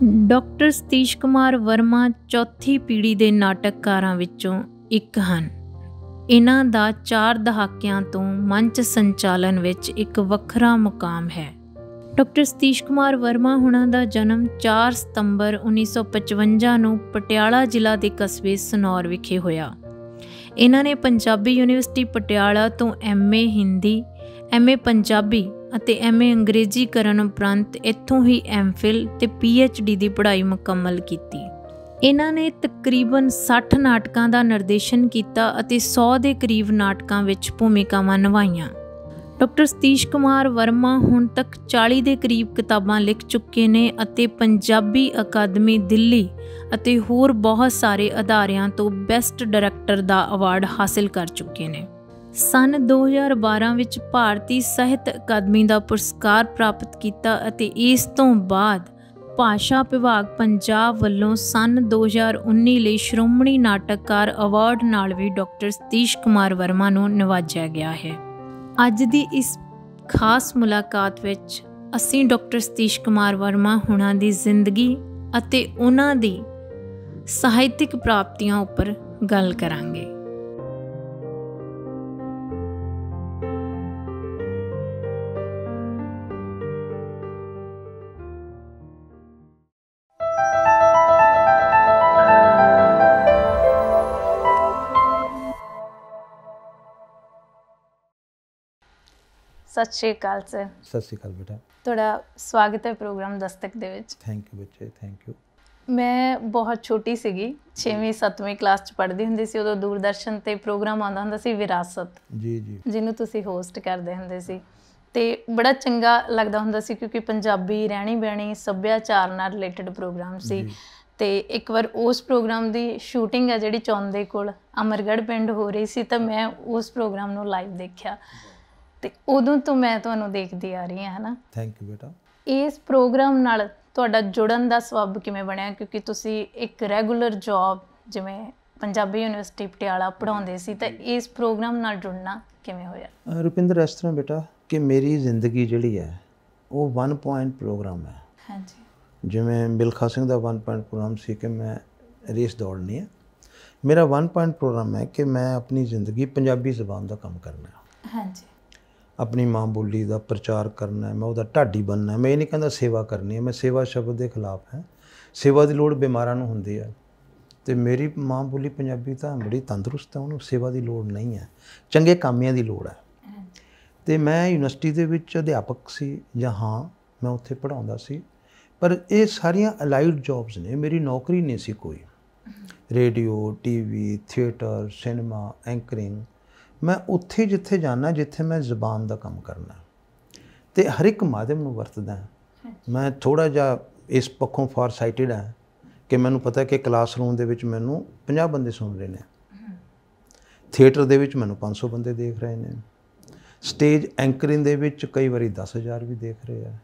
Doctor Satish Kumar Verma ਚੌਥੀ ਪੀੜ੍ਹੀ ਦੇ ਨਾਟਕਕਾਰਾਂ ਵਿੱਚੋਂ ਇੱਕ ਹਨ। ਇਹਨਾਂ ਦਾ 4 ਦਹਾਕਿਆਂ ਤੋਂ ਮੰਚ ਸੰਚਾਲਨ ਵਿੱਚ ਇੱਕ ਵੱਖਰਾ ਮੁਕਾਮ ਹੈ। ਡਾਕਟਰ ਸਤੀਸ਼ ਕੁਮਾਰ ਵਰਮਾ ਹੁਣਾਂ ਦਾ ਜਨਮ 4 ਸਤੰਬਰ 1955 ਨੂੰ ਪਟਿਆਲਾ ਜ਼ਿਲ੍ਹਾ ਦੇ ਕਸਬੇ ਸਨੌਰ ਵਿਖੇ ਹੋਇਆ। ਇਹਨਾਂ ਨੇ ਪੰਜਾਬੀ ਯੂਨੀਵਰਸਿਟੀ ਪਟਿਆਲਾ ਤੋਂ MA ਹਿੰਦੀ, MA ਪੰਜਾਬੀ ਅਤੇ MA ਅੰਗਰੇਜ਼ੀ ਕਰਨ ਉਪਰੰਤ ਇੱਥੋਂ ਹੀ MPhil ਅਤੇ PhD ਦੀ ਪੜ੍ਹਾਈ ਮੁਕੰਮਲ ਕੀਤੀ। ਇਹਨਾਂ ਨੇ ਤਕਰੀਬਨ 60 ਨਾਟਕਾਂ ਦਾ ਨਿਰਦੇਸ਼ਨ ਕੀਤਾ ਅਤੇ 100 ਦੇ ਕਰੀਬ ਨਾਟਕਾਂ ਵਿੱਚ ਭੂਮਿਕਾਵਾਂ ਨਿਭਾਈਆਂ। ਡਾਕਟਰ ਸਤੀਸ਼ ਕੁਮਾਰ ਵਰਮਾ ਹੁਣ ਤੱਕ 40 ਦੇ ਕਰੀਬ ਕਿਤਾਬਾਂ ਲਿਖ ਚੁੱਕੇ ਨੇ ਅਤੇ ਪੰਜਾਬੀ ਅਕਾਦਮੀ ਦਿੱਲੀ ਅਤੇ ਹੋਰ ਬਹੁਤ ਸਾਰੇ ਅਦਾਰਿਆਂ ਤੋਂ ਬੈਸਟ ਡਾਇਰੈਕਟਰ ਦਾ ਅਵਾਰਡ ਹਾਸਿਲ ਕਰ ਚੁੱਕੇ ਨੇ। ਸੰਨ 2012 ਵਿੱਚ ਭਾਰਤੀ ਸਾਹਿਤ ਅਕਾਦਮੀ ਦਾ ਪੁਰਸਕਾਰ ਪ੍ਰਾਪਤ ਕੀਤਾ ਅਤੇ ਇਸ ਤੋਂ ਬਾਅਦ ਭਾਸ਼ਾ ਵਿਭਾਗ ਪੰਜਾਬ ਵੱਲੋਂ ਸੰਨ 2019 ਲਈ ਸ਼੍ਰੋਮਣੀ ਨਾਟਕਕਾਰ ਅਵਾਰਡ ਨਾਲ ਵੀ ਡਾਕਟਰ ਸਤੀਸ਼ ਕੁਮਾਰ ਵਰਮਾ ਨੂੰ ਨਿਵਾਜਿਆ ਗਿਆ ਹੈ। ਅੱਜ ਦੀ ਇਸ ਖਾਸ ਮੁਲਾਕਾਤ ਵਿੱਚ ਅਸੀਂ ਡਾਕਟਰ ਸਤੀਸ਼ ਕੁਮਾਰ ਵਰਮਾ ਹੁਣਾਂ ਦੀ ਜ਼ਿੰਦਗੀ ਅਤੇ ਉਹਨਾਂ ਦੀ ਸਾਹਿਤਿਕ ਪ੍ਰਾਪਤੀਆਂ ਉੱਪਰ ਗੱਲ ਕਰਾਂਗੇ। ਸਤਿ ਸ਼੍ਰੀ ਅਕਾਲ ਸਰ। ਸਤਿ ਸ਼੍ਰੀ ਅਕਾਲ ਬੇਟਾ। ਤੁਹਾਡਾ ਸਵਾਗਤ ਹੈ ਪ੍ਰੋਗਰਾਮ ਦਸਤਕ ਦੇ ਵਿੱਚ। ਥੈਂਕ ਯੂ ਬੱਚੇ, ਥੈਂਕ ਯੂ। ਮੈਂ ਬਹੁਤ ਛੋਟੀ ਸੀਗੀ, 6ਵੀਂ 7ਵੀਂ ਕਲਾਸ 'ਚ ਪੜ੍ਹਦੀ ਹੁੰਦੀ ਸੀ। ਉਦੋਂ ਦੂਰਦਰਸ਼ਨ 'ਤੇ ਪ੍ਰੋਗਰਾਮ ਆਉਂਦਾ ਹੁੰਦਾ ਸੀ ਵਿਰਾਸਤ, ਜੀ ਜੀ, ਜਿਹਨੂੰ ਤੁਸੀਂ ਹੋਸਟ ਕਰਦੇ ਹੁੰਦੇ ਸੀ ਅਤੇ ਬੜਾ ਚੰਗਾ ਲੱਗਦਾ ਹੁੰਦਾ ਸੀ ਕਿਉਂਕਿ ਪੰਜਾਬੀ ਰਹਿਣੀ ਬਹਿਣੀ ਸੱਭਿਆਚਾਰ ਨਾਲ ਰਿਲੇਟਡ ਪ੍ਰੋਗਰਾਮ ਸੀ। ਅਤੇ ਇੱਕ ਵਾਰ ਉਸ ਪ੍ਰੋਗਰਾਮ ਦੀ ਸ਼ੂਟਿੰਗ ਹੈ ਜਿਹੜੀ ਚੌਂਦੇ ਕੋਲ ਅਮਰਗੜ੍ਹ ਪਿੰਡ ਹੋ ਰਹੀ ਸੀ ਤਾਂ ਮੈਂ ਉਸ ਪ੍ਰੋਗਰਾਮ ਨੂੰ ਲਾਈਵ ਦੇਖਿਆ ਅਤੇ ਉਦੋਂ ਤੋਂ ਮੈਂ ਤੁਹਾਨੂੰ ਦੇਖਦੀ ਆ ਰਹੀ ਹਾਂ, ਹੈ ਨਾ। ਥੈਂਕ ਯੂ ਬੇਟਾ। ਇਸ ਪ੍ਰੋਗਰਾਮ ਨਾਲ ਤੁਹਾਡਾ ਜੁੜਨ ਦਾ ਸਬੱਬ ਕਿਵੇਂ ਬਣਿਆ? ਕਿਉਂਕਿ ਤੁਸੀਂ ਇੱਕ ਰੈਗੂਲਰ ਜੋਬ ਜਿਵੇਂ ਪੰਜਾਬੀ ਯੂਨੀਵਰਸਿਟੀ ਪਟਿਆਲਾ ਪੜ੍ਹਾਉਂਦੇ ਸੀ ਤਾਂ ਇਸ ਪ੍ਰੋਗਰਾਮ ਨਾਲ ਜੁੜਨਾ ਕਿਵੇਂ ਹੋਇਆ? ਰੁਪਿੰਦਰ, ਇਸ ਤਰ੍ਹਾਂ ਬੇਟਾ ਕਿ ਮੇਰੀ ਜ਼ਿੰਦਗੀ ਜਿਹੜੀ ਹੈ ਉਹ 1 ਪੁਆਇੰਟ ਪ੍ਰੋਗਰਾਮ ਹੈ। ਹਾਂਜੀ। ਜਿਵੇਂ ਮਿਲਖਾ ਸਿੰਘ ਦਾ 1 ਪੁਆਇੰਟ ਪ੍ਰੋਗਰਾਮ ਸੀ ਕਿ ਮੈਂ ਰੇਸ ਦੌੜਨੀ ਹੈ, ਮੇਰਾ 1 ਪੁਆਇੰਟ ਪ੍ਰੋਗਰਾਮ ਹੈ ਕਿ ਮੈਂ ਆਪਣੀ ਜ਼ਿੰਦਗੀ ਪੰਜਾਬੀ ਜ਼ਬਾਨ ਦਾ ਕੰਮ ਕਰਨਾ ਹੈ। ਹਾਂਜੀ। ਆਪਣੀ ਮਾਂ ਬੋਲੀ ਦਾ ਪ੍ਰਚਾਰ ਕਰਨਾ ਹੈ, ਮੈਂ ਉਹਦਾ ਢਾਡੀ ਬਣਨਾ ਹੈ। ਮੈਂ ਇਹ ਨਹੀਂ ਕਹਿੰਦਾ ਸੇਵਾ ਕਰਨੀ ਹੈ, ਮੈਂ ਸੇਵਾ ਸ਼ਬਦ ਦੇ ਖਿਲਾਫ ਹੈ। ਸੇਵਾ ਦੀ ਲੋੜ ਬਿਮਾਰਾਂ ਨੂੰ ਹੁੰਦੀ ਹੈ ਅਤੇ ਮੇਰੀ ਮਾਂ ਬੋਲੀ ਪੰਜਾਬੀ ਤਾਂ ਬੜੀ ਤੰਦਰੁਸਤ ਹੈ, ਉਹਨੂੰ ਸੇਵਾ ਦੀ ਲੋੜ ਨਹੀਂ ਹੈ, ਚੰਗੇ ਕਾਮਿਆਂ ਦੀ ਲੋੜ ਹੈ। ਅਤੇ ਮੈਂ ਯੂਨੀਵਰਸਿਟੀ ਦੇ ਵਿੱਚ ਅਧਿਆਪਕ ਸੀ ਜਾਂ ਹਾਂ, ਮੈਂ ਉੱਥੇ ਪੜ੍ਹਾਉਂਦਾ ਸੀ, ਪਰ ਇਹ ਸਾਰੀਆਂ ਅਲਾਈਡ ਜੋਬਸ ਨੇ, ਮੇਰੀ ਨੌਕਰੀ ਨਹੀਂ ਸੀ ਕੋਈ। Radio, TV, theatre, cinema, anchoring, ਮੈਂ ਉੱਥੇ ਜਿੱਥੇ ਜਾਣਾ ਜਿੱਥੇ ਮੈਂ ਜ਼ਬਾਨ ਦਾ ਕੰਮ ਕਰਨਾ ਅਤੇ ਹਰ ਇੱਕ ਮਾਧਿਅਮ ਨੂੰ ਵਰਤਦਾ। ਮੈਂ ਥੋੜ੍ਹਾ ਜਿਹਾ ਇਸ ਪੱਖੋਂ ਫਾਰ ਸਾਈਟਿਡ ਹਾਂ ਕਿ ਮੈਨੂੰ ਪਤਾ ਕਿ ਕਲਾਸਰੂਮ ਦੇ ਵਿੱਚ ਮੈਨੂੰ 50 ਬੰਦੇ ਸੁਣ ਰਹੇ ਨੇ, ਥੀਏਟਰ ਦੇ ਵਿੱਚ ਮੈਨੂੰ 500 ਬੰਦੇ ਦੇਖ ਰਹੇ ਨੇ, ਸਟੇਜ ਐਂਕਰਿੰਗ ਦੇ ਵਿੱਚ ਕਈ ਵਾਰੀ 10,000 ਵੀ ਦੇਖ ਰਹੇ ਆ,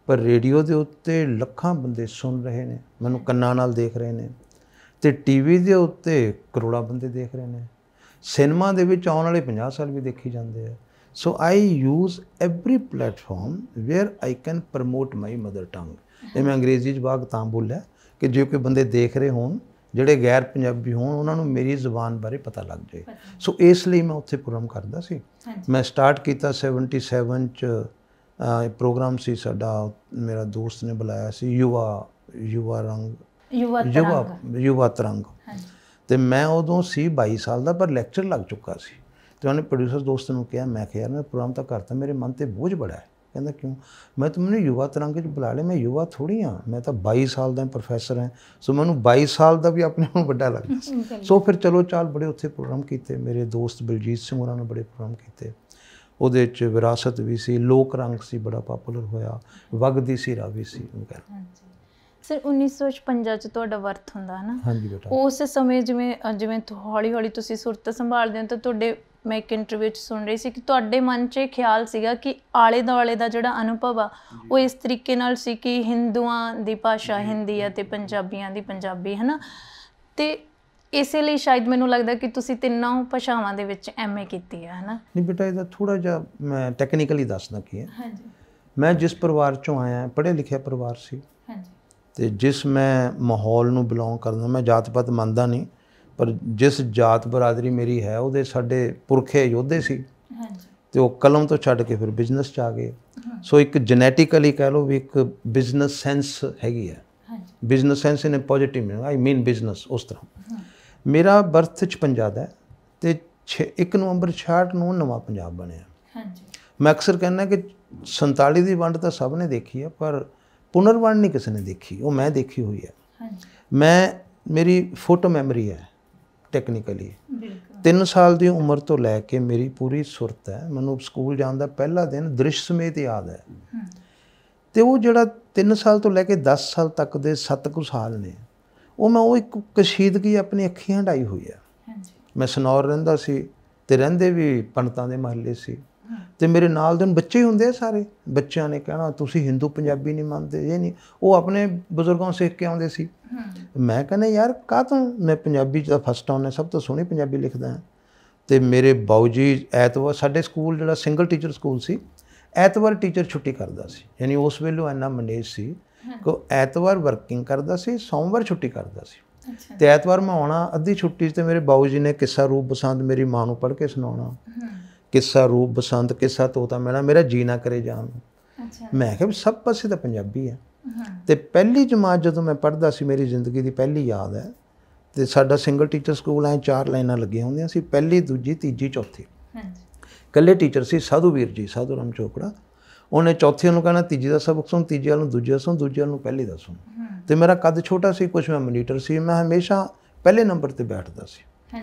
ਪਰ ਰੇਡੀਓ ਦੇ ਉੱਤੇ ਲੱਖਾਂ ਬੰਦੇ ਸੁਣ ਰਹੇ ਨੇ, ਮੈਨੂੰ ਕੰਨਾਂ ਨਾਲ ਦੇਖ ਰਹੇ ਨੇ, ਅਤੇ TV ਦੇ ਉੱਤੇ ਕਰੋੜਾਂ ਬੰਦੇ ਦੇਖ ਰਹੇ ਨੇ, ਸਿਨੇਮਾ ਦੇ ਵਿੱਚ ਆਉਣ ਵਾਲੇ 50 ਸਾਲ ਵੀ ਦੇਖੀ ਜਾਂਦੇ ਆ। So I use every platform where I can promote my mother tongue. ਇਹ ਮੈਂ ਅੰਗਰੇਜ਼ੀ 'ਚ ਬਾਗ ਤਾਂ ਬੋਲਿਆ ਕਿ ਜੇ ਕੋਈ ਬੰਦੇ ਦੇਖ ਰਹੇ ਹੋਣ ਜਿਹੜੇ ਗੈਰ ਪੰਜਾਬੀ ਹੋਣ, ਉਹਨਾਂ ਨੂੰ ਮੇਰੀ ਜ਼ੁਬਾਨ ਬਾਰੇ ਪਤਾ ਲੱਗ ਜਾਏ। ਸੋ ਇਸ ਲਈ ਮੈਂ ਉੱਥੇ ਪ੍ਰੋਗਰਾਮ ਕਰਦਾ ਸੀ। ਮੈਂ ਸਟਾਰਟ ਕੀਤਾ 77 'ਚ ਪ੍ਰੋਗਰਾਮ ਸੀ ਸਾਡਾ, ਮੇਰਾ ਦੋਸਤ ਨੇ ਬੁਲਾਇਆ ਸੀ, ਯੁਵਾ ਤਰੰਗ। ਅਤੇ ਮੈਂ ਉਦੋਂ ਸੀ 22 ਸਾਲ ਦਾ, ਪਰ ਲੈਕਚਰ ਲੱਗ ਚੁੱਕਾ ਸੀ। ਅਤੇ ਉਹਨੇ ਪ੍ਰੋਡਿਊਸਰ ਦੋਸਤ ਨੂੰ ਕਿਹਾ, ਮੈਂ ਕਿਹਾ ਯਾਰ ਮੈਂ ਪ੍ਰੋਗਰਾਮ ਤਾਂ ਕਰਤਾ, ਮੇਰੇ ਮਨ 'ਤੇ ਬੋਝ ਬੜਾ ਹੈ। ਕਹਿੰਦਾ ਕਿਉਂ? ਮੈਂ ਤਾਂ ਮੈਨੂੰ ਯੁਵਾ ਤਰੰਗ 'ਚ ਬੁਲਾ ਲਿਆ, ਮੈਂ ਯੁਵਾ ਥੋੜ੍ਹੀ ਹਾਂ, ਮੈਂ ਤਾਂ 22 ਸਾਲ ਦਾ ਪ੍ਰੋਫੈਸਰ ਹਾਂ। ਸੋ ਮੈਨੂੰ 22 ਸਾਲ ਦਾ ਵੀ ਆਪਣੇ ਨੂੰ ਵੱਡਾ ਲੱਗਦਾ ਸੀ। ਸੋ ਫਿਰ ਚਲੋ ਚਾਲ ਬੜੇ ਉੱਥੇ ਪ੍ਰੋਗਰਾਮ ਕੀਤੇ, ਮੇਰੇ ਦੋਸਤ ਬਲਜੀਤ ਸਿੰਘ ਉਹਨਾਂ ਨੇ ਬੜੇ ਪ੍ਰੋਗਰਾਮ ਕੀਤੇ। ਉਹਦੇ 'ਚ ਵਿਰਾਸਤ ਵੀ ਸੀ, ਲੋਕ ਰੰਗ ਸੀ, ਬੜਾ ਪਾਪੂਲਰ ਹੋਇਆ, ਵਗਦੀ ਸੀ ਰਾਵੀ ਸੀ ਵਗੈਰਾ। ਸਰ 1956 'ਚ ਤੁਹਾਡਾ ਬਰਥ ਹੁੰਦਾ ਹੈ ਨਾ? ਹਾਂਜੀ ਬੇਟਾ। ਉਸ ਸਮੇਂ ਜਿਵੇਂ ਹੌਲੀ ਹੌਲੀ ਤੁਸੀਂ ਸੁਰਤ ਸੰਭਾਲਦੇ ਹੋ ਤਾਂ ਤੁਹਾਡੇ, ਮੈਂ ਇੱਕ ਇੰਟਰਵਿਊ 'ਚ ਸੁਣ ਰਹੀ ਸੀ ਕਿ ਤੁਹਾਡੇ ਮਨ 'ਚ ਇਹ ਖਿਆਲ ਸੀਗਾ ਕਿ ਆਲੇ ਦੁਆਲੇ ਦਾ ਜਿਹੜਾ ਅਨੁਭਵ ਆ ਉਹ ਇਸ ਤਰੀਕੇ ਨਾਲ ਸੀ ਕਿ ਹਿੰਦੂਆਂ ਦੀ ਭਾਸ਼ਾ ਹਿੰਦੀ ਹੈ ਅਤੇ ਪੰਜਾਬੀਆਂ ਦੀ ਪੰਜਾਬੀ, ਹੈ ਨਾ। ਅਤੇ ਇਸੇ ਲਈ ਸ਼ਾਇਦ ਮੈਨੂੰ ਲੱਗਦਾ ਕਿ ਤੁਸੀਂ ਤਿੰਨੋਂ ਭਾਸ਼ਾਵਾਂ ਦੇ ਵਿੱਚ MA ਕੀਤੀ ਹੈ ਨਾ? ਨਹੀਂ ਬੇਟਾ, ਇਹਦਾ ਥੋੜ੍ਹਾ ਜਿਹਾ ਮੈਂ ਟੈਕਨੀਕਲੀ ਦੱਸਦਾ ਕੀ ਹੈ। ਹਾਂਜੀ। ਮੈਂ ਜਿਸ ਪਰਿਵਾਰ 'ਚੋਂ ਆਇਆ, ਪੜ੍ਹਿਆ ਲਿਖਿਆ ਪਰਿਵਾਰ ਸੀ। ਹਾਂਜੀ। ਤੇ ਜਿਸ ਮੈਂ ਮਾਹੌਲ ਨੂੰ ਬਿਲੋਂਗ ਕਰਦਾ, ਮੈਂ ਜਾਤ ਪਾਤ ਮੰਨਦਾ ਨਹੀਂ, ਪਰ ਜਿਸ ਜਾਤ ਬਰਾਦਰੀ ਮੇਰੀ ਹੈ ਉਹਦੇ ਸਾਡੇ ਪੁਰਖੇ ਯੋਧੇ ਸੀ ਤੇ ਉਹ ਕਲਮ ਤੋਂ ਛੱਡ ਕੇ ਫਿਰ ਬਿਜ਼ਨਸ 'ਚ ਆ ਗਏ। ਸੋ ਇੱਕ ਜੈਨੇਟਿਕਲੀ ਕਹਿ ਲਓ ਵੀ ਇੱਕ ਬਿਜ਼ਨਸ ਸੈਂਸ ਹੈਗੀ ਹੈ, ਬਿਜ਼ਨਸ ਸੈਂਸ ਇਨ ਪੋਜ਼ਿਟਿਵ ਮੀਨਿੰਗ, ਆਈ ਮੀਨ ਬਿਜ਼ਨਸ। ਉਸ ਤਰ੍ਹਾਂ ਮੇਰਾ ਬਰਥ 56 ਦਾ ਤੇ 1 ਨਵੰਬਰ 66 ਨੂੰ ਨਵਾਂ ਪੰਜਾਬ ਬਣਿਆ। ਮੈਂ ਅਕਸਰ ਕਹਿੰਦਾ ਕਿ 47 ਦੀ ਵੰਡ ਤਾਂ ਸਭ ਨੇ ਦੇਖੀ ਹੈ, ਪਰ ਪੁਨਰਵੰਡ ਨਹੀਂ ਕਿਸੇ ਨੇ ਦੇਖੀ, ਉਹ ਮੈਂ ਦੇਖੀ ਹੋਈ ਹੈ। ਮੇਰੀ ਫੋਟੋ ਮੈਮਰੀ ਹੈ ਟੈਕਨੀਕਲੀ। 3 ਸਾਲ ਦੀ ਉਮਰ ਤੋਂ ਲੈ ਕੇ ਮੇਰੀ ਪੂਰੀ ਸੁਰਤ ਹੈ। ਮੈਨੂੰ ਸਕੂਲ ਜਾਣ ਦਾ ਪਹਿਲਾ ਦਿਨ ਦ੍ਰਿਸ਼ ਸਮੇਤ ਯਾਦ ਹੈ। ਤੇ ਉਹ ਜਿਹੜਾ 3 ਸਾਲ ਤੋਂ ਲੈ ਕੇ 10 ਸਾਲ ਤੱਕ ਦੇ 7 ਕੁ ਸਾਲ ਨੇ, ਉਹ ਮੈਂ ਉਹ ਇੱਕ ਕਸ਼ੀਦਗੀ ਆਪਣੀ ਅੱਖੀਂ ਹੰਢਾਈ ਹੋਈ ਹੈ। ਮੈਂ ਸਨੌਰ ਰਹਿੰਦਾ ਸੀ ਤੇ ਰਹਿੰਦੇ ਵੀ ਪੰਡਤਾਂ ਦੇ ਮਹੱਲੇ ਸੀ, ਤੇ ਮੇਰੇ ਨਾਲ ਦੇ ਬੱਚੇ ਹੀ ਹੁੰਦੇ ਆ ਸਾਰੇ। ਬੱਚਿਆਂ ਨੇ ਕਹਿਣਾ ਤੁਸੀਂ ਹਿੰਦੂ ਪੰਜਾਬੀ ਨਹੀਂ ਮੰਨਦੇ, ਇਹ ਨਹੀਂ, ਉਹ ਆਪਣੇ ਬਜ਼ੁਰਗਾਂ ਤੋਂ ਸਿੱਖ ਕੇ ਆਉਂਦੇ ਸੀ। ਮੈਂ ਕਹਿੰਦਾ ਯਾਰ ਕਾਹ ਤੋਂ, ਮੈਂ ਪੰਜਾਬੀ 'ਚ ਤਾਂ ਫਸਟ ਆਉਂਦਾ, ਸਭ ਤੋਂ ਸੋਹਣੀ ਪੰਜਾਬੀ ਲਿਖਦਾ ਹਾਂ। ਤੇ ਮੇਰੇ ਬਾਊ ਜੀ ਐਤਵਾਰ, ਸਾਡੇ ਸਕੂਲ ਜਿਹੜਾ ਸਿੰਗਲ ਟੀਚਰ ਸਕੂਲ ਸੀ, ਐਤਵਾਰ ਟੀਚਰ ਛੁੱਟੀ ਕਰਦਾ ਸੀ, ਯਾਨੀ ਉਸ ਵੇਲੇ ਇੰਨਾ ਮੈਨੇਜ ਸੀ ਕਿ ਐਤਵਾਰ ਵਰਕਿੰਗ ਕਰਦਾ ਸੀ, ਸੋਮਵਾਰ ਛੁੱਟੀ ਕਰਦਾ ਸੀ। ਤੇ ਐਤਵਾਰ ਮੈਂ ਆਉਣਾ ਅੱਧੀ ਛੁੱਟੀ 'ਚ, ਤੇ ਮੇਰੇ ਬਾਊ ਜੀ ਨੇ ਕਿੱਸਾ ਰੂਪ ਬਸੰਤ ਮੇਰੀ ਮਾਂ ਨੂੰ ਪੜ੍ਹ ਕੇ ਸੁਣਾਉਣਾ। ਕਿੱਸਾ ਰੂਪ ਬਸੰਤ, ਕਿੱਸਾ ਤੋਤਾ ਮੈਣਾ, ਮੇਰਾ ਜੀ ਨਾ ਕਰੇ ਜਾਣ ਨੂੰ। ਮੈਂ ਕਿਹਾ ਵੀ ਸਭ ਪਾਸੇ ਤਾਂ ਪੰਜਾਬੀ ਹੈ। ਤੇ ਪਹਿਲੀ ਜਮਾਤ ਜਦੋਂ ਮੈਂ ਪੜ੍ਹਦਾ ਸੀ, ਮੇਰੀ ਜ਼ਿੰਦਗੀ ਦੀ ਪਹਿਲੀ ਯਾਦ ਹੈ। ਤੇ ਸਾਡਾ ਸਿੰਗਲ ਟੀਚਰ ਸਕੂਲ ਐ 4 ਲਾਈਨਾਂ ਲੱਗੀਆਂ ਹੁੰਦੀਆਂ ਸੀ, ਪਹਿਲੀ, ਦੂਜੀ, ਤੀਜੀ, ਚੌਥੀ। ਇਕੱਲੇ ਟੀਚਰ ਸੀ ਸਾਧੂ ਵੀਰ ਜੀ, ਸਾਧੂ ਰਾਮ ਚੋਪੜਾ। ਉਹਨੇ ਚੌਥੀ ਨੂੰ ਕਹਿਣਾ ਤੀਜੀ ਦਾ ਸਬਕ ਸੁਣ, ਤੀਜੀ ਵਾਲ ਨੂੰ ਦੂਜੀ ਦਾ ਸੁਣ, ਦੂਜੀ ਵਾਲ ਨੂੰ ਪਹਿਲੀ ਦਾ ਸੁਣ। ਤੇ ਮੇਰਾ ਕੱਦ ਛੋਟਾ ਸੀ, ਕੁਛ ਮੈਂ ਮੋਨੀਟਰ ਸੀ, ਮੈਂ ਹਮੇਸ਼ਾ ਪਹਿਲੇ ਨੰਬਰ ਤੇ ਬੈਠਦਾ ਸੀ।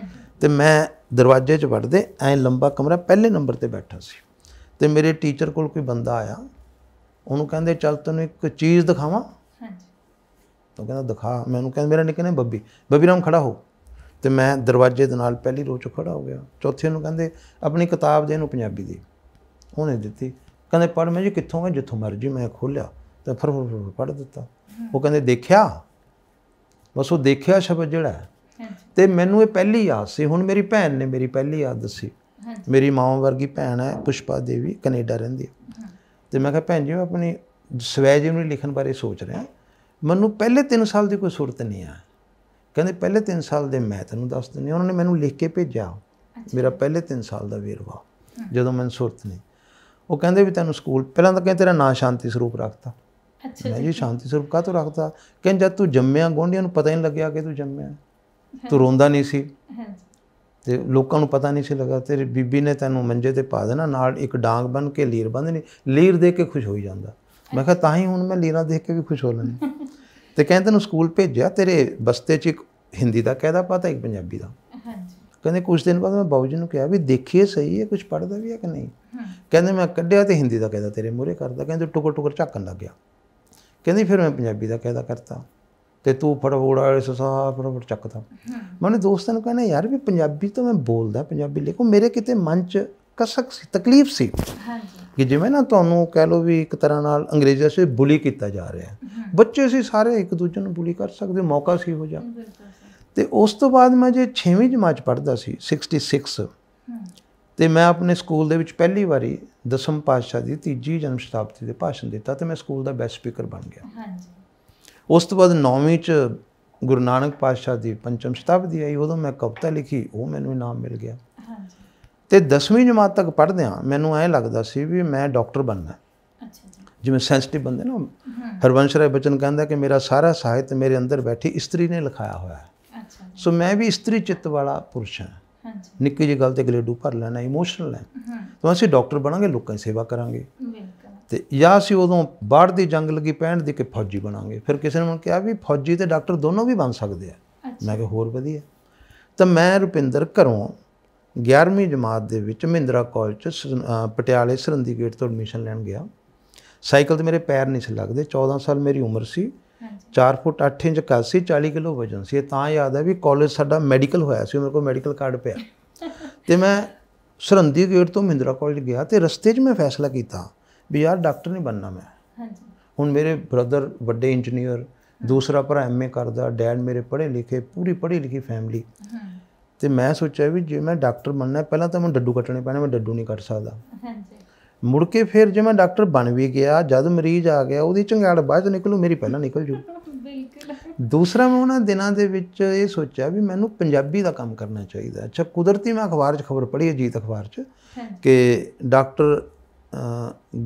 ਤੇ ਮੈਂ ਦਰਵਾਜ਼ੇ 'ਚ ਵੜਦੇ ਐਂ ਲੰਬਾ ਕਮਰਾ, ਪਹਿਲੇ ਨੰਬਰ ਤੇ ਬੈਠਾ ਸੀ। ਤੇ ਮੇਰੇ ਟੀਚਰ ਕੋਲ ਕੋਈ ਬੰਦਾ ਆਇਆ, ਉਹਨੂੰ ਕਹਿੰਦੇ ਚੱਲ ਤੈਨੂੰ ਇੱਕ ਚੀਜ਼ ਦਿਖਾਵਾਂ। ਉਹ ਕਹਿੰਦਾ ਦਿਖਾ। ਮੈਨੂੰ ਕਹਿੰਦਾ, ਮੇਰਾ ਨਿੱਕਨੇਮ ਬੱਬੀ, ਬੱਬੀ ਰਾਮ ਖੜਾ ਹੋ। ਤੇ ਮੈਂ ਦਰਵਾਜ਼ੇ ਦੇ ਨਾਲ ਪਹਿਲੀ ਰੋਅ 'ਚ ਖੜਾ ਹੋ ਗਿਆ। ਚੌਥੇ ਨੂੰ ਕਹਿੰਦੇ ਆਪਣੀ ਕਿਤਾਬ ਦੇ ਇਹਨੂੰ ਪੰਜਾਬੀ ਦੀ। ਉਹਨੇ ਦਿੱਤੀ, ਕਹਿੰਦੇ ਪੜ੍ਹ। ਮੈਂ ਜੀ ਕਿੱਥੋਂ ਹੈ? ਜਿੱਥੋਂ ਮਰਜ਼ੀ। ਮੈਂ ਖੋਲ੍ਹਿਆ ਤੇ ਫਿਰ ਪੜ੍ਹ ਦਿੱਤਾ। ਉਹ ਕਹਿੰਦੇ ਦੇਖਿਆ, ਬਸ ਉਹ ਦੇਖਿਆ ਸ਼ਬਦ ਜਿਹੜਾ ਹੈ। ਤੇ ਮੈਨੂੰ ਇਹ ਪਹਿਲੀ ਯਾਦ ਸੀ। ਹੁਣ ਮੇਰੀ ਭੈਣ ਨੇ ਮੇਰੀ ਪਹਿਲੀ ਯਾਦ ਦੱਸੀ। ਮੇਰੀ ਮਾਂ ਵਰਗੀ ਭੈਣ ਹੈ ਪੁਸ਼ਪਾ ਦੇਵੀ, ਕੈਨੇਡਾ ਰਹਿੰਦੀ ਹੈ। ਤੇ ਮੈਂ ਕਿਹਾ ਭੈਣ ਜੀ ਮੈਂ ਆਪਣੀ ਸਵੈ ਜੀਵਨੀ ਲਿਖਣ ਬਾਰੇ ਸੋਚ ਰਿਹਾ, ਮੈਨੂੰ ਪਹਿਲੇ 3 ਸਾਲ ਦੀ ਕੋਈ ਸੁਰਤ ਨਹੀਂ ਆ। ਕਹਿੰਦੇ ਪਹਿਲੇ 3 ਸਾਲ ਦੇ ਮੈਂ ਤੈਨੂੰ ਦੱਸ ਦਿੰਦੀ। ਉਹਨਾਂ ਨੇ ਮੈਨੂੰ ਲਿਖ ਕੇ ਭੇਜਿਆ ਮੇਰਾ ਪਹਿਲੇ 3 ਸਾਲ ਦਾ ਵੇਰਵਾ, ਜਦੋਂ ਮੈਨੂੰ ਸੁਰਤ ਨਹੀਂ। ਉਹ ਕਹਿੰਦੇ ਵੀ ਤੈਨੂੰ ਸਕੂਲ, ਪਹਿਲਾਂ ਤਾਂ ਕਹਿੰਦੇ ਤੇਰਾ ਨਾਂ ਸ਼ਾਂਤੀ ਸਰੂਪ ਰੱਖਤਾ। ਮੈਂ ਜੀ ਸ਼ਾਂਤੀ ਸਰੂਪ ਕਾਹ ਤੋਂ ਰੱਖਤਾ? ਕਹਿੰਦੇ ਜਦ ਤੂੰ ਜੰਮਿਆ ਗੁਆਂਢੀਆਂ ਨੂੰ ਪਤਾ ਹੀ ਨਹੀਂ ਲੱਗਿਆ ਕਿ ਤੂੰ ਜੰਮਿਆ, ਤੂੰ ਰੋਂਦਾ ਨਹੀਂ ਸੀ ਤੇ ਲੋਕਾਂ ਨੂੰ ਪਤਾ ਨਹੀਂ ਸੀ ਲੱਗਾ। ਤੇਰੀ ਬੀਬੀ ਨੇ ਤੈਨੂੰ ਮੰਜੇ ਤੇ ਪਾ ਦੇਣਾ, ਨਾਲ ਇੱਕ ਡਾਂਗ ਬੰਨ੍ਹ ਕੇ ਲੀਰ ਬੰਨ੍ਹਣੀ, ਲੀਰ ਦੇਖ ਕੇ ਖੁਸ਼ ਹੋਈ ਜਾਂਦਾ। ਮੈਂ ਕਿਹਾ ਤਾਂ ਹੀ ਹੁਣ ਮੈਂ ਲੀਰਾਂ ਦੇਖ ਕੇ ਵੀ ਖੁਸ਼ ਹੋ ਲੈਂਦੀ। ਤੇ ਕਹਿੰਦੇ ਤੈਨੂੰ ਸਕੂਲ ਭੇਜਿਆ, ਤੇਰੇ ਬਸਤੇ 'ਚ ਇੱਕ ਹਿੰਦੀ ਦਾ ਕਾਇਦਾ ਪਾਤਾ, ਇੱਕ ਪੰਜਾਬੀ ਦਾ। ਕਹਿੰਦੇ ਕੁਛ ਦਿਨ ਬਾਅਦ ਮੈਂ ਬਾਊ ਜੀ ਨੂੰ ਕਿਹਾ ਵੀ ਦੇਖੀਏ ਸਹੀ ਹੈ, ਕੁਛ ਪੜ੍ਹਦਾ ਵੀ ਹੈ ਕਿ ਨਹੀਂ। ਕਹਿੰਦੇ ਮੈਂ ਕੱਢਿਆ ਤੇ ਹਿੰਦੀ ਦਾ ਕਾਇਦਾ ਤੇਰੇ ਮੂਹਰੇ ਕਰਦਾ। ਕਹਿੰਦੇ ਟੁਕਰ ਟੁਕਰ ਝਾਕਣ ਲੱਗ ਗਿਆ। ਕਹਿੰਦੀ ਫਿਰ ਮੈਂ ਪੰਜਾਬੀ ਦਾ ਕਾਇਦਾ ਕਰਤਾ ਤੇ ਤੂੰ ਫਟਾਫਟ ਸਸਾ ਫਟਾਫਟ ਚੱਕਦਾ। ਮੈਂ ਆਪਣੇ ਦੋਸਤਾਂ ਨੂੰ ਕਹਿੰਦਾ ਯਾਰ ਵੀ ਪੰਜਾਬੀ ਤਾਂ ਮੈਂ ਬੋਲਦਾ, ਪੰਜਾਬੀ ਲਿਖੋ। ਮੇਰੇ ਕਿਤੇ ਮਨ 'ਚ ਕਸਕ ਸੀ, ਤਕਲੀਫ ਸੀ ਕਿ ਜਿਵੇਂ ਨਾ ਤੁਹਾਨੂੰ ਕਹਿ ਲਓ ਵੀ ਇੱਕ ਤਰ੍ਹਾਂ ਨਾਲ ਅੰਗਰੇਜ਼ਾਂ 'ਚ ਬੁਲੀ ਕੀਤਾ ਜਾ ਰਿਹਾ। ਬੱਚੇ ਸੀ ਸਾਰੇ, ਇੱਕ ਦੂਜੇ ਨੂੰ ਬੁਲੀ ਕਰ ਸਕਦੇ, ਮੌਕਾ ਸੀ ਹੋ ਜਾ। ਤੇ ਉਸ ਤੋਂ ਬਾਅਦ ਮੈਂ ਜੇ 6ਵੀਂ ਜਮਾਤ 'ਚ ਪੜ੍ਹਦਾ ਸੀ 66, ਤੇ ਮੈਂ ਆਪਣੇ ਸਕੂਲ ਦੇ ਵਿੱਚ ਪਹਿਲੀ ਵਾਰੀ ਦਸਮ ਪਾਤਸ਼ਾਹ ਦੀ 3ਜੀ ਜਨਮ ਸ਼ਤਾਬਦੀ ਦੇ ਭਾਸ਼ਣ ਦਿੱਤਾ ਤੇ ਮੈਂ ਸਕੂਲ ਦਾ ਬੈਸਟ ਸਪੀਕਰ ਬਣ ਗਿਆ। ਉਸ ਤੋਂ ਬਾਅਦ 9ਵੀਂ 'ਚ ਗੁਰੂ ਨਾਨਕ ਪਾਤਸ਼ਾਹ ਦੀ ਪੰਚਮ ਸ਼ਤਾਬਦੀ ਆਈ, ਉਦੋਂ ਮੈਂ ਕਵਿਤਾ ਲਿਖੀ, ਉਹ ਮੈਨੂੰ ਇਨਾਮ ਮਿਲ ਗਿਆ। ਤੇ 10ਵੀਂ ਜਮਾਤ ਤੱਕ ਪੜ੍ਹਦਿਆਂ ਮੈਨੂੰ ਐਂ ਲੱਗਦਾ ਸੀ ਵੀ ਮੈਂ ਡਾਕਟਰ ਬਣਨਾ। ਜਿਵੇਂ ਸੈਂਸਿਟਿਵ ਬੰਦੇ ਨਾ, ਹਰਬੰਸ ਰਾਏ ਬਚਨ ਕਹਿੰਦਾ ਕਿ ਮੇਰਾ ਸਾਰਾ ਸਾਹਿਤ ਮੇਰੇ ਅੰਦਰ ਬੈਠੀ ਇਸਤਰੀ ਨੇ ਲਿਖਾਇਆ ਹੋਇਆ ਹੈ। ਸੋ ਮੈਂ ਵੀ ਇਸਤਰੀ ਚਿੱਤ ਵਾਲਾ ਪੁਰਸ਼ ਹਾਂ। ਨਿੱਕੀ ਜਿਹੀ ਗੱਲ ਤੇ ਗਲੇਡੂ ਭਰ ਲੈਣਾ, ਇਮੋਸ਼ਨਲ ਹੈ। ਤਾਂ ਅਸੀਂ ਡਾਕਟਰ ਬਣਾਂਗੇ, ਲੋਕਾਂ ਦੀ ਸੇਵਾ ਕਰਾਂਗੇ। ਤੇ ਜਾਂ ਅਸੀਂ ਉਦੋਂ ਬਾਹਰ ਦੀ ਜੰਗ ਲੱਗੀ 65 ਦੀ ਕਿ ਫੌਜੀ ਬਣਾਂਗੇ। ਫਿਰ ਕਿਸੇ ਨੇ ਮੈਨੂੰ ਕਿਹਾ ਵੀ ਫੌਜੀ ਤੇ ਡਾਕਟਰ ਦੋਨੋਂ ਵੀ ਬਣ ਸਕਦੇ ਆ। ਮੈਂ ਕਿਹਾ ਹੋਰ ਵਧੀਆ। ਤਾਂ ਮੈਂ ਰੁਪਿੰਦਰ ਘਰੋਂ 11ਵੀਂ ਜਮਾਤ ਦੇ ਵਿੱਚ ਮਹਿੰਦਰਾ ਕਾਲਜ 'ਚ ਪਟਿਆਲੇ ਸਰਹੰਦੀ ਗੇਟ ਤੋਂ ਐਡਮਿਸ਼ਨ ਲੈਣ ਗਿਆ। ਸਾਈਕਲ 'ਤੇ ਮੇਰੇ ਪੈਰ ਨਹੀਂ ਸੀ ਲੱਗਦੇ। 14 ਸਾਲ ਮੇਰੀ ਉਮਰ ਸੀ, 4 ਫੁੱਟ 8 ਇੰਚ ਕੱਦ ਸੀ, 40 ਕਿਲੋ ਵਜ਼ਨ ਸੀ। ਇਹ ਤਾਂ ਯਾਦ ਹੈ ਵੀ ਕਾਲਜ ਸਾਡਾ ਮੈਡੀਕਲ ਹੋਇਆ ਸੀ, ਮੇਰੇ ਕੋਲ ਮੈਡੀਕਲ ਕਾਰਡ ਪਿਆ। ਤੇ ਮੈਂ ਸਰਹੰਦੀ ਗੇਟ ਤੋਂ ਮਹਿੰਦਰਾ ਕਾਲਜ ਗਿਆ ਤੇ ਰਸਤੇ 'ਚ ਮੈਂ ਫੈਸਲਾ ਕੀਤਾ ਵੀ ਯਾਰ ਡਾਕਟਰ ਨਹੀਂ ਬਣਨਾ ਮੈਂ। ਹੁਣ ਮੇਰੇ ਬ੍ਰਦਰ ਵੱਡੇ ਇੰਜੀਨੀਅਰ, ਦੂਸਰਾ ਭਰਾ MA ਕਰਦਾ, ਡੈਡ ਮੇਰੇ ਪੜ੍ਹੇ ਲਿਖੇ, ਪੂਰੀ ਪੜ੍ਹੀ ਲਿਖੀ ਫੈਮਿਲੀ। ਤੇ ਮੈਂ ਸੋਚਿਆ ਵੀ ਜੇ ਮੈਂ ਡਾਕਟਰ ਬਣਨਾ, ਪਹਿਲਾਂ ਤਾਂ ਮੈਨੂੰ ਡੱਡੂ ਕੱਟਣੇ ਪੈਣੇ, ਮੈਂ ਡੱਡੂ ਨਹੀਂ ਕੱਟ ਸਕਦਾ। ਮੁੜ ਕੇ ਫਿਰ ਜੇ ਮੈਂ ਡਾਕਟਰ ਬਣ ਵੀ ਗਿਆ, ਜਦ ਮਰੀਜ਼ ਆ ਗਿਆ ਉਹਦੀ ਚੰਗਿਆੜ ਬਾਅਦ 'ਚ ਨਿਕਲੂ, ਮੇਰੀ ਪਹਿਲਾਂ ਨਿਕਲ ਜੂ। दूसरा मैं उन्होंने दिनों के विच ये सोचा भी मैनू पंजाबी का काम करना चाहिए। अच्छा कुदरती मैं अखबार च खबर पढ़ी अजीत अखबार च कि डॉक्टर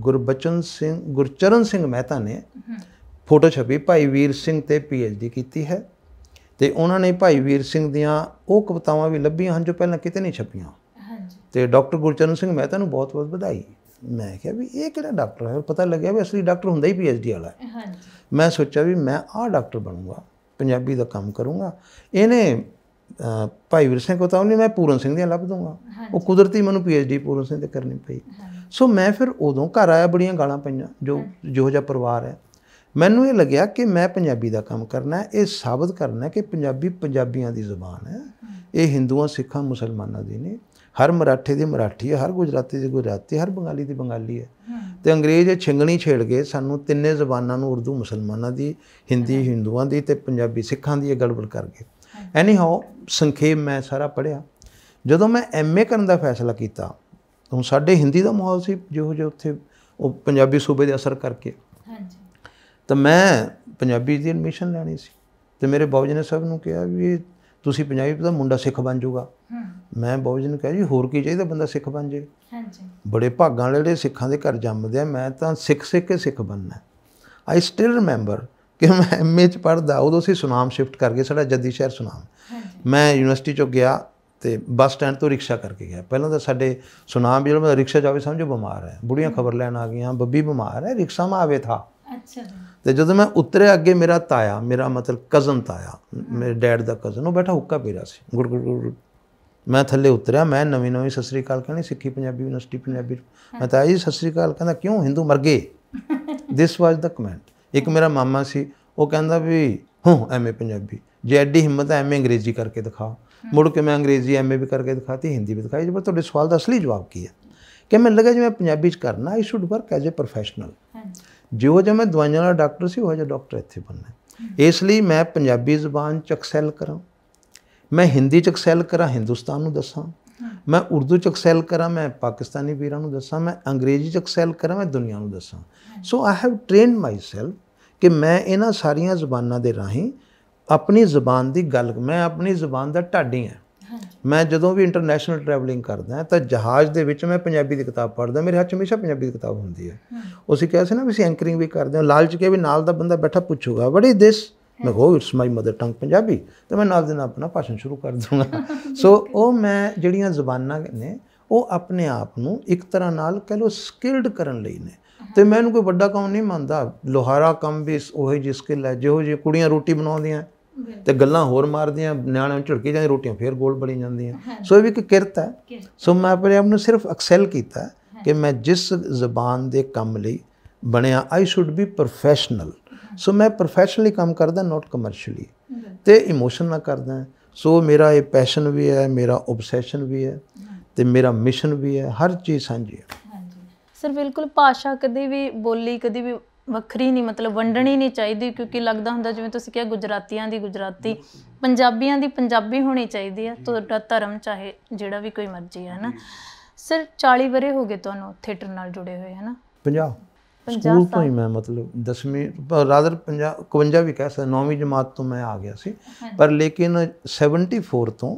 गुरचरण सिंह मेहता ने फोटो छपी भाई वीर सिंह ते PhD की है तो उन्होंने भाई वीर सिंह दियाँ वो कवितावां भी लभियां हैं जो पहले किते नहीं छपियां। तो डॉक्टर गुरचरण सिंह मेहता नूं बहुत बहुत बधाई। मैं क्या भी ये किहड़ा डॉक्टर है, पता लग्या भी असली डॉक्टर हुंदा ही PhD वाला है। मैं सोचा भी मैं आ डॉक्टर बनूँगा, पंजाबी का काम करूँगा। इन्हें भाई वीर सिंह कवितावां नहीं मैं पूरन सिंह दियां लभ दूँगा, वो कुदरती मैनूं PhD पूरन सिंह ते करनी पई। सो मैं फिर उदों घर आया, बड़ियां गालां पईयां जो जिहा परिवार है। मैनूं ये लग्या कि मैं पंजाबी का काम करना है, ये साबित करना है कि पंजाबी पंजाबियों की ज़बान है, ये हिंदुओं सिखां मुसलमानों की नहीं। हर मराठे की मराठी है, हर गुजराती की गुजराती, हर बंगाली की बंगाली है। तो अंग्रेज़ छिंगणी छेड़ के सानू तिन्ने ज़बानों नूं उर्दू मुसलमानों की, हिंदी हिंदुओं की ते पंजाबी सिखां दी गड़बड़ करके एनी हाउ संखेप मैं सारा पढ़िया। जदों मैं MA करने का फैसला किया तो साडे हिंदी का माहौल सी जिहो जिहा उत्थे पंजाबी सूबे दे असर करके, तो मैं पंजाबी की एडमिशन लैनी सी। तो मेरे बाबू जी ने सब नूं कहा भी तुसी पंजाबी पता मुंडा सिख बन जूगा। मैं बाबू जी ने कहा जी होर की चाहिए बंदा सिख बन जाए, बड़े भागां वाले जिहड़े सिखां दे घर जम्मदे आ, मैं तो सिख के सिख बनना। आई स्टिल रिमेंबर कि मैं MA च पढ़दा उदों असीं सुनाम शिफ्ट कर गए, साडा जद्दी शहर सुनाम। मैं यूनिवर्सिटी चों गया तो बस स्टैंड तो रिक्शा करके गया। पहलां तो साडे सुनाम जो रिक्शा जावे समझो बीमार है, बुढ़ियां खबर लैन आ गई बब्बी बीमार है, रिक्शा में आवे था। तो जो मैं उतरिया अगे मेरा ताया, मेरा मतलब कज़न ताया, मेरे डैड का कज़न, वो बैठा हुक्का पी रहा सी गुड़ गुड़ गुड़। मैं थले उतरिया, मैं नवीं सत श्री अकाल कहनी, सिक्खी पंजाबी यूनिवर्सिटी पंजाबी। मैं ताया जी सत श्री अकाल, कहता क्यों हिंदू मर गए। This was the comment. एक मेरा मामा सी वो कहता भी हूँ MA पंजाबी, जे एडी हिम्मत है MA अंग्रेजी करके दिखा। मुड़ के मैं अंग्रेजी MA भी करके दिखाती, हिंदी भी दिखाई। पर तुहाडे सवाल का असली जवाब की है कि मैं लगा जी मैं पंजाबी करना, I should work as a professional. जो जो मैं दवाइयां वाला डॉक्टर सी वो डॉक्टर इत्थे बनना। इसलिए मैं पंजाबी ज़बान च एक्सैल करा, मैं हिंदी च एक्सैल करा, हिंदुस्तान नूं दसां, मैं उर्दू च एक्सैल करा, मैं पाकिस्तानी वीरां नूं दसां, मैं अंग्रेजी च एक्सैल करा, मैं दुनिया नूं दसां। So I have trained myself कि मैं इन्हां सारियां ज़बानां दे राहीं अपनी ज़बान की गल, मैं अपनी ज़बान का ढाडी हाँ। मैं जदों भी इंटरनेशनल ट्रैवलिंग करदा तो जहाज़ दे विच मैं पंजाबी की किताब पढ़दा, मेरे हाथ हमेशा पंजाबी की किताब होंदी है। उसी कहा से ना भी असीं एंकरिंग भी करते हैं, लालच के भी नाल दा बंदा बैठा पूछूगा वट इज़ दिस, मैं कहो it's my mother tongue Punjabi, तो मैं नाल दे नाल अपना भाषण शुरू कर दूँगा। सो वो मैं जिहड़ियां ज़बानां ने वो अपने आप नूं एक तरह नाल कह लो स्किल्ड करन लई ने। तो मैं कोई वड्डा काम नहीं मानता, लोहारा काम भी वही जी स्किल है। जिहो जी कुड़ियां रोटी बनाउंदियां तो गल्लां होर मारदियां, न्याणे झुड़की जांदी, रोटियां फिर गोल बनी जांदियां। सो ये भी एक किरत है। सो मैं अपने आप नूं सिर्फ एक्सैल कीता कि मैं जिस ज़बान दे काम लई बनया आई शुड बी प्रोफैशनल। सो मैं प्रोफैशनली काम करदा, नॉट कमर्शियली, तो इमोशन ना करदा। सो मेरा ये पैशन भी है, मेरा ओबसैशन भी है, तो मेरा मिशन भी है, हर चीज़ सांझी है। सर बिल्कुल भाषा कभी भी बोली कभी भी ਵੱਖਰੀ नहीं, मतलब ਵੰਡਣੀ नहीं चाहिए, क्योंकि लगता ਹੁੰਦਾ ਜਿਵੇਂ ਤੁਸੀਂ ਕਿਹਾ ਗੁਜਰਾਤੀਆਂ ਦੀ ਗੁਜਰਾਤੀ, ਪੰਜਾਬੀਆਂ ਦੀ ਪੰਜਾਬੀ ਹੋਣੀ ਚਾਹੀਦੀ ਹੈ, ਤੁਹਾਡਾ ਧਰਮ ਚਾਹੇ ਜਿਹੜਾ ਵੀ ਕੋਈ ਮਰਜ਼ੀ ਹੈ ਨਾ। ਸਰ 40 ਵਰੇ ਹੋ ਗਏ ਤੁਹਾਨੂੰ ਥੀਏਟਰ ਨਾਲ ਜੁੜੇ ਹੋਏ ਹੈ ਨਾ? 50 ਸਕੂਲ ਤੋਂ ਹੀ ਮੈਂ मतलब 10ਵੀਂ ਰਾਦਰ 51 ਵੀ ਕਹਿ ਸਕਦੇ, 9ਵੀਂ ਜਮਾਤ ਤੋਂ ਮੈਂ ਆ ਗਿਆ ਸੀ। ਪਰ ਲੇਕਿਨ 74 ਤੋਂ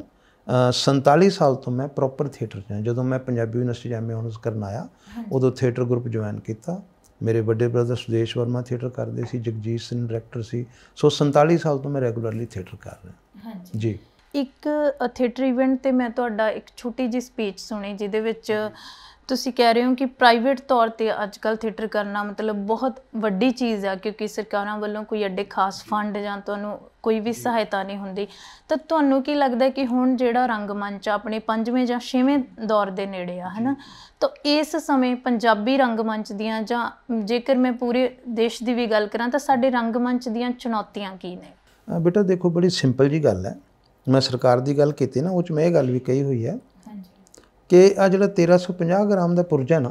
47 ਸਾਲ ਤੋਂ ਮੈਂ ਪ੍ਰੋਪਰ ਥੀਏਟਰ 'ਚ ਹਾਂ। ਜਦੋਂ ਮੈਂ ਪੰਜਾਬੀ ਯੂਨੀਵਰਸਿਟੀ MA ਆਨਰਸ ਕਰਨ ਆਇਆ ਉਦੋਂ ਥੀਏਟਰ ਗਰੁੱਪ ਜੁਆਇਨ ਕੀਤਾ। मेरे बड़े ब्रदर सुदेश वर्मा थिएटर करते सी, जगजीत सिंह डायरैक्टर सी। सो 47 साल तो मैं रेगूलरली थिएटर कर रहा। जी एक थिएटर इवेंट ते मैं तुहाडा एक छोटी जी स्पीच सुनी जिहदे विच ਤੁਸੀਂ ਕਹਿ ਰਹੇ ਹੋ ਕਿ ਪ੍ਰਾਈਵੇਟ ਤੌਰ 'ਤੇ ਅੱਜ ਕੱਲ੍ਹ ਥੀਏਟਰ ਕਰਨਾ ਮਤਲਬ ਬਹੁਤ ਵੱਡੀ ਚੀਜ਼ ਆ, ਕਿਉਂਕਿ ਸਰਕਾਰਾਂ ਵੱਲੋਂ ਕੋਈ ਐਡੇ ਖਾਸ ਫੰਡ ਜਾਂ ਤੁਹਾਨੂੰ ਕੋਈ ਵੀ ਸਹਾਇਤਾ ਨਹੀਂ ਹੁੰਦੀ। ਤਾਂ ਤੁਹਾਨੂੰ ਕੀ ਲੱਗਦਾ ਕਿ ਹੁਣ ਜਿਹੜਾ ਰੰਗਮੰਚ ਆਪਣੇ 5ਵੇਂ ਜਾਂ 6ਵੇਂ ਦੌਰ ਦੇ ਨੇੜੇ ਆ ਹੈ ਨਾ, ਤਾਂ ਇਸ ਸਮੇਂ ਪੰਜਾਬੀ ਰੰਗਮੰਚ ਦੀਆਂ ਜਾਂ ਜੇਕਰ ਮੈਂ ਪੂਰੇ ਦੇਸ਼ ਦੀ ਵੀ ਗੱਲ ਕਰਾਂ ਤਾਂ ਸਾਡੇ ਰੰਗਮੰਚ ਦੀਆਂ ਚੁਣੌਤੀਆਂ ਕੀ ਨੇ? ਬੇਟਾ ਦੇਖੋ ਬੜੀ ਸਿੰਪਲ ਜੀ ਗੱਲ ਹੈ। ਮੈਂ ਸਰਕਾਰ ਦੀ ਗੱਲ ਕੀਤੀ ਨਾ, ਉਹ 'ਚ ਮੈਂ ਇਹ ਗੱਲ ਵੀ ਕਹੀ ਹੋਈ ਹੈ कि आ जिहड़ा 1350 ग्राम का पुरजा ना,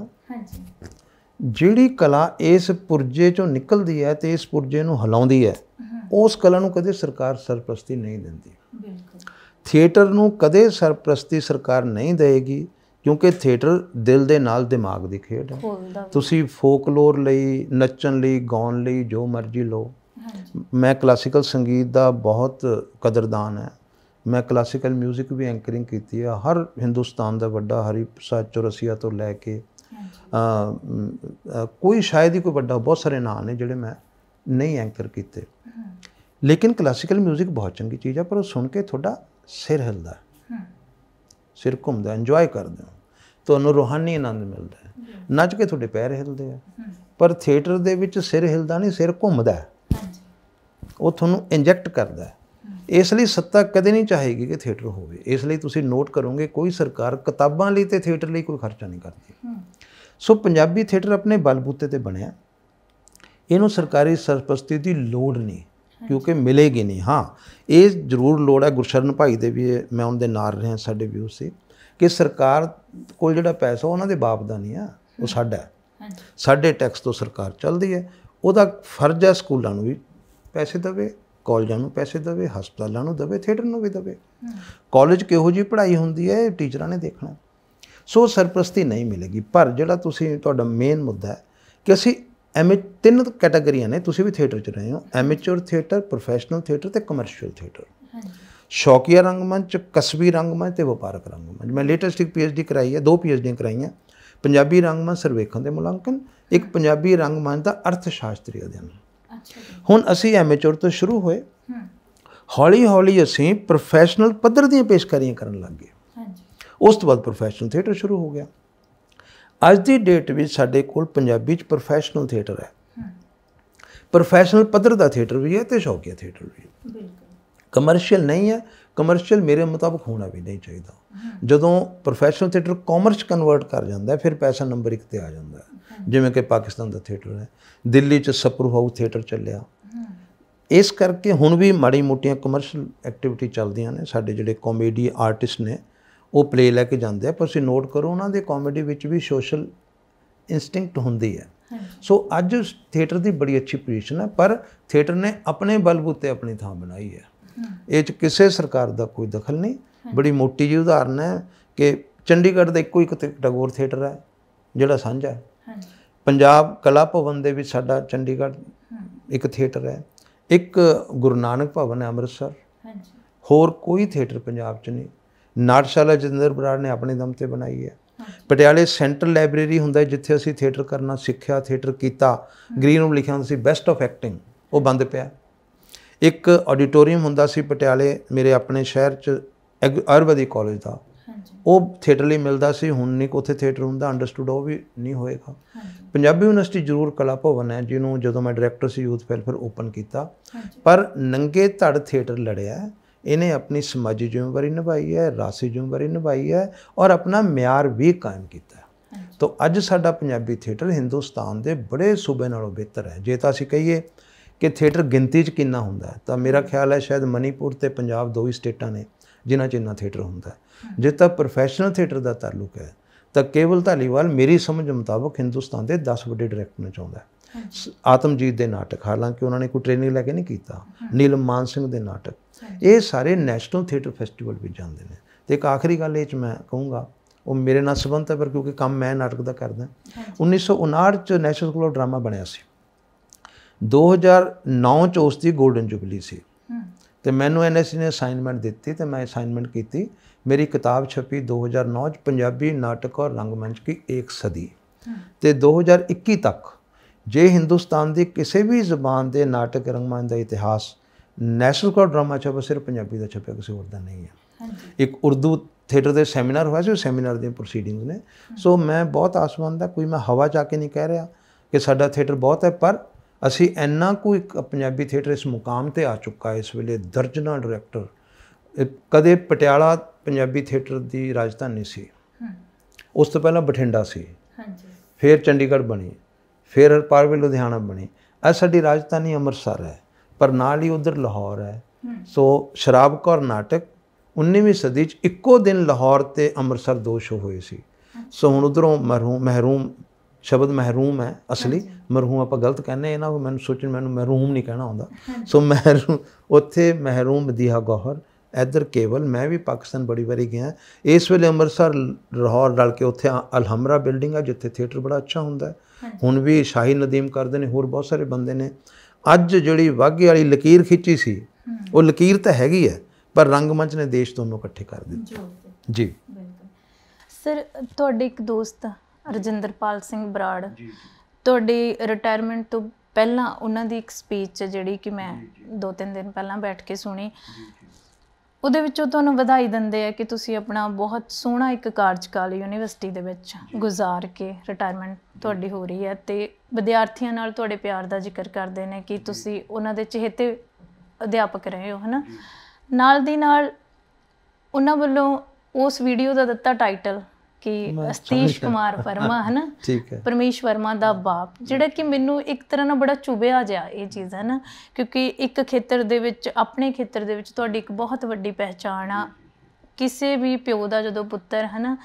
जिहड़ी कला इस पुरजे चों निकलदी है तो इस पुरजे नूं हिलाउंदी है, उस कला नूं कदे सरकार सरपरस्ती नहीं दिंदी। थिएटर नूं कदे सरपरस्ती सरकार नहीं देगी, क्योंकि थिएटर दिल दे नाल दिमाग दी खेड है। तुसीं फोकलोर लई, नच्चण लई, गाउण लई जो मर्जी लो, मैं क्लासिकल संगीत का बहुत कदरदान है। मैं क्लासिकल म्यूजिक भी एंकरिंग की है। हर हिंदुस्तान का बड़ा हरी प्रसाद चौरसिया तो लैके कोई शायद ही कोई बड़ा बहुत सारे नाम ने जिहड़े मैं नहीं एंकर किए। लेकिन क्लासिकल म्यूजिक बहुत चंगी चीज़ है, पर सुन के थोड़ा सिर हिलदा है, सिर घूमदा, इंजॉय करदे हो, तुहानूं रूहानी आनंद मिलता है, नच के थोड़े पैर हिलते हैं। पर थिएटर दे विच सिर हिलदा नहीं, सिर घूमदा है, वो तुहानूं इंजैक्ट करदा है। इसलिए सत्ता कदे नहीं चाहेगी कि थिएटर होवे। इसलिए तुसीं नोट करोगे कोई सरकार किताबां लई ते थिएटर लई कोई खर्चा नहीं करती। सो पंजाबी थिएटर अपने बलबूते ते बनया, इहनूं सरकारी सरपरस्ती की लोड़ नहीं, क्योंकि मिलेगी नहीं। हाँ, ये जरूर लोड़ है, गुरशरण भाई दे भी मैं उनके नाल रहा साडे व्यूज से, कि सरकार कोल जिहड़ा पैसा उन्हां दे बाप दा नहीं है, वो साडा है, साडे टैक्स तो सरकार चलदी है। उहदा फर्ज है स्कूलों नूं भी पैसे देवे, कॉलेजों नूं पैसे देवे, हस्पतालों नूं देवे, थिएटर नूं भी देवे। कॉलेज किहो जी पढ़ाई हुंदी है टीचरां ने देखना। सो सरपरस्ती नहीं मिलेगी। पर जिहड़ा तुसीं तुहाडा मेन मुद्दा है कि असीं तीन कैटागरियां ने, तुसीं भी थिएटर च रहे हो, एमेच्योर थिएटर, प्रोफैशनल थिएटर ते कमर्शियल थिएटर। शौकिया रंगमंच, कस्बी रंगमंच ते वपारक रंगमंच। मैं लेटेस्ट एक PhD कराई है, 2 PhD कराई, पंजाबी रंगमंच सर्वेखण दे मुलांकन, एक पंजाबी रंगमंच दा अर्थशास्त्री अध्ययन। हुण असीं एमेच्योर तो शुरू होए, हौली हौली असीं प्रोफैशनल पद्धर दीयां पेशकारियां करन लग गए। उस तो बाद प्रोफैशनल थिएटर शुरू हो गया। अज की डेट में साडे कोल पंजाबी च प्रोफैशनल थिएटर है, प्रोफैशनल पद्धर का थिएटर भी है तो शौकिया थिएटर भी है। कमर्शियल नहीं है। कमर्शियल मेरे मुताबिक होना भी नहीं चाहिए। जदों प्रोफैशनल थिएटर कॉमर्स कन्वर्ट कर जाता है, फिर पैसा नंबर 1 ते आ जाता है। जिवें कि पाकिस्तान का थिएटर है, दिल्ली च सप्रू हाउस थिएटर चलिया। इस करके हुण भी माड़ी मोटियां कमर्शियल एक्टिविटी चलदियां ने। साडे जिहड़े कॉमेडी आर्टिस्ट ने वो प्ले लैके जाते हैं, पर तुसीं नोट करो उन्होंने कॉमेडी विच भी सोशल इंस्टिंक्ट होंदी है। सो अज थिएटर की बड़ी अच्छी पोजीशन है, पर थिएटर ने अपने बलबूते अपनी थां बनाई है। ये किसी सरकार का कोई दखल नहीं। बड़ी मोटी जी उदाहरण है कि चंडीगढ़ का एको एक टैगोर थिएटर है जिहड़ा सांझा है। पंजाब कला भवन दे विच साडा चंडीगढ़ एक थिएटर है, एक गुरु नानक भवन है अमृतसर, होर कोई थिएटर पंजाब च नहीं। नाटशाला जतिंदर बराड़ ने अपने दम ते बनाई है। पटियाले सेंट्रल लाइब्रेरी हुंदा है जिथे असीं थिएटर करना सिक्ख्या, थिएटर कीता, ग्रीन रूम लिखिया हुंदा सी बेस्ट ऑफ एक्टिंग, वो बंद पिया। एक ऑडिटोरीयम हुंदा सी पटियाले मेरे अपने शहर च आयुर्वेदिक कॉलेज का, वो थिएटर लई मिलदा सी, हुण नहीं उत्थे थिएटर हुंदा, अंडरस्टूड वो भी नहीं होएगा। पंजाबी यूनिवर्सिटी जरूर कला भवन है जिन्होंने जदों मैं डायरैक्टर सी यूथ वेलफेयर ओपन किया, पर नंगे धड़ थिएटर लड़िया है। इन्हें अपनी समाजी जिम्मेवारी निभाई है, रासी जिम्मेवारी निभाई है और अपना म्यार भी कायम किया है। तो अज साडा पंजाबी थिएटर हिंदुस्तान के बड़े सूबे नालों बेहतर है। जे तां असीं कहीए कि थिएटर गिनती च किन्ना हुंदा है, तो मेरा ख्याल है शायद मणिपुर ते पंजाब 2 ही स्टेटां ने जिन्हां च इन्ना थिएटर हुंदा है। जे तां प्रोफैशनल थिएटर का ताल्लुक है तो केवल धालीवाल मेरी समझ मुताबक हिंदुस्तान के 10 वड्डे डायरैक्टर ने चाहुंदा है। आतमजीत के नाटक, हालांकि उन्होंने कोई ट्रेनिंग लैके नहीं किया, नीलम मान सिंह के नाटक, ये सारे नैशनल थिएटर फैसटिवल भी जाते हैं। तो एक आखिरी गल ये मैं कहूँगा, वो मेरे नाल संबंध है पर क्योंकि काम मैं नाटक का करदा। 1959 नैशनल स्कूल ऑफ ड्रामा बनया सी, 2009 च उसकी गोल्डन जुबली सी, तो मैनू NSC ने असाइनमेंट दी तो मैं असाइनमेंट की। मेरी किताब छपी 2009 पंजाबी नाटक और रंगमंच की एक सदी। तो 2021 तक जे हिंदुस्तान की किसी भी जबान के नाटक रंगमंच का इतिहास नैशनल स्कूल ऑफ ड्रामा छपा सिर्फ पंजाबी का छपया, किसी होर दा नहीं है। एक उर्दू थिएटर के सैमीनार हुआ, सैमीनार दी प्रोसीडिंग्स ने। सो मैं बहुत आसमंद है, कोई मैं हवा जाके नहीं कह रहा कि साडा थिएटर बहुत है, पर असी इन्ना कोई पंजाबी थिएटर इस मुकाम पर आ चुका है इस वेले, दर्जना डायरैक्टर। कदे पटियाला पंजाबी थिएटर की राजधानी सी, उस तो पहला बठिंडा सी, फिर चंडीगढ़ बनी, फिर पारवे लुधियाना बनी। अज साडी राजधानी अमृतसर है, पर नाल ही उधर लाहौर है। सो शराब कौर नाटक 19वीं सदी च इक्को दिन लाहौर ते अमृतसर 2 शो हुए सी। सो हुण उधरों महरूम शब्द महरूम है असली, मरहूम आप गलत कहने हैं ना, मैं सोचन मैं महरूम नहीं कहना होंदा। सो महरूम उत्थे महरूम मदीहा गौहर, इधर केवल। मैं भी पाकिस्तान बड़ी बारी गया। इस वेले अमृतसर लाहौर रल के उत्थे अलहमरा बिल्डिंग है जिथे थिएटर बड़ा अच्छा होंदा है। हुण भी शाही नदीम करते हैं, होर बहुत सारे बंदे ने। ਅੱਜ ਜਿਹੜੀ ਵਾਘੇ ਵਾਲੀ ਲਕੀਰ ਖਿੱਚੀ ਸੀ ਉਹ ਲਕੀਰ ਤਾਂ ਹੈਗੀ ਹੈ, ਪਰ ਰੰਗਮੰਚ ਨੇ ਦੇਸ਼ ਦੋਨੋਂ ਇਕੱਠੇ ਕਰ ਦਿੱਤੇ ਜੀ। ਸਰ ਤੁਹਾਡੇ ਇੱਕ ਦੋਸਤ ਰਜਿੰਦਰਪਾਲ ਸਿੰਘ ਬਰਾੜ, ਤੁਹਾਡੀ ਰਿਟਾਇਰਮੈਂਟ ਤੋਂ ਪਹਿਲਾਂ ਉਹਨਾਂ ਦੀ ਇੱਕ ਸਪੀਚ ਜਿਹੜੀ ਕਿ ਮੈਂ 2-3 ਦਿਨ ਪਹਿਲਾਂ ਬੈਠ ਕੇ ਸੁਣੀ, ਉਹਦੇ ਵਿੱਚੋਂ ਤੁਹਾਨੂੰ ਵਧਾਈ ਦਿੰਦੇ ਆ ਕਿ ਤੁਸੀਂ ਆਪਣਾ ਬਹੁਤ ਸੋਹਣਾ ਇੱਕ ਕਾਰਜਕਾਲ ਯੂਨੀਵਰਸਿਟੀ ਦੇ ਵਿੱਚ ਗੁਜ਼ਾਰ ਕੇ ਰਿਟਾਇਰਮੈਂਟ ਤੁਹਾਡੀ ਹੋ ਰਹੀ ਹੈ, ਅਤੇ ਵਿਦਿਆਰਥੀਆਂ ਨਾਲ ਤੁਹਾਡੇ ਪਿਆਰ ਦਾ ਜ਼ਿਕਰ ਕਰਦੇ ਨੇ ਕਿ ਤੁਸੀਂ ਉਹਨਾਂ ਦੇ ਚਹੇਤੇ ਅਧਿਆਪਕ ਰਹੇ ਹੋ, ਹੈ ਨਾ। ਨਾਲ ਦੀ ਨਾਲ ਉਹਨਾਂ ਵੱਲੋਂ ਉਸ ਵੀਡੀਓ ਦਾ ਦਿੱਤਾ ਟਾਈਟਲ ਕਿ ਸਤੀਸ਼ ਕੁਮਾਰ ਵਰਮਾ, ਹੈ ਨਾ, ਪਰਮੇਸ਼ ਵਰਮਾ ਦਾ ਬਾਪ, ਜਿਹੜਾ ਕਿ ਮੈਨੂੰ ਇੱਕ ਤਰ੍ਹਾਂ ਨਾਲ ਬੜਾ ਚੁਭਿਆ ਜਿਹਾ ਇਹ ਚੀਜ਼, ਹੈ ਨਾ, ਕਿਉਂਕਿ ਇੱਕ ਖੇਤਰ ਦੇ ਵਿੱਚ, ਆਪਣੇ ਖੇਤਰ ਦੇ ਵਿੱਚ ਤੁਹਾਡੀ ਇੱਕ ਬਹੁਤ ਵੱਡੀ ਪਹਿਚਾਣ ਆ। ਕਿਸੇ ਵੀ ਪਿਓ ਦਾ ਜਦੋਂ ਪੁੱਤਰ, ਹੈ ਨਾ,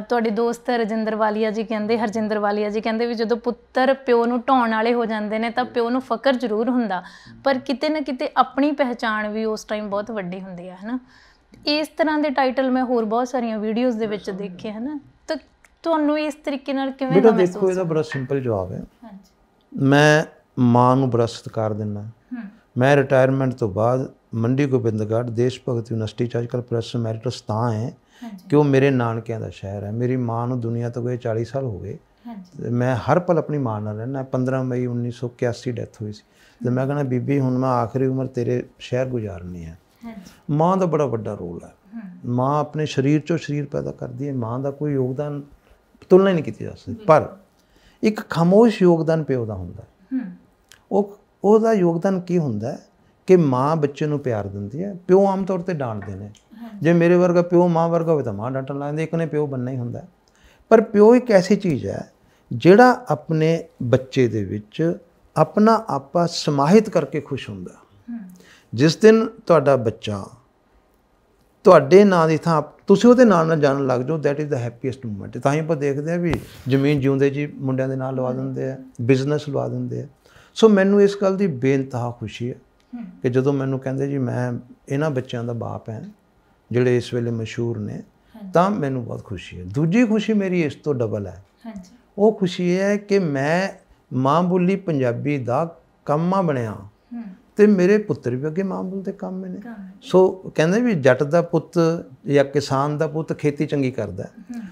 ਤੁਹਾਡੇ ਦੋਸਤ ਰਜਿੰਦਰ ਵਾਲੀਆ ਜੀ ਕਹਿੰਦੇ, ਹਰਜਿੰਦਰ ਵਾਲੀਆ ਜੀ ਕਹਿੰਦੇ ਵੀ ਜਦੋਂ ਪੁੱਤਰ ਪਿਓ ਨੂੰ ਢਾਉਣ ਵਾਲੇ ਹੋ ਜਾਂਦੇ ਨੇ ਤਾਂ ਪਿਓ ਨੂੰ ਫਕਰ ਜ਼ਰੂਰ ਹੁੰਦਾ, ਪਰ ਕਿਤੇ ਨਾ ਕਿਤੇ ਆਪਣੀ ਪਹਿਚਾਣ ਵੀ ਉਸ ਟਾਈਮ ਬਹੁਤ ਵੱਡੀ ਹੁੰਦੀ ਹੈ ਨਾ। ਇਸ ਤਰ੍ਹਾਂ ਦੇ ਟਾਈਟਲ ਮੈਂ ਹੋਰ ਬਹੁਤ ਸਾਰੀਆਂ ਵੀਡੀਓਜ਼ ਦੇ ਵਿੱਚ ਦੇਖੇ, ਹੈ ਨਾ, ਤਾਂ ਤੁਹਾਨੂੰ ਇਸ ਤਰੀਕੇ ਨਾਲ ਕਿਵੇਂ ਦਾ ਮਹਿਸੂਸ? ਦੇਖੋ, ਇਹਦਾ ਬੜਾ ਸਿੰਪਲ ਜਵਾਬ ਹੈ। ਮੈਂ ਮਾਂ ਨੂੰ ਬੜਾ ਸਤਿਕਾਰ ਦਿੰਦਾ। ਮੈਂ ਰਿਟਾਇਰਮੈਂਟ ਤੋਂ ਬਾਅਦ ਮੰਡੀ ਗੋਬਿੰਦਗੜ੍ਹ ਦੇਸ਼ ਭਗਤ ਯੂਨੀਵਰਸਿਟੀ 'ਚ ਅੱਜ ਕੱਲ੍ਹ ਪ੍ਰੋਫੈਸਰ ਮੈਰੀਟਸ ਤਾਂ ਹੈ ਕਿ ਉਹ ਮੇਰੇ ਨਾਨਕਿਆਂ ਦਾ ਸ਼ਹਿਰ ਹੈ। ਮੇਰੀ ਮਾਂ ਨੂੰ ਦੁਨੀਆ ਤੋਂ ਗਏ 40 ਸਾਲ ਹੋ ਗਏ, ਮੈਂ ਹਰ ਪਲ ਆਪਣੀ ਮਾਂ ਨਾਲ ਰਹਿੰਦਾ। 15 ਮਈ 1981 ਡੈਥ ਹੋਈ ਸੀ, ਅਤੇ ਮੈਂ ਕਹਿੰਦਾ ਬੀਬੀ ਹੁਣ ਮੈਂ ਆਖਰੀ ਉਮਰ ਤੇਰੇ ਸ਼ਹਿਰ ਗੁਜ਼ਾਰਨੀ ਹੈ। ਮਾਂ ਦਾ ਬੜਾ ਵੱਡਾ ਰੋਲ ਹੈ। ਮਾਂ ਆਪਣੇ ਸਰੀਰ 'ਚੋਂ ਸਰੀਰ ਪੈਦਾ ਕਰਦੀ ਹੈ। ਮਾਂ ਦਾ ਕੋਈ ਯੋਗਦਾਨ ਤੁਲਨਾ ਨਹੀਂ ਕੀਤੀ ਜਾ ਸਕਦੀ, ਪਰ ਇੱਕ ਖਾਮੋਸ਼ ਯੋਗਦਾਨ ਪਿਓ ਦਾ ਹੁੰਦਾ। ਉਹਦਾ ਯੋਗਦਾਨ ਕੀ ਹੁੰਦਾ ਕਿ ਮਾਂ ਬੱਚੇ ਨੂੰ ਪਿਆਰ ਦਿੰਦੀ ਹੈ। ਪਿਓ ਆਮ ਤੌਰ 'ਤੇ ਡਾਂਟਦੇ ਨੇ, ਜੇ ਮੇਰੇ ਵਰਗਾ ਪਿਓ ਮਾਂ ਵਰਗਾ ਹੋਵੇ ਤਾਂ ਮਾਂ ਡਾਂਟਣ ਲੱਗ ਜਾਂਦੀ, ਇੱਕ ਨੇ ਪਿਓ ਬਣਨਾ ਹੀ ਹੁੰਦਾ। ਪਰ ਪਿਓ ਇੱਕ ਐਸੀ ਚੀਜ਼ ਹੈ ਜਿਹੜਾ ਆਪਣੇ ਬੱਚੇ ਦੇ ਵਿੱਚ ਆਪਣਾ ਆਪਾ ਸਮਾਹਿਤ ਕਰਕੇ ਖੁਸ਼ ਹੁੰਦਾ। ਜਿਸ ਦਿਨ ਤੁਹਾਡਾ ਬੱਚਾ ਤੁਹਾਡੇ ਨਾਂ ਦੀ ਥਾਂ ਤੁਸੀਂ ਉਹਦੇ ਨਾਂ ਨਾਲ ਜਾਣਨ ਲੱਗ ਜਾਓ, that is the happiest moment. ਤਾਂ ਹੀ ਆਪਾਂ ਦੇਖਦੇ ਹਾਂ ਵੀ ਜ਼ਮੀਨ ਜਿਉਂਦੇ ਜੀ ਮੁੰਡਿਆਂ ਦੇ ਨਾਂ ਲਵਾ ਦਿੰਦੇ ਆ, ਬਿਜ਼ਨਸ ਲਵਾ ਦਿੰਦੇ ਆ। ਸੋ ਮੈਨੂੰ ਇਸ ਗੱਲ ਦੀ ਬੇਇੰਤਹਾ ਖੁਸ਼ੀ ਹੈ ਕਿ ਜਦੋਂ ਮੈਨੂੰ ਕਹਿੰਦੇ ਜੀ ਮੈਂ ਇਹਨਾਂ ਬੱਚਿਆਂ ਦਾ ਬਾਪ ਹੈ ਜਿਹੜੇ ਇਸ ਵੇਲੇ ਮਸ਼ਹੂਰ ਨੇ, ਤਾਂ ਮੈਨੂੰ ਬਹੁਤ ਖੁਸ਼ੀ ਹੈ। ਦੂਜੀ ਖੁਸ਼ੀ ਮੇਰੀ ਇਸ ਤੋਂ ਡਬਲ ਹੈ। ਉਹ ਖੁਸ਼ੀ ਇਹ ਹੈ ਕਿ ਮੈਂ ਮਾਂ ਬੋਲੀ ਪੰਜਾਬੀ ਦਾ ਕਾਮਾ ਬਣਿਆ, ਅਤੇ ਮੇਰੇ ਪੁੱਤਰ ਵੀ ਅੱਗੇ ਮਾਂ ਬੋਲੀ ਦੇ ਕੰਮ ਨੇ। ਸੋ ਕਹਿੰਦੇ ਵੀ ਜੱਟ ਦਾ ਪੁੱਤ ਜਾਂ ਕਿਸਾਨ ਦਾ ਪੁੱਤ ਖੇਤੀ ਚੰਗੀ ਕਰਦਾ।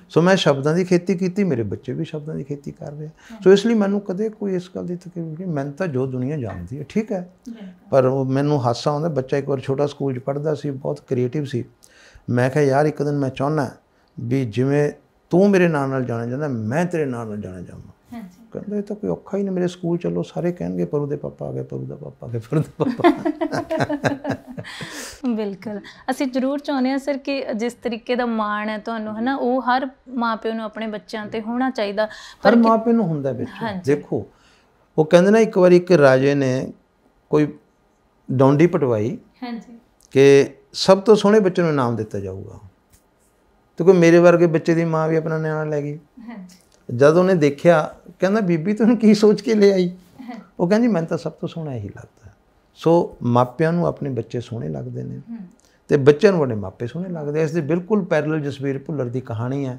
ਸੋ ਮੈਂ ਸ਼ਬਦਾਂ ਦੀ ਖੇਤੀ ਕੀਤੀ, ਮੇਰੇ ਬੱਚੇ ਵੀ ਸ਼ਬਦਾਂ ਦੀ ਖੇਤੀ ਕਰ ਰਹੇ। ਸੋ ਇਸ ਲਈ ਮੈਨੂੰ ਕਦੇ ਕੋਈ ਇਸ ਗੱਲ ਦੀ ਤਕਲੀਫ ਨਹੀਂ। ਮੈਨੂੰ ਤਾਂ ਜੋ ਦੁਨੀਆ ਜਾਣਦੀ ਹੈ ਠੀਕ ਹੈ, ਪਰ ਉਹ ਮੈਨੂੰ ਹਾਸਾ ਆਉਂਦਾ। ਬੱਚਾ ਇੱਕ ਵਾਰ ਛੋਟਾ ਸਕੂਲ 'ਚ ਪੜ੍ਹਦਾ ਸੀ, ਬਹੁਤ ਕ੍ਰੀਏਟਿਵ ਸੀ। ਮੈਂ ਕਿਹਾ ਯਾਰ ਇੱਕ ਦਿਨ ਮੈਂ ਚਾਹੁੰਦਾ ਵੀ ਜਿਵੇਂ ਤੂੰ ਮੇਰੇ ਨਾਲ ਜਾਣਾ ਚਾਹੁੰਦਾ, ਮੈਂ ਤੇਰੇ ਨਾਲ ਜਾਣਾ ਚਾਹੁੰਦਾ। ਕਹਿੰਦਾ ਇਹ ਤਾਂ ਕੋਈ ਔਖਾ ਹੀ ਨਹੀਂ, ਮੇਰੇ ਸਕੂਲ ਚੱਲੋ ਸਾਰੇ ਕਹਿਣਗੇ ਪਰੂ ਦੇ ਪਾਪਾ ਆ ਗਏ, ਪਰੂ ਦਾ ਪਾਪਾ ਆ ਗਏ, ਪਰੂ ਦਾ ਪਾਪਾ। ਬਿਲਕੁਲ, ਅਸੀਂ ਜ਼ਰੂਰ ਚਾਹੁੰਦੇ ਹਾਂ ਸਰ ਕਿ ਜਿਸ ਤਰੀਕੇ ਦਾ ਮਾਣ ਹੈ ਤੁਹਾਨੂੰ, ਹੈ ਨਾ, ਉਹ ਹਰ ਮਾਂ ਪਿਓ ਨੂੰ ਆਪਣੇ ਬੱਚਿਆਂ 'ਤੇ ਹੋਣਾ ਚਾਹੀਦਾ। ਪਰ ਮਾਂ ਪਿਓ ਨੂੰ ਹੁੰਦਾ ਵਿੱਚ। ਦੇਖੋ ਉਹ ਕਹਿੰਦੇ ਨਾ, ਇੱਕ ਵਾਰੀ ਇੱਕ ਰਾਜੇ ਨੇ ਕੋਈ ਡੌਂਡੀ ਪਟਵਾਈ ਕਿ ਸਭ ਤੋਂ ਸੋਹਣੇ ਬੱਚੇ ਨੂੰ ਇਨਾਮ ਦਿੱਤਾ ਜਾਊਗਾ, ਤੇ ਕੋਈ ਮੇਰੇ ਵਰਗੇ ਬੱਚੇ ਦੀ ਮਾਂ ਵੀ ਆਪਣਾ ਨਿਆਣਾ ਲੈ ਗਈ। ਜਦ ਉਹਨੇ ਦੇਖਿਆ ਕਹਿੰਦਾ ਬੀਬੀ ਤੂੰ ਕੀ ਸੋਚ ਕੇ ਲੈ ਆਈ? ਉਹ ਕਹਿੰਦੀ ਮੈਨੂੰ ਤਾਂ ਸਭ ਤੋਂ ਸੋਹਣਾ ਇਹੀ ਲੱਗਦਾ। ਸੋ ਮਾਪਿਆਂ ਨੂੰ ਆਪਣੇ ਬੱਚੇ ਸੋਹਣੇ ਲੱਗਦੇ ਨੇ ਅਤੇ ਬੱਚਿਆਂ ਨੂੰ ਆਪਣੇ ਮਾਪੇ ਸੋਹਣੇ ਲੱਗਦੇ। ਇਸ ਦੇ ਬਿਲਕੁਲ ਪੈਰਲਲ ਜਸਵੀਰ ਭੁੱਲਰ ਦੀ ਕਹਾਣੀ ਹੈ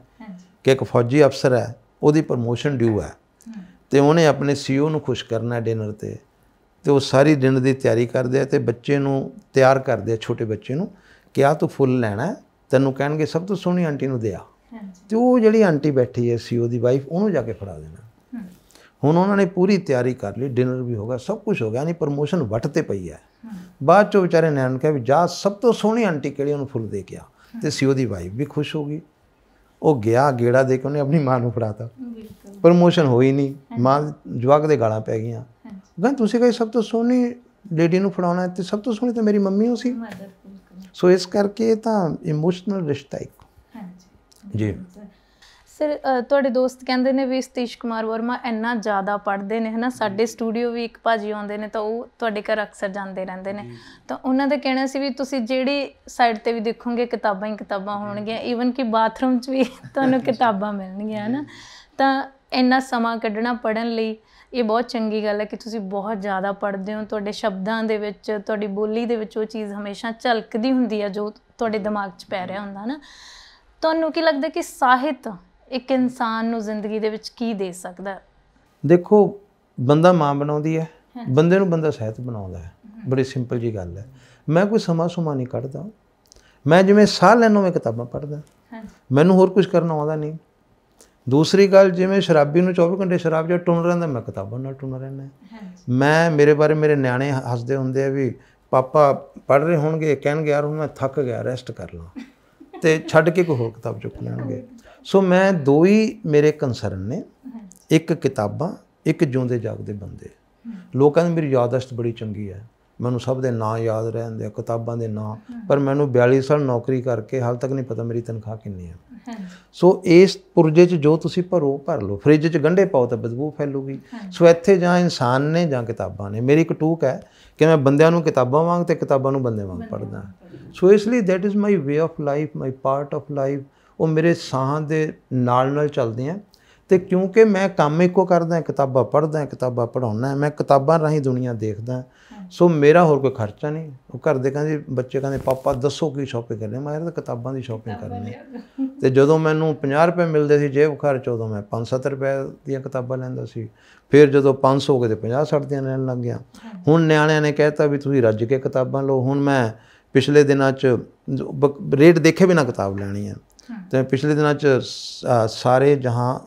ਕਿ ਇੱਕ ਫੌਜੀ ਅਫਸਰ ਹੈ, ਉਹਦੀ ਪ੍ਰਮੋਸ਼ਨ ਡਿਊ ਹੈ, ਅਤੇ ਉਹਨੇ ਆਪਣੇ CEO ਨੂੰ ਖੁਸ਼ ਕਰਨਾ ਡਿਨਰ 'ਤੇ, ਅਤੇ ਉਹ ਸਾਰੀ ਡਿਨਰ ਦੀ ਤਿਆਰੀ ਕਰਦੇ ਆ ਅਤੇ ਬੱਚੇ ਨੂੰ ਤਿਆਰ ਕਰਦੇ ਆ, ਛੋਟੇ ਬੱਚੇ ਨੂੰ, ਕਿ ਆਹ ਤੂੰ ਫੁੱਲ ਲੈਣਾ, ਤੈਨੂੰ ਕਹਿਣਗੇ ਸਭ ਤੋਂ ਸੋਹਣੀ ਆਂਟੀ ਨੂੰ ਦੇ ਆ, ਅਤੇ ਉਹ ਜਿਹੜੀ ਆਂਟੀ ਬੈਠੀ ਹੈ CEO ਦੀ ਵਾਈਫ, ਉਹਨੂੰ ਜਾ ਕੇ ਫੜਾ ਦੇਣਾ। ਹੁਣ ਉਹਨਾਂ ਨੇ ਪੂਰੀ ਤਿਆਰੀ ਕਰ ਲਈ, ਡਿਨਰ ਵੀ ਹੋ ਗਿਆ, ਸਭ ਕੁਛ ਹੋ ਗਿਆ, ਨਹੀਂ ਪ੍ਰਮੋਸ਼ਨ ਵੱਟ 'ਤੇ ਪਈ ਹੈ। ਬਾਅਦ 'ਚੋਂ ਵਿਚਾਰੇ ਨਿਆਣ ਕਿਹਾ ਵੀ ਜਾ ਸਭ ਤੋਂ ਸੋਹਣੀ ਆਂਟੀ ਕਿਹੜੀ, ਉਹਨੂੰ ਫੁੱਲ ਦੇ ਕੇ ਆ, ਅਤੇ CEO ਦੀ ਵਾਈਫ ਵੀ ਖੁਸ਼ ਹੋ ਗਈ। ਉਹ ਗਿਆ ਗੇੜਾ ਦੇ ਕੇ ਉਹਨੇ ਆਪਣੀ ਮਾਂ ਨੂੰ ਫੜਾਤਾ, ਪ੍ਰਮੋਸ਼ਨ ਹੋਈ ਨਹੀਂ। ਮਾਂ ਜਵਾਕ ਦੇ ਗਾਲਾਂ ਪੈ ਗਈਆਂ, ਕਹਿੰਦੇ ਤੁਸੀਂ ਕਹੀ ਸਭ ਤੋਂ ਸੋਹਣੀ ਲੇਡੀ ਨੂੰ ਫੜਾਉਣਾ, ਅਤੇ ਸਭ ਤੋਂ ਸੋਹਣੀ ਤਾਂ ਮੇਰੀ ਮੰਮੀ ਉਹ ਸੀ। ਸੋ ਇਸ ਕਰਕੇ ਤਾਂ ਇਮੋਸ਼ਨਲ ਰਿਸ਼ਤਾ ਇੱਕ ਜੀ। ਸਰ ਤੁਹਾਡੇ ਦੋਸਤ ਕਹਿੰਦੇ ਨੇ ਵੀ ਸਤੀਸ਼ ਕੁਮਾਰ ਵਰਮਾ ਇੰਨਾ ਜ਼ਿਆਦਾ ਪੜ੍ਹਦੇ ਨੇ, ਹੈ ਨਾ। ਸਾਡੇ ਸਟੂਡੀਓ ਵੀ ਇੱਕ ਭਾਜੀ ਆਉਂਦੇ ਨੇ ਤਾਂ ਉਹ ਤੁਹਾਡੇ ਘਰ ਅਕਸਰ ਜਾਂਦੇ ਰਹਿੰਦੇ ਨੇ, ਤਾਂ ਉਹਨਾਂ ਦਾ ਕਹਿਣਾ ਸੀ ਵੀ ਤੁਸੀਂ ਜਿਹੜੀ ਸਾਈਡ 'ਤੇ ਵੀ ਦੇਖੋਗੇ ਕਿਤਾਬਾਂ ਹੀ ਕਿਤਾਬਾਂ ਹੋਣਗੀਆਂ, ਈਵਨ ਕਿ ਬਾਥਰੂਮ 'ਚ ਵੀ ਤੁਹਾਨੂੰ ਕਿਤਾਬਾਂ ਮਿਲਣਗੀਆਂ, ਹੈ ਨਾ। ਤਾਂ ਇੰਨਾ ਸਮਾਂ ਕੱਢਣਾ ਪੜ੍ਹਨ ਲਈ ਇਹ ਬਹੁਤ ਚੰਗੀ ਗੱਲ ਹੈ ਕਿ ਤੁਸੀਂ ਬਹੁਤ ਜ਼ਿਆਦਾ ਪੜ੍ਹਦੇ ਹੋ। ਤੁਹਾਡੇ ਸ਼ਬਦਾਂ ਦੇ ਵਿੱਚ, ਤੁਹਾਡੀ ਬੋਲੀ ਦੇ ਵਿੱਚ ਉਹ ਚੀਜ਼ ਹਮੇਸ਼ਾ ਝਲਕਦੀ ਹੁੰਦੀ ਹੈ ਜੋ ਤੁਹਾਡੇ ਦਿਮਾਗ 'ਚ ਪੈ ਰਿਹਾ ਹੁੰਦਾ ਨਾ। ਤੁਹਾਨੂੰ ਕੀ ਲੱਗਦਾ ਕਿ ਸਾਹਿਤ ਇੱਕ ਇਨਸਾਨ ਨੂੰ ਜ਼ਿੰਦਗੀ ਦੇ ਵਿੱਚ ਕੀ ਦੇ ਸਕਦਾ? ਦੇਖੋ ਬੰਦਾ ਮਾਂ ਬਣਾਉਂਦੀ ਹੈ, ਬੰਦੇ ਨੂੰ ਬੰਦਾ ਸਾਹਿਤ ਬਣਾਉਂਦਾ ਹੈ। ਬੜੀ ਸਿੰਪਲ ਜੀ ਗੱਲ ਹੈ। ਮੈਂ ਕੋਈ ਸਮਾਂ ਸੁਮਾ ਨਹੀਂ ਕੱਢਦਾ, ਮੈਂ ਜਿਵੇਂ ਸਾਹ ਲੈਣਾ ਮੈਂ ਕਿਤਾਬਾਂ ਪੜ੍ਹਦਾ, ਮੈਨੂੰ ਹੋਰ ਕੁਝ ਕਰਨਾ ਆਉਂਦਾ ਨਹੀਂ। ਦੂਸਰੀ ਗੱਲ, ਜਿਵੇਂ ਸ਼ਰਾਬੀ ਨੂੰ 24 ਘੰਟੇ ਸ਼ਰਾਬ 'ਚ ਟੁੰਨ ਰਹਿੰਦਾ, ਮੈਂ ਕਿਤਾਬਾਂ ਨਾਲ ਟੁੰਨ ਰਹਿੰਦਾ। ਮੈਂ ਮੇਰੇ ਬਾਰੇ ਮੇਰੇ ਨਿਆਣੇ ਹੱਸਦੇ ਹੁੰਦੇ ਆ ਵੀ ਪਾਪਾ ਪੜ੍ਹ ਰਹੇ ਹੋਣਗੇ, ਕਹਿਣਗੇ ਯਾਰ ਹੁਣ ਮੈਂ ਥੱਕ ਗਿਆ, ਰੈਸਟ ਕਰ ਲਾਂ, ਅਤੇ ਛੱਡ ਕੇ ਕੋਈ ਹੋਰ ਕਿਤਾਬ ਚੁੱਕ ਲੈਣਗੇ। ਸੋ ਮੈਂ ਦੋ ਹੀ ਮੇਰੇ ਕੰਸਰਨ ਨੇ, ਇੱਕ ਕਿਤਾਬਾਂ, ਇੱਕ ਜਿਉਂਦੇ ਜਾਗਦੇ ਬੰਦੇ। ਲੋਕਾਂ ਦੀ ਮੇਰੀ ਯਾਦਦਾਸ਼ਤ ਬੜੀ ਚੰਗੀ ਹੈ, ਮੈਨੂੰ ਸਭ ਦੇ ਨਾਂ ਯਾਦ ਰਹਿੰਦੇ ਆ, ਕਿਤਾਬਾਂ ਦੇ ਨਾਂ, ਪਰ ਮੈਨੂੰ 42 ਸਾਲ ਨੌਕਰੀ ਕਰਕੇ ਹਾਲ ਤੱਕ ਨਹੀਂ ਪਤਾ ਮੇਰੀ ਤਨਖਾਹ ਕਿੰਨੀ ਹੈ। ਸੋ ਇਸ ਪੁਰਜੇ 'ਚ ਜੋ ਤੁਸੀਂ ਭਰ ਲਓ, ਫਰਿੱਜ 'ਚ ਗੰਢੇ ਪਾਓ ਤਾਂ ਬਦਬੂ ਫੈਲੂਗੀ। ਸੋ ਇੱਥੇ ਜਾਂ ਇਨਸਾਨ ਨੇ ਜਾਂ ਕਿਤਾਬਾਂ ਨੇ। ਮੇਰੀ ਇੱਕ ਟੂਕ ਹੈ ਕਿ ਮੈਂ ਬੰਦਿਆਂ ਨੂੰ ਕਿਤਾਬਾਂ ਵਾਂਗ ਅਤੇ ਕਿਤਾਬਾਂ ਨੂੰ ਬੰਦੇ ਵਾਂਗ ਪੜ੍ਹਦਾ। ਸੋ ਇਸ ਲਈ that is my way of life, my part of life. ਉਹ ਮੇਰੇ ਸਾਹਾਂ ਦੇ ਨਾਲ ਚੱਲਦੇ ਆ। ਅਤੇ ਕਿਉਂਕਿ ਮੈਂ ਕੰਮ ਇੱਕੋ ਕਰਦਾ, ਕਿਤਾਬਾਂ ਪੜ੍ਹਦਾ, ਕਿਤਾਬਾਂ ਪੜ੍ਹਾਉਂਦਾ, ਮੈਂ ਕਿਤਾਬਾਂ ਰਾਹੀਂ ਦੁਨੀਆ ਦੇਖਦਾ। ਸੋ ਮੇਰਾ ਹੋਰ ਕੋਈ ਖਰਚਾ ਨਹੀਂ। ਉਹ ਘਰ ਦੇ ਕਹਿੰਦੇ, ਬੱਚੇ ਕਹਿੰਦੇ ਪਾਪਾ ਦੱਸੋ ਕੀ ਸ਼ੋਪਿੰਗ ਕਰਨੀ, ਮੈਂ ਤਾਂ ਕਿਤਾਬਾਂ ਦੀ ਸ਼ੋਪਿੰਗ ਕਰਨੀ। ਅਤੇ ਜਦੋਂ ਮੈਨੂੰ 50 ਰੁਪਏ ਮਿਲਦੇ ਸੀ ਜੇਬ ਖਰਚ, ਉਦੋਂ ਮੈਂ 5-7 ਰੁਪਏ ਦੀਆਂ ਕਿਤਾਬਾਂ ਲੈਂਦਾ ਸੀ। ਫਿਰ ਜਦੋਂ 500 ਹੋ ਗਏ ਤਾਂ 50-60 ਦੀਆਂ ਲੈਣ ਲੱਗ ਗਿਆ। ਹੁਣ ਨਿਆਣਿਆਂ ਨੇ ਕਹਿ ਤਾ ਵੀ ਤੁਸੀਂ ਰੱਜ ਕੇ ਕਿਤਾਬਾਂ ਲਓ। ਹੁਣ ਮੈਂ ਪਿਛਲੇ ਦਿਨਾਂ 'ਚ ਰੇਟ ਦੇਖੇ ਬਿਨਾਂ ਕਿਤਾਬ ਲੈਣੀ ਹੈ। ਅਤੇ ਪਿਛਲੇ ਦਿਨਾਂ 'ਚ ਸਾਰੇ ਜਹਾਂ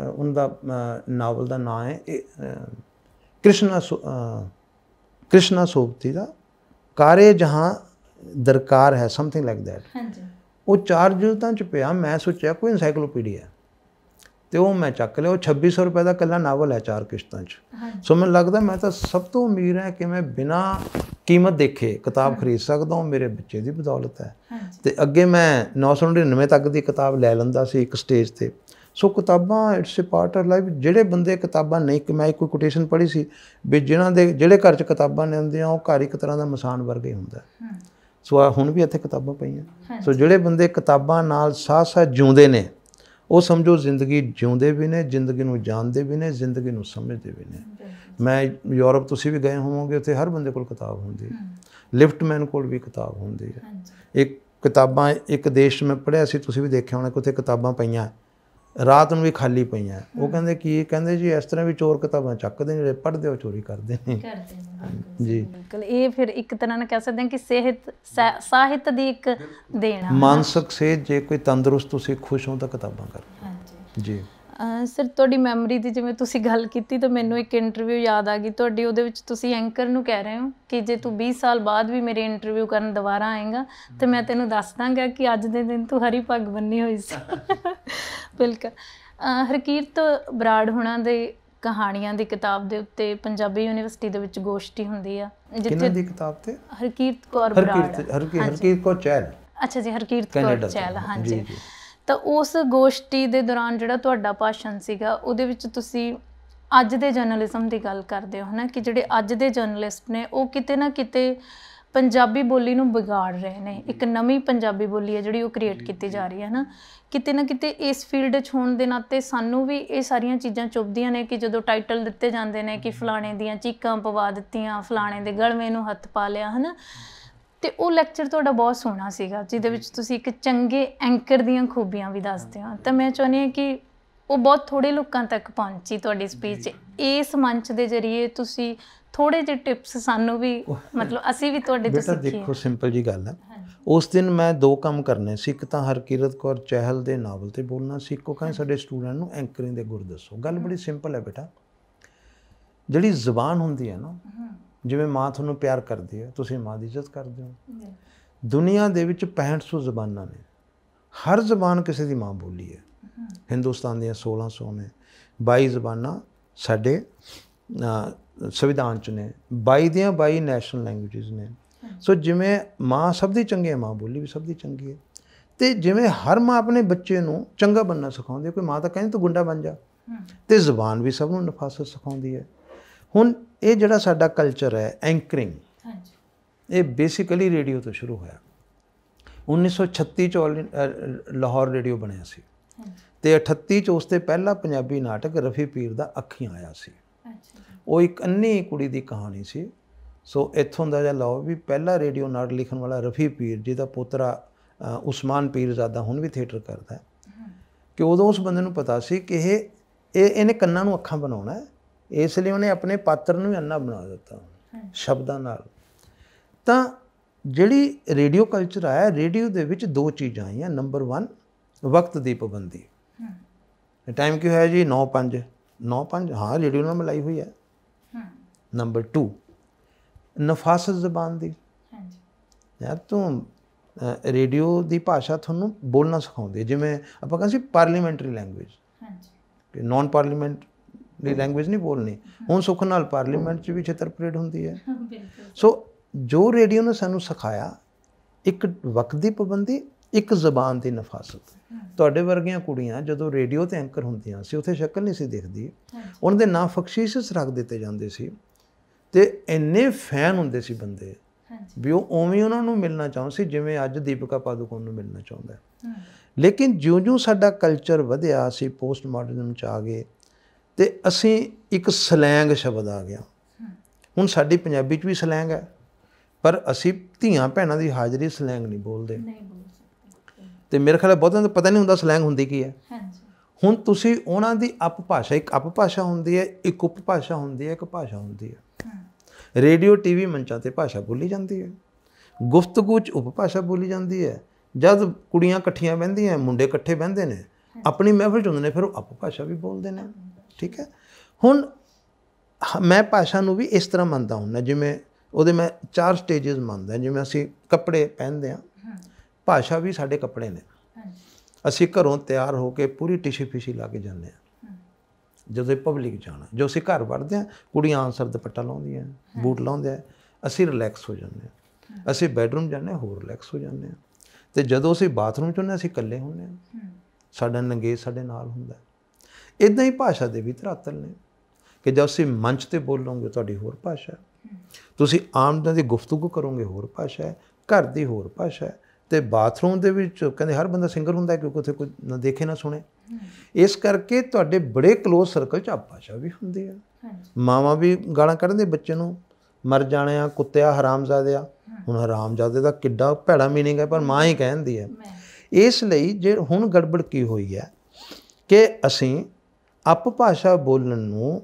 ਉਹਦਾ ਨਾਵਲ ਦਾ ਨਾਂ ਹੈ ਕ੍ਰਿਸ਼ਨਾ ਸੋਬਤੀ ਦਾ ਕਾਰੇ ਜਹਾਂ ਦਰਕਾਰ ਹੈ, ਸਮਥਿੰਗ ਲਾਈਕ ਦੈਟ। ਉਹ 4 ਜੁਲਦਾਂ 'ਚ ਪਿਆ। ਮੈਂ ਸੋਚਿਆ ਕੋਈ ਇਨਸਾਈਕਲੋਪੀਡੀਆ, ਅਤੇ ਉਹ ਮੈਂ ਚੱਕ ਲਿਆ। ਉਹ 2600 ਰੁਪਏ ਦਾ ਇਕੱਲਾ ਨਾਵਲ ਹੈ 4 ਕਿਸ਼ਤਾਂ 'ਚ। ਸੋ ਮੈਨੂੰ ਲੱਗਦਾ ਮੈਂ ਤਾਂ ਸਭ ਤੋਂ ਅਮੀਰ ਹੈ ਕਿ ਮੈਂ ਬਿਨਾਂ ਕੀਮਤ ਦੇਖੇ ਕਿਤਾਬ ਖਰੀਦ ਸਕਦਾ। ਉਹ ਮੇਰੇ ਬੱਚੇ ਦੀ ਬਦੌਲਤ ਹੈ। ਅਤੇ ਅੱਗੇ ਮੈਂ 999 ਤੱਕ ਦੀ ਕਿਤਾਬ ਲੈ ਲੈਂਦਾ ਸੀ ਇੱਕ ਸਟੇਜ 'ਤੇ। ਸੋ ਕਿਤਾਬਾਂ it's A part of life. ਜਿਹੜੇ ਬੰਦੇ ਕਿਤਾਬਾਂ ਨਹੀਂ, ਮੈਂ ਇੱਕ ਕੋਟੇਸ਼ਨ ਪੜ੍ਹੀ ਸੀ ਵੀ ਜਿਹੜੇ ਘਰ 'ਚ ਕਿਤਾਬਾਂ ਨਹੀਂ ਹੁੰਦੀਆਂ ਉਹ ਘਰ ਇੱਕ ਤਰ੍ਹਾਂ ਦਾ ਮਸਾਨ ਵਰਗਾ ਹੀ ਹੁੰਦਾ। ਸੋ ਹੁਣ ਵੀ ਇੱਥੇ ਕਿਤਾਬਾਂ ਪਈਆਂ। ਸੋ ਜਿਹੜੇ ਬੰਦੇ ਕਿਤਾਬਾਂ ਨਾਲ ਸਾਥ ਜਿਉਂਦੇ ਨੇ, ਉਹ ਸਮਝੋ ਜ਼ਿੰਦਗੀ ਜਿਉਂਦੇ ਵੀ ਨੇ, ਜ਼ਿੰਦਗੀ ਨੂੰ ਜਾਣਦੇ ਵੀ ਨੇ, ਜ਼ਿੰਦਗੀ ਨੂੰ ਸਮਝਦੇ ਵੀ ਨੇ। ਮੈਂ ਯੂਰਪ, ਤੁਸੀਂ ਵੀ ਗਏ ਹੋਵੋਗੇ, ਉੱਥੇ ਹਰ ਬੰਦੇ ਕੋਲ ਕਿਤਾਬ ਹੁੰਦੀ ਹੈ। ਲਿਫਟਮੈਨ ਕੋਲ ਵੀ ਕਿਤਾਬ ਹੁੰਦੀ ਹੈ। ਇੱਕ ਕਿਤਾਬਾਂ ਇੱਕ ਦੇਸ਼ ਮੈਂ ਪੜ੍ਹਿਆ ਸੀ, ਤੁਸੀਂ ਵੀ ਦੇਖਿਆ ਹੋਣਾ, ਕਿ ਉੱਥੇ ਕਿਤਾਬਾਂ ਪਈਆਂ ਰਾਤ ਨੂੰ ਵੀ ਖਾਲੀ ਪਈਆਂ। ਉਹ ਕਹਿੰਦੇ ਕੀ, ਕਹਿੰਦੇ ਜੀ ਇਸ ਤਰ੍ਹਾਂ ਵੀ ਚੋਰ ਕਿਤਾਬਾਂ ਚੱਕਦੇ ਨੇ, ਜਿਹੜੇ ਪੜ੍ਹਦੇ ਉਹ ਚੋਰੀ ਕਰਦੇ ਨੇ। ਜੀ ਬਿਲਕੁਲ। ਇਹ ਫਿਰ ਇੱਕ ਤਰ੍ਹਾਂ ਨਾਲ ਕਹਿ ਸਕਦੇ ਹਾਂ ਕਿ ਸਾਹਿਤ ਦੀ ਇੱਕ ਦੇਣ ਆ। ਮਾਨਸਿਕ ਸਿਹਤ ਜੇ ਕੋਈ ਤੰਦਰੁਸਤ, ਤੁਸੀਂ ਖੁਸ਼ ਹੋ ਤਾਂ ਕਿਤਾਬਾਂ ਕਰੋ। ਜੀ ਸਰ, ਤੁਹਾਡੀ ਮੈਮਰੀ ਦੀ ਜਿਵੇਂ ਤੁਸੀਂ ਗੱਲ ਕੀਤੀ ਤਾਂ ਮੈਨੂੰ ਇੱਕ ਇੰਟਰਵਿਊ ਯਾਦ ਆ ਗਈ ਤੁਹਾਡੀ। ਉਹਦੇ ਵਿੱਚ ਤੁਸੀਂ ਐਂਕਰ ਨੂੰ ਕਹਿ ਰਹੇ ਹੋ ਕਿ ਜੇ ਤੂੰ 20 ਸਾਲ ਬਾਅਦ ਵੀ ਮੇਰੀ ਇੰਟਰਵਿਊ ਕਰਨ ਦੁਬਾਰਾ ਆਏਗਾ ਤਾਂ ਮੈਂ ਤੈਨੂੰ ਦੱਸ ਦਾਂਗਾ ਕਿ ਅੱਜ ਦੇ ਦਿਨ ਤੂੰ ਹਰੀ ਪੱਗ ਬੰਨੀ ਹੋਈ ਸੀ। ਬਿਲਕੁਲ। ਹਰਕੀਰਤ ਬਰਾੜ ਹੋਣਾ ਦੇ ਕਹਾਣੀਆਂ ਦੀ ਕਿਤਾਬ ਦੇ ਉੱਤੇ ਪੰਜਾਬੀ ਯੂਨੀਵਰਸਿਟੀ ਦੇ ਵਿੱਚ ਗੋਸ਼ਟੀ ਹੁੰਦੀ ਆ, ਜਿੱਥੇ ਦੀ ਕਿਤਾਬ ਤੇ ਹਰਕੀਰਤ ਕੌਰ ਬਰਾੜ, ਹਰਕੀਰਤ ਕੌਰ ਚਹਿਲ। ਅੱਛਾ ਜੀ, ਹਰਕੀਰਤ ਕੌਰ ਚਹਿਲ। ਹਾਂਜੀ। ਤਾਂ ਉਸ ਗੋਸ਼ਟੀ ਦੇ ਦੌਰਾਨ ਜਿਹੜਾ ਤੁਹਾਡਾ ਭਾਸ਼ਣ ਸੀਗਾ, ਉਹਦੇ ਵਿੱਚ ਤੁਸੀਂ ਅੱਜ ਦੇ ਜਰਨਲਿਜ਼ਮ ਦੀ ਗੱਲ ਕਰਦੇ ਹੋ, ਹੈ ਨਾ, ਕਿ ਜਿਹੜੇ ਅੱਜ ਦੇ ਜਰਨਲਿਸਟ ਨੇ ਉਹ ਕਿਤੇ ਨਾ ਕਿਤੇ ਪੰਜਾਬੀ ਬੋਲੀ ਨੂੰ ਵਿਗਾੜ ਰਹੇ ਨੇ। ਇੱਕ ਨਵੀਂ ਪੰਜਾਬੀ ਬੋਲੀ ਹੈ ਜਿਹੜੀ ਉਹ ਕ੍ਰੀਏਟ ਕੀਤੀ ਜਾ ਰਹੀ ਹੈ ਨਾ। ਕਿਤੇ ਨਾ ਕਿਤੇ ਇਸ ਫੀਲਡ 'ਚ ਹੋਣ ਦੇ ਨਾਤੇ ਸਾਨੂੰ ਵੀ ਇਹ ਸਾਰੀਆਂ ਚੀਜ਼ਾਂ ਚੁੱਭਦੀਆਂ ਨੇ ਕਿ ਜਦੋਂ ਟਾਈਟਲ ਦਿੱਤੇ ਜਾਂਦੇ ਨੇ ਕਿ ਫਲਾਣੇ ਦੀਆਂ ਚੀਕਾਂ ਪਵਾ ਦਿੱਤੀਆਂ, ਫਲਾਣੇ ਦੇ ਗਲਵੇਂ ਨੂੰ ਹੱਥ ਪਾ ਲਿਆ, ਹੈ ਨਾ। ਅਤੇ ਉਹ ਲੈਕਚਰ ਤੁਹਾਡਾ ਬਹੁਤ ਸੋਹਣਾ ਸੀਗਾ, ਜਿਹਦੇ ਵਿੱਚ ਤੁਸੀਂ ਇੱਕ ਚੰਗੇ ਐਂਕਰ ਦੀਆਂ ਖੂਬੀਆਂ ਵੀ ਦੱਸਦੇ ਹੋ। ਤਾਂ ਮੈਂ ਚਾਹੁੰਦੀ ਹਾਂ ਕਿ ਉਹ ਬਹੁਤ ਥੋੜ੍ਹੇ ਲੋਕਾਂ ਤੱਕ ਪਹੁੰਚੀ ਤੁਹਾਡੀ ਸਪੀਚ। ਇਸ ਮੰਚ ਦੇ ਜ਼ਰੀਏ ਤੁਸੀਂ ਥੋੜ੍ਹੇ ਜਿਹੇ ਟਿਪਸ ਸਾਨੂੰ ਵੀ, ਮਤਲਬ ਅਸੀਂ ਵੀ ਤੁਹਾਡੇ ਤੋਂ ਸਿੱਖੀਏ। ਦੇਖੋ, ਸਿੰਪਲ ਜੀ ਗੱਲ ਹੈ। ਉਸ ਦਿਨ ਮੈਂ 2 ਕੰਮ ਕਰਨੇ ਸੀ। ਇੱਕ ਤਾਂ ਹਰਕੀਰਤ ਕੌਰ ਚਹਿਲ ਦੇ ਨਾਵਲ 'ਤੇ ਬੋਲਣਾ ਸੀ, ਇੱਕੋ ਕਹਿੰਦੇ ਸਾਡੇ ਸਟੂਡੈਂਟ ਨੂੰ ਐਂਕਰਿੰਗ ਦੇ ਗੁਰ ਦੱਸੋ। ਗੱਲ ਬੜੀ ਸਿੰਪਲ ਹੈ ਬੇਟਾ। ਜਿਹੜੀ ਜ਼ੁਬਾਨ ਹੁੰਦੀ ਹੈ ਨਾ, ਜਿਵੇਂ ਮਾਂ ਤੁਹਾਨੂੰ ਪਿਆਰ ਕਰਦੀ ਹੈ, ਤੁਸੀਂ ਮਾਂ ਦੀ ਇੱਜ਼ਤ ਕਰਦੇ ਹੋ। ਦੁਨੀਆ ਦੇ ਵਿੱਚ 6500 ਜ਼ਬਾਨਾਂ ਨੇ, ਹਰ ਜ਼ਬਾਨ ਕਿਸੇ ਦੀ ਮਾਂ ਬੋਲੀ ਹੈ। ਹਿੰਦੁਸਤਾਨ ਦੀਆਂ 1600 ਨੇ, 22 ਜ਼ਬਾਨਾਂ ਸਾਡੇ ਸੰਵਿਧਾਨ 'ਚ ਨੇ, 22 ਦੀਆਂ 22 ਨੈਸ਼ਨਲ ਲੈਂਗੁਏਜਿਸ ਨੇ। ਸੋ ਜਿਵੇਂ ਮਾਂ ਸਭ ਦੀ ਚੰਗੀ ਹੈ, ਮਾਂ ਬੋਲੀ ਵੀ ਸਭ ਦੀ ਚੰਗੀ ਹੈ। ਅਤੇ ਜਿਵੇਂ ਹਰ ਮਾਂ ਆਪਣੇ ਬੱਚੇ ਨੂੰ ਚੰਗਾ ਬਣਨਾ ਸਿਖਾਉਂਦੀ ਹੈ, ਕੋਈ ਮਾਂ ਤਾਂ ਕਹਿੰਦੀ ਤੂੰ ਗੁੰਡਾ ਬਣ ਜਾ, ਅਤੇ ਜ਼ੁਬਾਨ ਵੀ ਸਭ ਨੂੰ ਨਫਾਸਤ ਸਿਖਾਉਂਦੀ ਹੈ। ਹੁਣ ਇਹ ਜਿਹੜਾ ਸਾਡਾ ਕਲਚਰ ਹੈ ਐਂਕਰਿੰਗ, ਇਹ ਬੇਸਿਕਲੀ ਰੇਡੀਓ ਤੋਂ ਸ਼ੁਰੂ ਹੋਇਆ। 1936 'ਚ ਲਾਹੌਰ ਰੇਡੀਓ ਬਣਿਆ ਸੀ, ਅਤੇ 38 'ਚ ਉਸ 'ਤੇ ਪਹਿਲਾ ਪੰਜਾਬੀ ਨਾਟਕ ਰਫੀ ਪੀਰ ਦਾ ਅੱਖੀਆਂ ਆਇਆ ਸੀ। ਉਹ ਇੱਕ ਅੰਨੀ ਕੁੜੀ ਦੀ ਕਹਾਣੀ ਸੀ। ਸੋ ਇੱਥੋਂ ਦਾ ਜਾਂ ਲਾਓ ਵੀ ਪਹਿਲਾ ਰੇਡੀਓ ਨਾਟਕ ਲਿਖਣ ਵਾਲਾ ਰਫੀ ਪੀਰ, ਜਿਹਦਾ ਪੋਤਰਾ ਉਸਮਾਨ ਪੀਰਜ਼ਾਦਾ ਹੁਣ ਵੀ ਥੀਏਟਰ ਕਰਦਾ ਹੈ, ਕਿ ਉਦੋਂ ਉਸ ਬੰਦੇ ਨੂੰ ਪਤਾ ਸੀ ਕਿ ਇਹ ਇਹਨੇ ਕੰਨਾਂ ਨੂੰ ਅੱਖਾਂ ਬਣਾਉਣਾ, ਇਸ ਲਈ ਉਹਨੇ ਆਪਣੇ ਪਾਤਰ ਨੂੰ ਵੀ ਅੰਨਾ ਬਣਾ ਦਿੱਤਾ ਸ਼ਬਦਾਂ ਨਾਲ। ਤਾਂ ਜਿਹੜੀ ਰੇਡੀਓ ਕਲਚਰ ਆਇਆ, ਰੇਡੀਓ ਦੇ ਵਿੱਚ 2 ਚੀਜ਼ਾਂ ਆਈਆਂ। ਨੰਬਰ 1 ਵਕਤ ਦੀ ਪਾਬੰਦੀ। ਟਾਈਮ ਕੀ ਹੋਇਆ ਜੀ 9:05 9:05, ਹਾਂ ਰੇਡੀਓ ਨਾਲ ਮਿਲਾਈ ਹੋਈ ਹੈ। ਨੰਬਰ 2 ਨਫਾਸਤ ਜ਼ਬਾਨ ਦੀ। ਯਾਰ ਤੂੰ ਰੇਡੀਓ ਦੀ ਭਾਸ਼ਾ ਤੁਹਾਨੂੰ ਬੋਲਣਾ ਸਿਖਾਉਂਦੀ ਹੈ, ਜਿਵੇਂ ਆਪਾਂ ਕਹਿੰਦੇ ਸੀ ਪਾਰਲੀਮੈਂਟਰੀ ਲੈਂਗੁਏਜ, ਕਿ ਨੋਨ ਪਾਰਲੀਮੈਂਟਰੀ ਲੈਂਗੁਏਜ ਨਹੀਂ ਬੋਲਣੀ। ਹੁਣ ਸੁੱਖ ਨਾਲ ਪਾਰਲੀਮੈਂਟ 'ਚ ਵੀ ਛਿੱਤਰ ਪਰੇਡ ਹੁੰਦੀ ਹੈ। ਸੋ ਜੋ ਰੇਡੀਓ ਨੇ ਸਾਨੂੰ ਸਿਖਾਇਆ, ਇੱਕ ਵਕਤ ਦੀ ਪਾਬੰਦੀ, ਇੱਕ ਜ਼ਬਾਨ ਦੀ ਨਫਾਸਤ। ਤੁਹਾਡੇ ਵਰਗੀਆਂ ਕੁੜੀਆਂ ਜਦੋਂ ਰੇਡੀਓ 'ਤੇ ਐਂਕਰ ਹੁੰਦੀਆਂ ਸੀ, ਉੱਥੇ ਸ਼ਕਲ ਨਹੀਂ ਸੀ ਦਿਖਦੀ, ਉਹਨਾਂ ਦੇ ਨਾਂ ਬਖਸ਼ੀਸ਼ ਰੱਖ ਦਿੱਤੇ ਜਾਂਦੇ ਸੀ, ਅਤੇ ਇੰਨੇ ਫੈਨ ਹੁੰਦੇ ਸੀ ਬੰਦੇ ਵੀ ਉਹ ਉਵੇਂ ਉਹਨਾਂ ਨੂੰ ਮਿਲਣਾ ਚਾਹੁੰਦੇ ਸੀ ਜਿਵੇਂ ਅੱਜ ਦੀਪਿਕਾ ਪਾਦੂਕੋਣ ਨੂੰ ਮਿਲਣਾ ਚਾਹੁੰਦਾ। ਲੇਕਿਨ ਜਿਉਂ-ਜਿਉਂ ਸਾਡਾ ਕਲਚਰ ਵਧਿਆ, ਅਸੀਂ ਪੋਸਟ ਮਾਡਰਨਿਜ਼ਮ 'ਚ ਆ ਗਏ, ਅਤੇ ਅਸੀਂ ਇੱਕ ਸਲੈਂਗ ਸ਼ਬਦ ਆ ਗਿਆ। ਹੁਣ ਸਾਡੀ ਪੰਜਾਬੀ 'ਚ ਵੀ ਸਲੈਂਗ ਹੈ, ਪਰ ਅਸੀਂ ਧੀਆਂ ਭੈਣਾਂ ਦੀ ਹਾਜ਼ਰੀ ਸਲੈਂਗ ਨਹੀਂ ਬੋਲਦੇ, ਅਤੇ ਮੇਰੇ ਖਿਆਲ ਬਹੁਤਿਆਂ ਨੂੰ ਪਤਾ ਨਹੀਂ ਹੁੰਦਾ ਸਲੈਂਗ ਹੁੰਦੀ ਕੀ ਹੈ। ਹੁਣ ਤੁਸੀਂ ਉਹਨਾਂ ਦੀ ਅਪਭਾਸ਼ਾ, ਇੱਕ ਅਪਭਾਸ਼ਾ ਹੁੰਦੀ ਹੈ, ਇੱਕ ਉਪਭਾਸ਼ਾ ਹੁੰਦੀ ਹੈ, ਇੱਕ ਭਾਸ਼ਾ ਹੁੰਦੀ ਹੈ। ਰੇਡੀਓ TV ਮੰਚਾਂ 'ਤੇ ਭਾਸ਼ਾ ਬੋਲੀ ਜਾਂਦੀ ਹੈ, ਗੁਫ਼ਤਗੂ 'ਚ ਉਪਭਾਸ਼ਾ ਬੋਲੀ ਜਾਂਦੀ ਹੈ। ਜਦ ਕੁੜੀਆਂ ਇਕੱਠੀਆਂ ਬਹਿੰਦੀਆਂ, ਮੁੰਡੇ ਇਕੱਠੇ ਬਹਿੰਦੇ ਨੇ, ਆਪਣੀ ਮਹਿਫਲ 'ਚ ਹੁੰਦੇ ਨੇ, ਫਿਰ ਉਹ ਅਪਭਾਸ਼ਾ ਵੀ ਬੋਲਦੇ ਨੇ। ਠੀਕ ਹੈ। ਹੁਣ ਮੈਂ ਭਾਸ਼ਾ ਨੂੰ ਵੀ ਇਸ ਤਰ੍ਹਾਂ ਮੰਨਦਾ ਹੁੰਦਾ, ਜਿਵੇਂ ਉਹਦੇ ਮੈਂ 4 ਸਟੇਜਿਸ ਮੰਨਦਾ। ਜਿਵੇਂ ਅਸੀਂ ਕੱਪੜੇ ਪਹਿਨਦੇ ਹਾਂ, ਭਾਸ਼ਾ ਵੀ ਸਾਡੇ ਕੱਪੜੇ ਨੇ। ਅਸੀਂ ਘਰੋਂ ਤਿਆਰ ਹੋ ਕੇ ਪੂਰੀ ਟਿਸ਼ੀ ਫਿਸ਼ੀ ਲਾ ਕੇ ਜਾਂਦੇ ਹਾਂ ਜਦੋਂ ਪਬਲਿਕ ਜਾਣਾ। ਜੋ ਅਸੀਂ ਘਰ ਵੜਦੇ ਹਾਂ, ਕੁੜੀਆਂ ਆਨਸਰ ਦੁਪੱਟਾ ਲਾਉਂਦੀਆਂ, ਬੂਟ ਲਾਉਂਦੇ ਆ, ਅਸੀਂ ਰਿਲੈਕਸ ਹੋ ਜਾਂਦੇ ਹਾਂ। ਅਸੀਂ ਬੈਡਰੂਮ ਜਾਂਦੇ ਹਾਂ, ਹੋਰ ਰਿਲੈਕਸ ਹੋ ਜਾਂਦੇ ਹਾਂ। ਅਤੇ ਜਦੋਂ ਅਸੀਂ ਬਾਥਰੂਮ 'ਚ ਹੁੰਦੇ, ਅਸੀਂ ਇਕੱਲੇ ਹੁੰਦੇ ਹਾਂ, ਸਾਡਾ ਨੰਗੇਜ ਸਾਡੇ ਨਾਲ ਹੁੰਦਾ। ਇੱਦਾਂ ਹੀ ਭਾਸ਼ਾ ਦੇ ਵੀ ਧਰਾਤਲ ਨੇ, ਕਿ ਜਦ ਅਸੀਂ ਮੰਚ 'ਤੇ ਬੋਲੋਗੇ ਤੁਹਾਡੀ ਹੋਰ ਭਾਸ਼ਾ, ਤੁਸੀਂ ਆਮ ਦੀ ਗੁਫ਼ਤਗੂ ਕਰੋਗੇ ਹੋਰ ਭਾਸ਼ਾ ਹੈ, ਘਰ ਦੀ ਹੋਰ ਭਾਸ਼ਾ ਹੈ, ਅਤੇ ਬਾਥਰੂਮ ਦੇ ਵਿੱਚ ਕਹਿੰਦੇ ਹਰ ਬੰਦਾ ਸਿੰਗਰ ਹੁੰਦਾ, ਕਿਉਂਕਿ ਉੱਥੇ ਕੋਈ ਨਾ ਦੇਖੇ ਨਾ ਸੁਣੇ। ਇਸ ਕਰਕੇ ਤੁਹਾਡੇ ਬੜੇ ਕਲੋਜ਼ ਸਰਕਲ 'ਚ ਭਾਸ਼ਾ ਵੀ ਹੁੰਦੀ ਹੈ। ਮਾਵਾਂ ਵੀ ਗਾਲਾਂ ਕੱਢਦੇ ਬੱਚੇ ਨੂੰ, ਮਰ ਜਾਣਿਆ, ਕੁੱਤਿਆ, ਹਰਾਮਜ਼ਾਦਿਆ। ਹੁਣ ਹਰਾਮਜ਼ਾਦੇ ਦਾ ਕਿੱਡਾ ਭੈੜਾ ਮੀਨਿੰਗ ਹੈ, ਪਰ ਮਾਂ ਹੀ ਕਹਿੰਦੀ ਹੈ। ਇਸ ਲਈ ਜੇ ਹੁਣ ਗੜਬੜ ਕੀ ਹੋਈ ਹੈ ਕਿ ਅਸੀਂ ਅਪਭਾਸ਼ਾ ਬੋਲਣ ਨੂੰ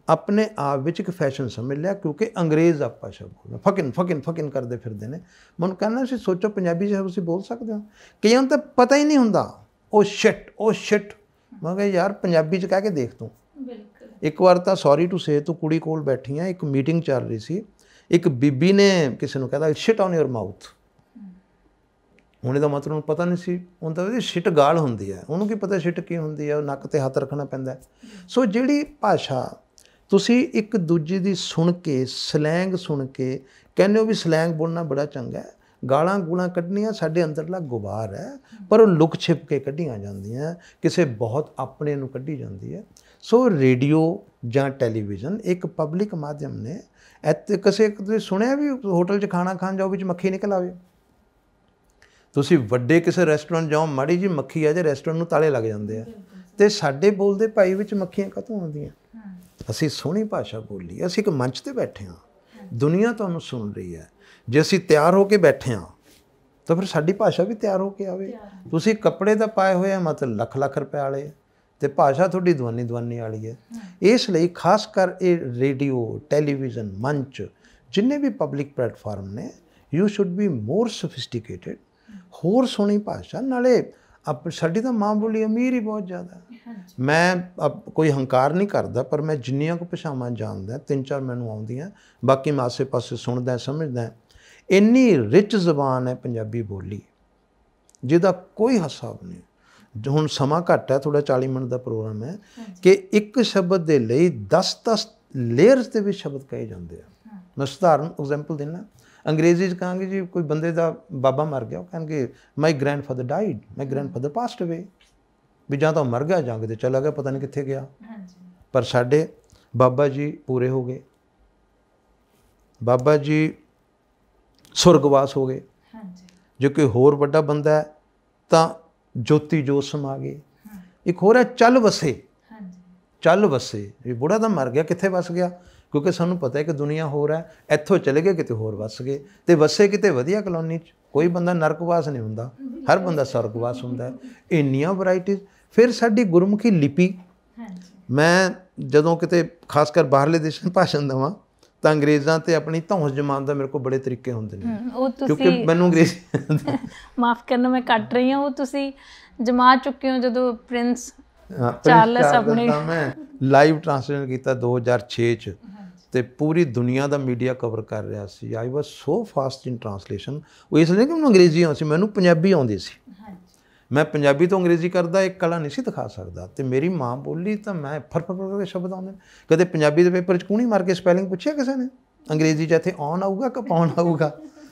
ਆਪਣੇ ਆਪ ਵਿੱਚ ਇੱਕ ਫੈਸ਼ਨ ਸਮਝ ਲਿਆ, ਕਿਉਂਕਿ ਅੰਗਰੇਜ਼ ਅਪਭਾਸ਼ਾ ਬੋਲਦੇ ਫਕਿਨ ਫਕਿਨ ਫਕਿਨ ਕਰਦੇ ਫਿਰਦੇ ਨੇ। ਮੈਨੂੰ ਕਹਿੰਦਾ ਸੀ ਸੋਚੋ ਪੰਜਾਬੀ 'ਚ ਤੁਸੀਂ ਬੋਲ ਸਕਦੇ ਹੋ? ਕਈਆਂ ਨੂੰ ਤਾਂ ਪਤਾ ਹੀ ਨਹੀਂ ਹੁੰਦਾ। ਉਹ ਸ਼ਿਟ, ਉਹ ਸ਼ਿਟ। ਮੈਂ ਕਿਹਾ ਯਾਰ ਪੰਜਾਬੀ 'ਚ ਕਹਿ ਕੇ ਦੇਖ ਤੂੰ। ਇੱਕ ਵਾਰ ਤਾਂ ਸੌਰੀ ਟੂ ਸੇ, ਤੂੰ ਕੁੜੀ ਕੋਲ ਬੈਠੀ ਆ, ਇੱਕ ਮੀਟਿੰਗ ਚੱਲ ਰਹੀ ਸੀ, ਇੱਕ ਬੀਬੀ ਨੇ ਕਿਸੇ ਨੂੰ ਕਹਿਤਾ ਸ਼ਿਟ ਔਨ ਯੋਰ ਮਾਊਥ। ਹੁਣ ਇਹਦਾ ਮਤਲਬ ਪਤਾ ਨਹੀਂ ਸੀ, ਉਹਨੂੰ ਤਾਂ ਸ਼ਿਟ ਗਾਲ ਹੁੰਦੀ ਹੈ, ਉਹਨੂੰ ਕੀ ਪਤਾ ਸ਼ਿਟ ਕੀ ਹੁੰਦੀ ਹੈ। ਉਹ ਨੱਕ 'ਤੇ ਹੱਥ ਰੱਖਣਾ ਪੈਂਦਾ। ਸੋ ਜਿਹੜੀ ਭਾਸ਼ਾ ਤੁਸੀਂ ਇੱਕ ਦੂਜੇ ਦੀ ਸੁਣ ਕੇ, ਸਲੈਂਗ ਸੁਣ ਕੇ ਕਹਿੰਦੇ ਹੋ ਵੀ ਸਲੈਂਗ ਬੋਲਣਾ ਬੜਾ ਚੰਗਾ ਹੈ, ਗਾਲਾਂ ਗੂਲਾਂ ਕੱਢਣੀਆਂ ਸਾਡੇ ਅੰਦਰਲਾ ਗੁਬਾਰ ਹੈ, ਪਰ ਉਹ ਲੁਕ ਛਿਪ ਕੇ ਕੱਢੀਆਂ ਜਾਂਦੀਆਂ, ਕਿਸੇ ਬਹੁਤ ਆਪਣੇ ਨੂੰ ਕੱਢੀ ਜਾਂਦੀ ਹੈ। ਸੋ ਰੇਡੀਓ ਜਾਂ ਟੈਲੀਵਿਜ਼ਨ ਇੱਕ ਪਬਲਿਕ ਮਾਧਿਅਮ ਨੇ। ਇੱਥੇ ਕਿਸੇ ਤੁਸੀਂ ਸੁਣਿਆ ਵੀ ਹੋਟਲ 'ਚ ਖਾਣਾ ਖਾਣ ਜਾਓ, ਵਿੱਚ ਮੱਖੀ ਨਿਕਲ ਆਵੇ? ਤੁਸੀਂ ਵੱਡੇ ਕਿਸੇ ਰੈਸਟੋਰੈਂਟ ਜਾਓ, ਮਾੜੀ ਜਿਹੀ ਮੱਖੀ ਆ ਜੇ, ਰੈਸਟੋਰੈਂਟ ਨੂੰ ਤਾਲੇ ਲੱਗ ਜਾਂਦੇ ਆ। ਅਤੇ ਸਾਡੇ ਬੋਲਦੇ ਭਾਈ ਵਿੱਚ ਮੱਖੀਆਂ ਕਾਹਤੋਂ ਆਉਂਦੀਆਂ? ਅਸੀਂ ਸੋਹਣੀ ਭਾਸ਼ਾ ਬੋਲੀ, ਅਸੀਂ ਇੱਕ ਮੰਚ 'ਤੇ ਬੈਠੇ ਹਾਂ, ਦੁਨੀਆ ਤੁਹਾਨੂੰ ਸੁਣ ਰਹੀ ਹੈ। ਜੇ ਅਸੀਂ ਤਿਆਰ ਹੋ ਕੇ ਬੈਠੇ ਹਾਂ ਤਾਂ ਫਿਰ ਸਾਡੀ ਭਾਸ਼ਾ ਵੀ ਤਿਆਰ ਹੋ ਕੇ ਆਵੇ। ਤੁਸੀਂ ਕੱਪੜੇ ਤਾਂ ਪਾਏ ਹੋਏ ਆ ਮਤਲਬ ਲੱਖ ਲੱਖ ਰੁਪਏ ਵਾਲੇ, ਅਤੇ ਭਾਸ਼ਾ ਤੁਹਾਡੀ ਦਵਾਨੀ ਵਾਲੀ ਹੈ। ਇਸ ਲਈ ਖਾਸ ਕਰ ਇਹ ਰੇਡੀਓ, ਟੈਲੀਵਿਜ਼ਨ, ਮੰਚ, ਜਿੰਨੇ ਵੀ ਪਬਲਿਕ ਪਲੇਟਫਾਰਮ ਨੇ, you should be more sophisticated. ਹੋਰ ਸੋਹਣੀ ਭਾਸ਼ਾ, ਨਾਲੇ ਸਾਡੀ ਤਾਂ ਮਾਂ ਬੋਲੀ ਅਮੀਰ ਹੀ ਬਹੁਤ ਜ਼ਿਆਦਾ। ਮੈਂ ਕੋਈ ਹੰਕਾਰ ਨਹੀਂ ਕਰਦਾ, ਪਰ ਮੈਂ ਜਿੰਨੀਆਂ ਕੁ ਭਾਸ਼ਾਵਾਂ ਜਾਣਦਾ, 3-4 ਮੈਨੂੰ ਆਉਂਦੀਆਂ, ਬਾਕੀ ਮੈਂ ਆਸੇ ਪਾਸੇ ਸੁਣਦਾ ਸਮਝਦਾ। ਇੰਨੀ ਰਿਚ ਜ਼ਬਾਨ ਹੈ ਪੰਜਾਬੀ ਬੋਲੀ, ਜਿਹਦਾ ਕੋਈ ਹਿਸਾਬ ਨਹੀਂ। ਹੁਣ ਸਮਾਂ ਘੱਟ ਹੈ, ਥੋੜ੍ਹਾ 40 ਮਿੰਟ ਦਾ ਪ੍ਰੋਗਰਾਮ ਹੈ, ਕਿ ਇੱਕ ਸ਼ਬਦ ਦੇ ਲਈ 10-10 ਲੇਅਰਸ ਦੇ ਵਿੱਚ ਸ਼ਬਦ ਕਹੇ ਜਾਂਦੇ ਆ। ਮੈਂ ਸਧਾਰਨ ਐਗਜ਼ਾਮਪਲ ਦਿੰਦਾ। ਅੰਗਰੇਜ਼ੀ 'ਚ ਕਹਾਂਗੇ ਜੀ ਕੋਈ ਬੰਦੇ ਦਾ ਬਾਬਾ ਮਰ ਗਿਆ, ਉਹ ਕਹਿਣਗੇ ਮਾਈ ਗ੍ਰੈਂਡਫਾਦਰ ਡਾਈਡ, ਮਾਈ ਗ੍ਰੈਂਡਫਾਦਰ ਪਾਸਡ ਅਵੇ। ਵੀ ਜਾਂ ਤਾਂ ਮਰ ਗਿਆ, ਜਾਂ ਕਿਤੇ ਚਲਾ ਗਿਆ, ਪਤਾ ਨਹੀਂ ਕਿੱਥੇ ਗਿਆ। ਪਰ ਸਾਡੇ ਬਾਬਾ ਜੀ ਪੂਰੇ ਹੋ ਗਏ, ਬਾਬਾ ਜੀ ਸੁਰਗਵਾਸ ਹੋ ਗਏ। ਜੇ ਕੋਈ ਹੋਰ ਵੱਡਾ ਬੰਦਾ ਹੈ ਤਾਂ ਜੋਤੀ ਜੋਤ ਸਮਾ ਗਏ। ਇੱਕ ਹੋਰ ਹੈ ਚੱਲ ਵਸੇ, ਚੱਲ ਵਸੇ। ਵੀ ਬੁੜਾ ਤਾਂ ਮਰ ਗਿਆ, ਕਿੱਥੇ ਵਸ ਗਿਆ? ਕਿਉਂਕਿ ਸਾਨੂੰ ਪਤਾ ਹੈ ਕਿ ਦੁਨੀਆ ਹੋਰ ਹੈ, ਇੱਥੋਂ ਚਲੇ ਗਏ ਕਿਤੇ ਹੋਰ ਵਸ ਗਏ, ਅਤੇ ਵਸੇ ਕਿਤੇ ਵਧੀਆ ਕਲੋਨੀ 'ਚ। ਕੋਈ ਬੰਦਾ ਨਰਕਵਾਸ ਨਹੀਂ ਹੁੰਦਾ, ਹਰ ਬੰਦਾ ਸਵਰਗਵਾਸ ਹੁੰਦਾ। ਇੰਨੀਆਂ ਵਰਾਇਟੀਜ਼। ਫਿਰ ਸਾਡੀ ਗੁਰਮੁਖੀ ਲਿਪੀ, ਮੈਂ ਜਦੋਂ ਕਿਤੇ ਖਾਸ ਕਰ ਬਾਹਰਲੇ ਦੇਸ਼ਾਂ 'ਚ ਭਾਸ਼ਣ ਦੇਵਾਂ ਤਾਂ ਅੰਗਰੇਜ਼ਾਂ ਤੇ ਆਪਣੀ ਧੌਂਸ ਜਮਾਉਣ ਦਾ ਮੇਰੇ ਕੋਲ ਬੜੇ ਤਰੀਕੇ ਹੁੰਦੇ ਨੇ, ਕਿਉਂਕਿ ਮੈਨੂੰ ਅੰਗਰੇਜ਼ੀ ਮਾਫ ਕਰਨਾ ਮੈਂ ਕੱਟ ਰਹੀ ਹਾਂ, ਉਹ ਤੁਸੀਂ ਜਮਾ ਚੁੱਕੇ ਹੋ ਜਦੋਂ ਪ੍ਰਿੰਸ ਚਾਰਲਸ ਆਪਣੇ ਮੈਂ ਲਾਈਵ ਟ੍ਰਾਂਸਲੇਸ਼ਨ ਕੀਤਾ 2006 'ਚ ਤੇ ਪੂਰੀ ਦੁਨੀਆ ਦਾ ਮੀਡੀਆ ਕਵਰ ਕਰ ਰਿਹਾ ਸੀ। ਆਈ ਵਾਸ ਸੋ ਫਾਸਟ ਇਨ ਟ੍ਰਾਂਸਲੇਸ਼ਨ। ਉਹ ਇਸ ਲਈ ਕਿ ਮੈਨੂੰ ਅੰਗਰੇਜ਼ੀ ਆਉਂਦੀ ਸੀ, ਮੈਨੂੰ ਪੰਜਾਬੀ ਆਉਂਦੀ ਸੀ। ਮੈਂ ਪੰਜਾਬੀ ਤੋਂ ਅੰਗਰੇਜ਼ੀ ਕਰਦਾ ਇੱਕ ਕਲਾ ਨਹੀਂ ਸੀ ਦਿਖਾ ਸਕਦਾ, ਤੇ ਮੇਰੀ ਮਾਂ ਬੋਲੀ ਤਾਂ ਮੈਂ ਫਰ ਕਰਕੇ ਸ਼ਬਦ ਆਉਂਦੇ ਨੇ। ਕਦੇ ਪੰਜਾਬੀ ਦੇ ਪੇਪਰ 'ਚ ਕੂਣੀ ਮਾਰ ਕੇ ਸਪੈਲਿੰਗ ਪੁੱਛਿਆ ਕਿਸੇ ਨੇ ਅੰਗਰੇਜ਼ੀ 'ਚ ਇੱਥੇ ਆਉਣ ਆਊਗਾ ਕਿ ਪਾਉਣ ਆਊਗਾ?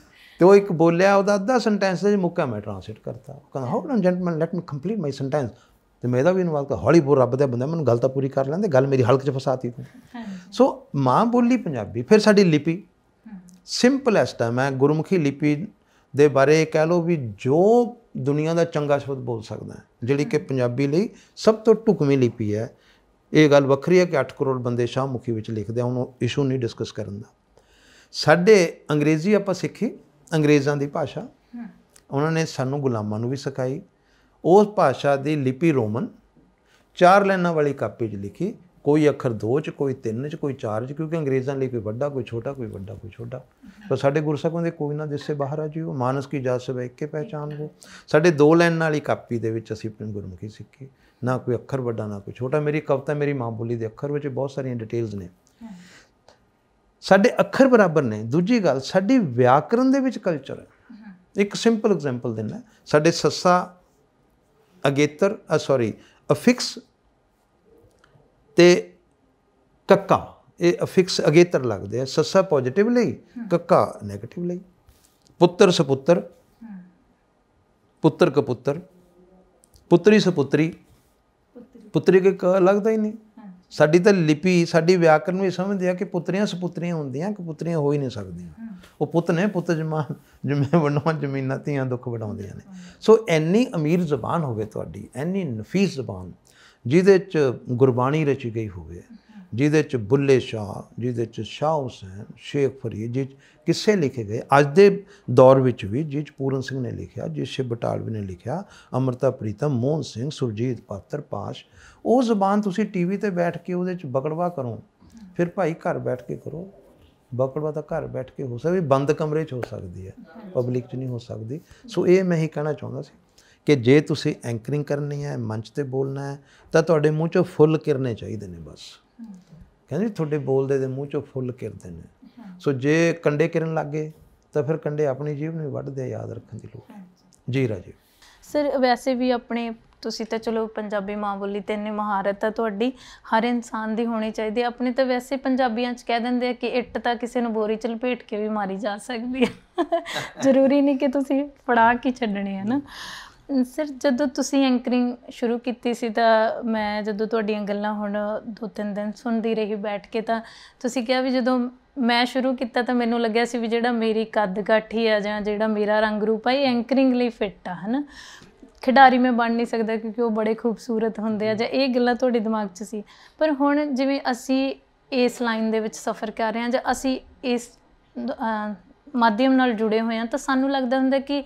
ਤੇ ਉਹ ਇੱਕ ਬੋਲਿਆ, ਉਹਦਾ ਅੱਧਾ ਸੈਂਟੈਂਸ ਦਾ ਮੁੱਕਾ ਮੈਂ ਟ੍ਰਾਂਸਲੇਟ ਕਰਤਾ। ਉਹ ਕਹਿੰਦਾ how can gentleman let me complete my sentence. ਤੇ ਮੈਂ ਇਹਦਾ ਵੀ ਅਨੁਵਾਦ ਕਰ, ਹੌਲੀ ਬੋਲ ਰੱਬ ਦਾ ਬੰਦਾ, ਮੈਨੂੰ ਗੱਲ ਤਾਂ ਪੂਰੀ ਕਰ ਲੈਂਦੇ, ਗੱਲ ਮੇਰੀ ਹਲਕ 'ਚ ਫਸਾਤੀ ਤੂੰ। ਸੋ ਮਾਂ ਬੋਲੀ ਪੰਜਾਬੀ। ਫਿਰ ਸਾਡੀ ਲਿਪੀ ਸਿੰਪਲੈਸਟ ਹੈ। ਮੈਂ ਗੁਰਮੁਖੀ ਲਿਪੀ ਦੇ ਬਾਰੇ ਕਹਿ ਲਓ ਵੀ ਜੋ ਦੁਨੀਆ ਦਾ ਚੰਗਾ ਸ਼ਬਦ ਬੋਲ ਸਕਦਾ, ਜਿਹੜੀ ਕਿ ਪੰਜਾਬੀ ਲਈ ਸਭ ਤੋਂ ਢੁਕਵੀਂ ਲਿਪੀ ਹੈ। ਇਹ ਗੱਲ ਵੱਖਰੀ ਹੈ ਕਿ 8 ਕਰੋੜ ਬੰਦੇ ਸ਼ਾਹਮੁਖੀ ਵਿੱਚ ਲਿਖਦੇ ਆ, ਉਹਨੂੰ ਇਸ਼ੂ ਨਹੀਂ ਡਿਸਕਸ ਕਰਨ ਦਾ। ਸਾਡੇ ਅੰਗਰੇਜ਼ੀ ਆਪਾਂ ਸਿੱਖੀ, ਅੰਗਰੇਜ਼ਾਂ ਦੀ ਭਾਸ਼ਾ, ਉਹਨਾਂ ਨੇ ਸਾਨੂੰ ਗੁਲਾਮਾਂ ਨੂੰ ਵੀ ਸਿਖਾਈ। ਉਸ ਭਾਸ਼ਾ ਦੀ ਲਿਪੀ ਰੋਮਨ 4 ਲਾਈਨਾਂ ਵਾਲੀ ਕਾਪੀ 'ਚ ਲਿਖੀ, ਕੋਈ ਅੱਖਰ 2 'ਚ, ਕੋਈ 3 'ਚ, ਕੋਈ 4 'ਚ, ਕਿਉਂਕਿ ਅੰਗਰੇਜ਼ਾਂ ਲਈ ਕੋਈ ਵੱਡਾ ਕੋਈ ਛੋਟਾ, ਕੋਈ ਵੱਡਾ ਕੋਈ ਛੋਟਾ। ਪਰ ਸਾਡੇ ਗੁਰਸਿੱਖਾਂ ਦੇ ਕੋਈ ਨਾ ਦਿਸੇ ਬਾਹਰ ਆ ਜੀਓ, ਮਾਨਸ ਕੀ ਜਾਤ ਸਭ ਇੱਕ ਪਹਿਚਾਨ ਹੋ। ਸਾਡੇ 2 ਲਾਈਨਾਂ ਵਾਲੀ ਕਾਪੀ ਦੇ ਵਿੱਚ ਅਸੀਂ ਆਪਣੀ ਗੁਰਮੁਖੀ ਸਿੱਖੀ, ਨਾ ਕੋਈ ਅੱਖਰ ਵੱਡਾ ਨਾ ਕੋਈ ਛੋਟਾ। ਮੇਰੀ ਕਵਿਤਾ ਮੇਰੀ ਮਾਂ ਬੋਲੀ ਦੇ ਅੱਖਰ ਵਿੱਚ ਬਹੁਤ ਸਾਰੀਆਂ ਡਿਟੇਲਸ ਨੇ, ਸਾਡੇ ਅੱਖਰ ਬਰਾਬਰ ਨੇ। ਦੂਜੀ ਗੱਲ, ਸਾਡੀ ਵਿਆਕਰਨ ਦੇ ਵਿੱਚ ਕਲਚਰ ਹੈ। ਇੱਕ ਸਿੰਪਲ ਐਗਜ਼ਾਮਪਲ ਦਿੰਦਾ, ਸਾਡੇ ਸੱਸਾ ਅਗੇਤਰ ਅਫਿਕਸ ਤੇ ਕੱਕਾ, ਇਹ ਅਫਿਕਸ ਅਗੇਤਰ ਲੱਗਦੇ ਆ। ਸੱਸਾ ਪੋਜ਼ੀਟਿਵ ਲਈ, ਕੱਕਾ ਨੈਗੇਟਿਵ ਲਈ। ਪੁੱਤਰ ਸਪੁੱਤਰ, ਪੁੱਤਰ ਕਪੁੱਤਰ, ਪੁੱਤਰੀ ਸਪੁੱਤਰੀ, ਪੁੱਤਰੀ ਕੇ ਕ ਲੱਗਦਾ ਹੀ ਨਹੀਂ। ਸਾਡੀ ਤਾਂ ਲਿਪੀ, ਸਾਡੀ ਵਿਆਕਰਨ ਨੂੰ ਇਹ ਸਮਝਦੇ ਆ ਕਿ ਪੁੱਤਰੀਆਂ ਸਪੁੱਤਰੀਆਂ ਹੁੰਦੀਆਂ, ਕਿ ਪੁੱਤਰੀਆਂ ਹੋ ਹੀ ਨਹੀਂ ਸਕਦੀਆਂ। ਉਹ ਪੁੱਤ ਨੇ, ਪੁੱਤ ਜਿਵੇਂ ਵੰਡੋਆਂ ਜ਼ਮੀਨਾਂ ਧੀਆਂ ਦੁੱਖ ਵਡਾਉਂਦੀਆਂ ਨੇ। ਸੋ ਇੰਨੀ ਅਮੀਰ ਜ਼ਬਾਨ ਹੋਵੇ ਤੁਹਾਡੀ, ਇੰਨੀ ਨਫੀਸ ਜ਼ਬਾਨ, ਜਿਹਦੇ 'ਚ ਗੁਰਬਾਣੀ ਰਚੀ ਗਈ ਹੋਵੇ, ਜਿਹਦੇ 'ਚ ਬੁੱਲੇ ਸ਼ਾਹ, ਜਿਹਦੇ 'ਚ ਸ਼ਾਹ ਹੁਸੈਨ, ਸ਼ੇਖ ਫਰੀਦ, ਜਿਹ ਕਿੱਸੇ ਲਿਖੇ ਗਏ ਅੱਜ ਦੇ ਦੌਰ ਵਿੱਚ ਵੀ, ਜਿਹ 'ਚ ਪੂਰਨ ਸਿੰਘ ਨੇ ਲਿਖਿਆ, ਜਿਹ 'ਚ ਸ਼ਿਵ ਬਟਾਲਵੀ ਨੇ ਲਿਖਿਆ, ਅੰਮ੍ਰਿਤਾ ਪ੍ਰੀਤਮ, ਮੋਹਨ ਸਿੰਘ, ਸੁਰਜੀਤ ਪਾਤਰ, ਪਾਸ਼। ਉਹ ਜ਼ਬਾਨ ਤੁਸੀਂ TV 'ਤੇ ਬੈਠ ਕੇ ਉਹਦੇ 'ਚ ਬਕੜਵਾ ਕਰੋ, ਫਿਰ ਭਾਈ ਘਰ ਬੈਠ ਕੇ ਕਰੋ। ਬਕੜਵਾ ਤਾਂ ਘਰ ਬੈਠ ਕੇ ਹੋ ਸਕਦੀ, ਬੰਦ ਕਮਰੇ 'ਚ ਹੋ ਸਕਦੀ ਹੈ, ਪਬਲਿਕ 'ਚ ਨਹੀਂ ਹੋ ਸਕਦੀ। ਸੋ ਇਹ ਮੈਂ ਹੀ ਕਹਿਣਾ ਚਾਹੁੰਦਾ ਸੀ ਕਿ ਜੇ ਤੁਸੀਂ ਐਂਕਰਿੰਗ ਕਰਨੀ ਹੈ, ਮੰਚ 'ਤੇ ਬੋਲਣਾ ਹੈ, ਤਾਂ ਤੁਹਾਡੇ ਮੂੰਹ 'ਚੋਂ ਫੁੱਲ ਕਿਰਨੇ ਚਾਹੀਦੇ ਨੇ ਬਸ। ਕਹਿੰਦੇ ਤੁਹਾਡੇ ਬੋਲਦੇ ਦੇ ਮੂੰਹ 'ਚੋਂ ਫੁੱਲ ਕਿਰਦੇ ਨੇ। ਸੋ ਜੇ ਕੰਡੇ ਕਿਰਨ ਲੱਗ ਗਏ ਤਾਂ ਫਿਰ ਕੰਡੇ ਆਪਣੀ ਜੀਭ ਨੂੰ ਵੱਢਦੇ, ਯਾਦ ਰੱਖਣ ਦੀ ਲੋੜ। ਜੀ ਰਾਜੀਵ ਸਰ, ਵੈਸੇ ਵੀ ਆਪਣੇ ਤੁਸੀਂ ਤਾਂ ਚਲੋ ਪੰਜਾਬੀ ਮਾਂ ਬੋਲੀ 'ਤੇ ਇੰਨੀ ਮਹਾਰਤ ਆ ਤੁਹਾਡੀ, ਹਰ ਇਨਸਾਨ ਦੀ ਹੋਣੀ ਚਾਹੀਦੀ। ਆਪਣੇ ਤਾਂ ਵੈਸੇ ਪੰਜਾਬੀਆਂ 'ਚ ਕਹਿ ਦਿੰਦੇ ਆ ਕਿ ਇੱਟ ਤਾਂ ਕਿਸੇ ਨੂੰ ਬੋਰੀ 'ਚ ਲਪੇਟ ਕੇ ਵੀ ਮਾਰੀ ਜਾ ਸਕਦੀ ਹੈ, ਜ਼ਰੂਰੀ ਨਹੀਂ ਕਿ ਤੁਸੀਂ ਫੜਾ ਕੇ ਛੱਡਣੇ ਹੈ ਨਾ। ਸਰ, ਜਦੋਂ ਤੁਸੀਂ ਐਂਕਰਿੰਗ ਸ਼ੁਰੂ ਕੀਤੀ ਸੀ ਤਾਂ ਮੈਂ ਜਦੋਂ ਤੁਹਾਡੀਆਂ ਗੱਲਾਂ ਹੁਣ 2-3 ਦਿਨ ਸੁਣਦੀ ਰਹੀ ਬੈਠ ਕੇ, ਤਾਂ ਤੁਸੀਂ ਕਿਹਾ ਵੀ ਜਦੋਂ ਮੈਂ ਸ਼ੁਰੂ ਕੀਤਾ ਤਾਂ ਮੈਨੂੰ ਲੱਗਿਆ ਸੀ ਵੀ ਜਿਹੜਾ ਮੇਰੀ ਕੱਦ ਕਾਠੀ ਆ ਜਾਂ ਜਿਹੜਾ ਮੇਰਾ ਰੰਗ ਰੂਪ ਆ, ਇਹ ਐਂਕਰਿੰਗ ਲਈ ਫਿੱਟ ਆ, ਹੈ ਨਾ। ਖਿਡਾਰੀ ਮੈਂ ਬਣ ਨਹੀਂ ਸਕਦਾ ਕਿਉਂਕਿ ਉਹ ਬੜੇ ਖੂਬਸੂਰਤ ਹੁੰਦੇ ਆ, ਜਾਂ ਇਹ ਗੱਲਾਂ ਤੁਹਾਡੇ ਦਿਮਾਗ 'ਚ ਸੀ। ਪਰ ਹੁਣ ਜਿਵੇਂ ਅਸੀਂ ਇਸ ਲਾਈਨ ਦੇ ਵਿੱਚ ਸਫ਼ਰ ਕਰ ਰਹੇ ਹਾਂ, ਜਾਂ ਅਸੀਂ ਇਸ ਮਾਧਿਅਮ ਨਾਲ ਜੁੜੇ ਹੋਏ ਹਾਂ, ਤਾਂ ਸਾਨੂੰ ਲੱਗਦਾ ਹੁੰਦਾ ਕਿ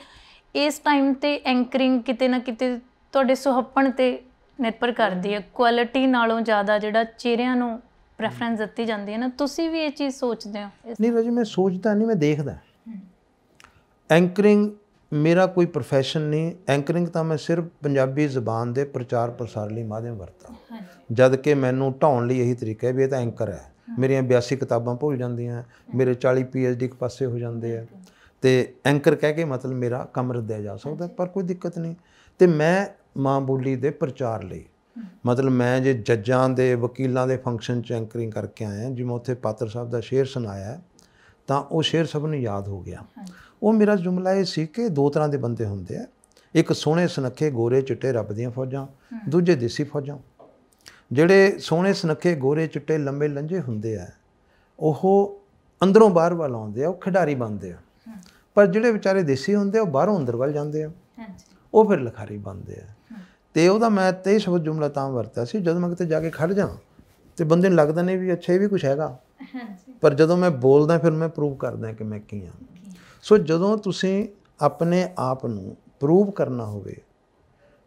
ਇਸ ਟਾਈਮ 'ਤੇ ਐਂਕਰਿੰਗ ਕਿਤੇ ਨਾ ਕਿਤੇ ਤੁਹਾਡੇ ਸੁਹੱਪਣ 'ਤੇ ਨਿਰਭਰ ਕਰਦੀ ਹੈ, ਕੁਆਲਿਟੀ ਨਾਲੋਂ ਜ਼ਿਆਦਾ ਜਿਹੜਾ ਚਿਹਰਿਆਂ ਨੂੰ ਪ੍ਰੈਫਰੈਂਸ ਦਿੱਤੀ ਜਾਂਦੀ ਹੈ ਨਾ। ਤੁਸੀਂ ਵੀ ਇਹ ਚੀਜ਼ ਸੋਚਦੇ ਹੋ? ਨਹੀਂ ਰਾਜੀ, ਮੈਂ ਸੋਚਦਾ ਨਹੀਂ, ਮੈਂ ਦੇਖਦਾ। ਐਂਕਰਿੰਗ ਮੇਰਾ ਕੋਈ ਪ੍ਰੋਫੈਸ਼ਨ ਨਹੀਂ। ਐਂਕਰਿੰਗ ਤਾਂ ਮੈਂ ਸਿਰਫ ਪੰਜਾਬੀ ਜ਼ਬਾਨ ਦੇ ਪ੍ਰਚਾਰ ਪ੍ਰਸਾਰ ਲਈ ਮਾਧਿਅਮ ਵਰਤਾ, ਜਦ ਕਿ ਮੈਨੂੰ ਢਾਉਣ ਲਈ ਇਹੀ ਤਰੀਕਾ ਹੈ ਵੀ ਇਹ ਤਾਂ ਐਂਕਰ ਹੈ। ਮੇਰੀਆਂ 82 ਕਿਤਾਬਾਂ ਭੁੱਲ ਜਾਂਦੀਆਂ, ਮੇਰੇ 40 PhD ਇੱਕ ਪਾਸੇ ਹੋ ਜਾਂਦੇ ਆ, ਅਤੇ ਐਂਕਰ ਕਹਿ ਕੇ ਮਤਲਬ ਮੇਰਾ ਕੰਮ ਰੱਦਿਆ ਜਾ ਸਕਦਾ, ਪਰ ਕੋਈ ਦਿੱਕਤ ਨਹੀਂ। ਅਤੇ ਮੈਂ ਮਾਂ ਬੋਲੀ ਦੇ ਪ੍ਰਚਾਰ ਲਈ, ਮਤਲਬ ਮੈਂ ਜੇ ਜੱਜਾਂ ਦੇ, ਵਕੀਲਾਂ ਦੇ ਫੰਕਸ਼ਨ 'ਚ ਐਂਕਰਿੰਗ ਕਰਕੇ ਆਇਆ, ਜਿਵੇਂ ਉੱਥੇ ਪਾਤਰ ਸਾਹਿਬ ਦਾ ਸ਼ੇਰ ਸੁਣਾਇਆ, ਤਾਂ ਉਹ ਸ਼ੇਰ ਸਭ ਨੂੰ ਯਾਦ ਹੋ ਗਿਆ। ਉਹ ਮੇਰਾ ਜੁਮਲਾ ਇਹ ਸੀ ਕਿ 2 ਤਰ੍ਹਾਂ ਦੇ ਬੰਦੇ ਹੁੰਦੇ ਆ, ਇੱਕ ਸੋਹਣੇ ਸੁਨੱਖੇ ਗੋਰੇ ਚਿੱਟੇ ਰੱਬ ਦੀਆਂ ਫੌਜਾਂ, ਦੂਜੇ ਦੇਸੀ ਫੌਜਾਂ। ਜਿਹੜੇ ਸੋਹਣੇ ਸੁਨੱਖੇ ਗੋਰੇ ਚਿੱਟੇ ਲੰਬੇ ਲੰਝੇ ਹੁੰਦੇ ਆ, ਉਹ ਅੰਦਰੋਂ ਬਾਹਰ ਵੱਲ ਆਉਂਦੇ ਆ, ਉਹ ਖਿਡਾਰੀ ਬਣਦੇ ਆ। ਪਰ ਜਿਹੜੇ ਵਿਚਾਰੇ ਦੇਸੀ ਹੁੰਦੇ ਆ, ਉਹ ਬਾਹਰੋਂ ਅੰਦਰ ਵੱਲ ਜਾਂਦੇ ਆ, ਉਹ ਫਿਰ ਲਿਖਾਰੀ ਬਣਦੇ ਆ। ਅਤੇ ਉਹਦਾ ਮੈਂ ਤੇ ਸ਼ਬਦ ਜੁਮਲਾ ਤਾਂ ਵਰਤਿਆ ਸੀ, ਜਦੋਂ ਮੈਂ ਕਿਤੇ ਜਾ ਕੇ ਖੜ੍ਹ ਜਾਂ ਅਤੇ ਬੰਦੇ ਨੂੰ ਲੱਗਦਾ ਨਹੀਂ ਵੀ ਅੱਛਾ ਇਹ ਵੀ ਕੁਛ ਹੈਗਾ, ਪਰ ਜਦੋਂ ਮੈਂ ਬੋਲਦਾ ਫਿਰ ਮੈਂ ਪ੍ਰੂਵ ਕਰਦਾ ਕਿ ਮੈਂ ਕੀ ਹਾਂ। ਸੋ ਜਦੋਂ ਤੁਸੀਂ ਆਪਣੇ ਆਪ ਨੂੰ ਪ੍ਰੂਵ ਕਰਨਾ ਹੋਵੇ,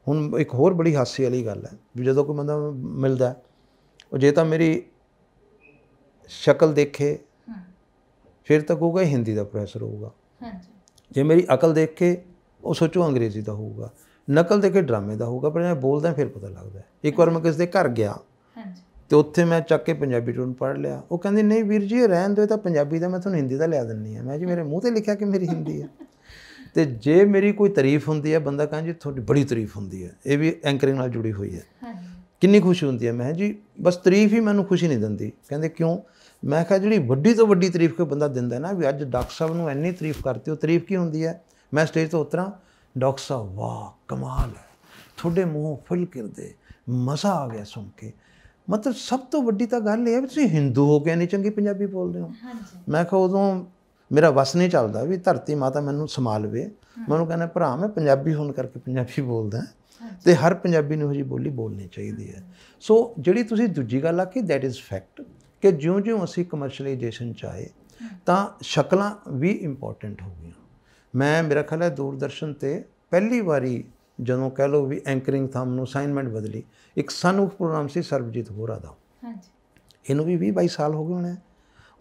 ਹੁਣ ਇੱਕ ਹੋਰ ਬੜੀ ਹਾਸੇ ਵਾਲੀ ਗੱਲ ਹੈ ਵੀ ਜਦੋਂ ਕੋਈ ਬੰਦਾ ਮਿਲਦਾ ਜੇ ਤਾਂ ਮੇਰੀ ਸ਼ਕਲ ਦੇਖੇ ਫਿਰ ਤਾਂ ਕਹੂਗਾ ਹਿੰਦੀ ਦਾ ਪ੍ਰੋਫੈਸਰ ਹੋਊਗਾ, ਜੇ ਮੇਰੀ ਅਕਲ ਦੇਖ ਕੇ ਉਹ ਸੋਚੋ ਅੰਗਰੇਜ਼ੀ ਦਾ ਹੋਊਗਾ, ਨਕਲ ਦੇਖ ਕੇ ਡਰਾਮੇ ਦਾ ਹੋਊਗਾ। ਪਰ ਮੈਂ ਬੋਲਦਾ ਫਿਰ ਪਤਾ ਲੱਗਦਾ। ਇੱਕ ਵਾਰ ਮੈਂ ਕਿਸੇ ਦੇ ਘਰ ਗਿਆ ਅਤੇ ਉੱਥੇ ਮੈਂ ਚੱਕ ਕੇ ਪੰਜਾਬੀ ਟਿਊਨ ਪੜ੍ਹ ਲਿਆ। ਉਹ ਕਹਿੰਦੇ ਨਹੀਂ ਵੀਰ ਜੀ ਇਹ ਰਹਿਣ ਦਿਓ, ਤਾਂ ਪੰਜਾਬੀ ਦਾ ਮੈਂ ਤੁਹਾਨੂੰ ਹਿੰਦੀ ਦਾ ਲਿਆ ਦਿੰਦੀ ਹਾਂ। ਮੈਂ ਜੀ ਮੇਰੇ ਮੂੰਹ 'ਤੇ ਲਿਖਿਆ ਕਿ ਮੇਰੀ ਹਿੰਦੀ ਹੈ। ਅਤੇ ਜੇ ਮੇਰੀ ਕੋਈ ਤਾਰੀਫ ਹੁੰਦੀ ਹੈ, ਬੰਦਾ ਕਹਿੰਦਾ ਜੀ ਤੁਹਾਡੀ ਬੜੀ ਤਾਰੀਫ ਹੁੰਦੀ ਹੈ, ਇਹ ਵੀ ਐਂਕਰਿੰਗ ਨਾਲ ਜੁੜੀ ਹੋਈ ਹੈ, ਕਿੰਨੀ ਖੁਸ਼ੀ ਹੁੰਦੀ ਹੈ। ਮੈਂ ਜੀ ਬਸ ਤਾਰੀਫ ਹੀ ਮੈਨੂੰ ਖੁਸ਼ੀ ਨਹੀਂ ਦਿੰਦੀ। ਕਹਿੰਦੇ ਕਿਉਂ? ਮੈਂ ਕਿਹਾ ਜਿਹੜੀ ਵੱਡੀ ਤੋਂ ਵੱਡੀ ਤਾਰੀਫ ਕੋਈ ਬੰਦਾ ਦਿੰਦਾ ਨਾ, ਵੀ ਅੱਜ ਡਾਕਟਰ ਸਾਹਿਬ ਨੂੰ ਇੰਨੀ ਤਾਰੀਫ ਕਰਤੀ, ਉਹ ਤਾਰੀਫ ਕੀ ਹੁੰਦੀ ਹੈ? ਮੈਂ ਸਟੇਜ ਤੋਂ ਉਤਰਾਂ, ਡਾਕਟਰ ਸਾਹਿਬ ਵਾਹ ਕਮਾਲ ਹੈ, ਤੁਹਾਡੇ ਮੂੰਹੋਂ ਫੁੱਲ ਕਿਰਦੇ, ਮਜ਼ਾ ਆ ਗਿਆ ਸੁਣ ਕੇ। ਮਤਲਬ ਸਭ ਤੋਂ ਵੱਡੀ ਤਾਂ ਗੱਲ ਇਹ ਹੈ ਵੀ ਤੁਸੀਂ ਹਿੰਦੂ ਹੋ ਕੇ ਇੰਨੀ ਚੰਗੀ ਪੰਜਾਬੀ ਬੋਲਦੇ ਹੋ। ਮੈਂ ਕਿਹਾ ਉਦੋਂ ਮੇਰਾ ਵਸ ਨਹੀਂ ਚੱਲਦਾ ਵੀ ਧਰਤੀ ਮਾਤਾ ਮੈਨੂੰ ਸੰਭਾਲਵੇ। ਮੈਂ ਉਹਨੂੰ ਕਹਿੰਦਾ ਭਰਾ ਮੈਂ ਪੰਜਾਬੀ ਹੋਣ ਕਰਕੇ ਪੰਜਾਬੀ ਬੋਲਦਾ, ਅਤੇ ਹਰ ਪੰਜਾਬੀ ਨੂੰ ਇਹੋ ਜਿਹੀ ਬੋਲੀ ਬੋਲਣੀ ਚਾਹੀਦੀ ਹੈ। ਸੋ ਜਿਹੜੀ ਤੁਸੀਂ ਦੂਜੀ ਗੱਲ ਆਖੀ ਦੈਟ ਇਜ਼ ਫੈਕਟ, ਕਿ ਜਿਉਂ-ਜਿਉਂ ਅਸੀਂ ਕਮਰਸ਼ਲਾਈਜੇਸ਼ਨ 'ਚ ਆਏ ਤਾਂ ਸ਼ਕਲਾਂ ਵੀ ਇੰਪੋਰਟੈਂਟ ਹੋ ਗਈਆਂ। ਮੇਰਾ ਖਿਆਲ ਹੈ ਦੂਰਦਰਸ਼ਨ 'ਤੇ ਪਹਿਲੀ ਵਾਰੀ ਜਦੋਂ ਕਹਿ ਲਓ ਵੀ ਐਂਕਰਿੰਗ ਥੰਮ ਨੂੰ ਅਸਾਈਨਮੈਂਟ ਬਦਲੀ, ਇੱਕ ਸਨਮੁਖ ਪ੍ਰੋਗਰਾਮ ਸੀ ਸਰਬਜੀਤ ਬੋਹਰਾ ਦਾ। ਇਹਨੂੰ ਵੀ 20-22 ਸਾਲ ਹੋ ਗਏ ਹੋਣੇ।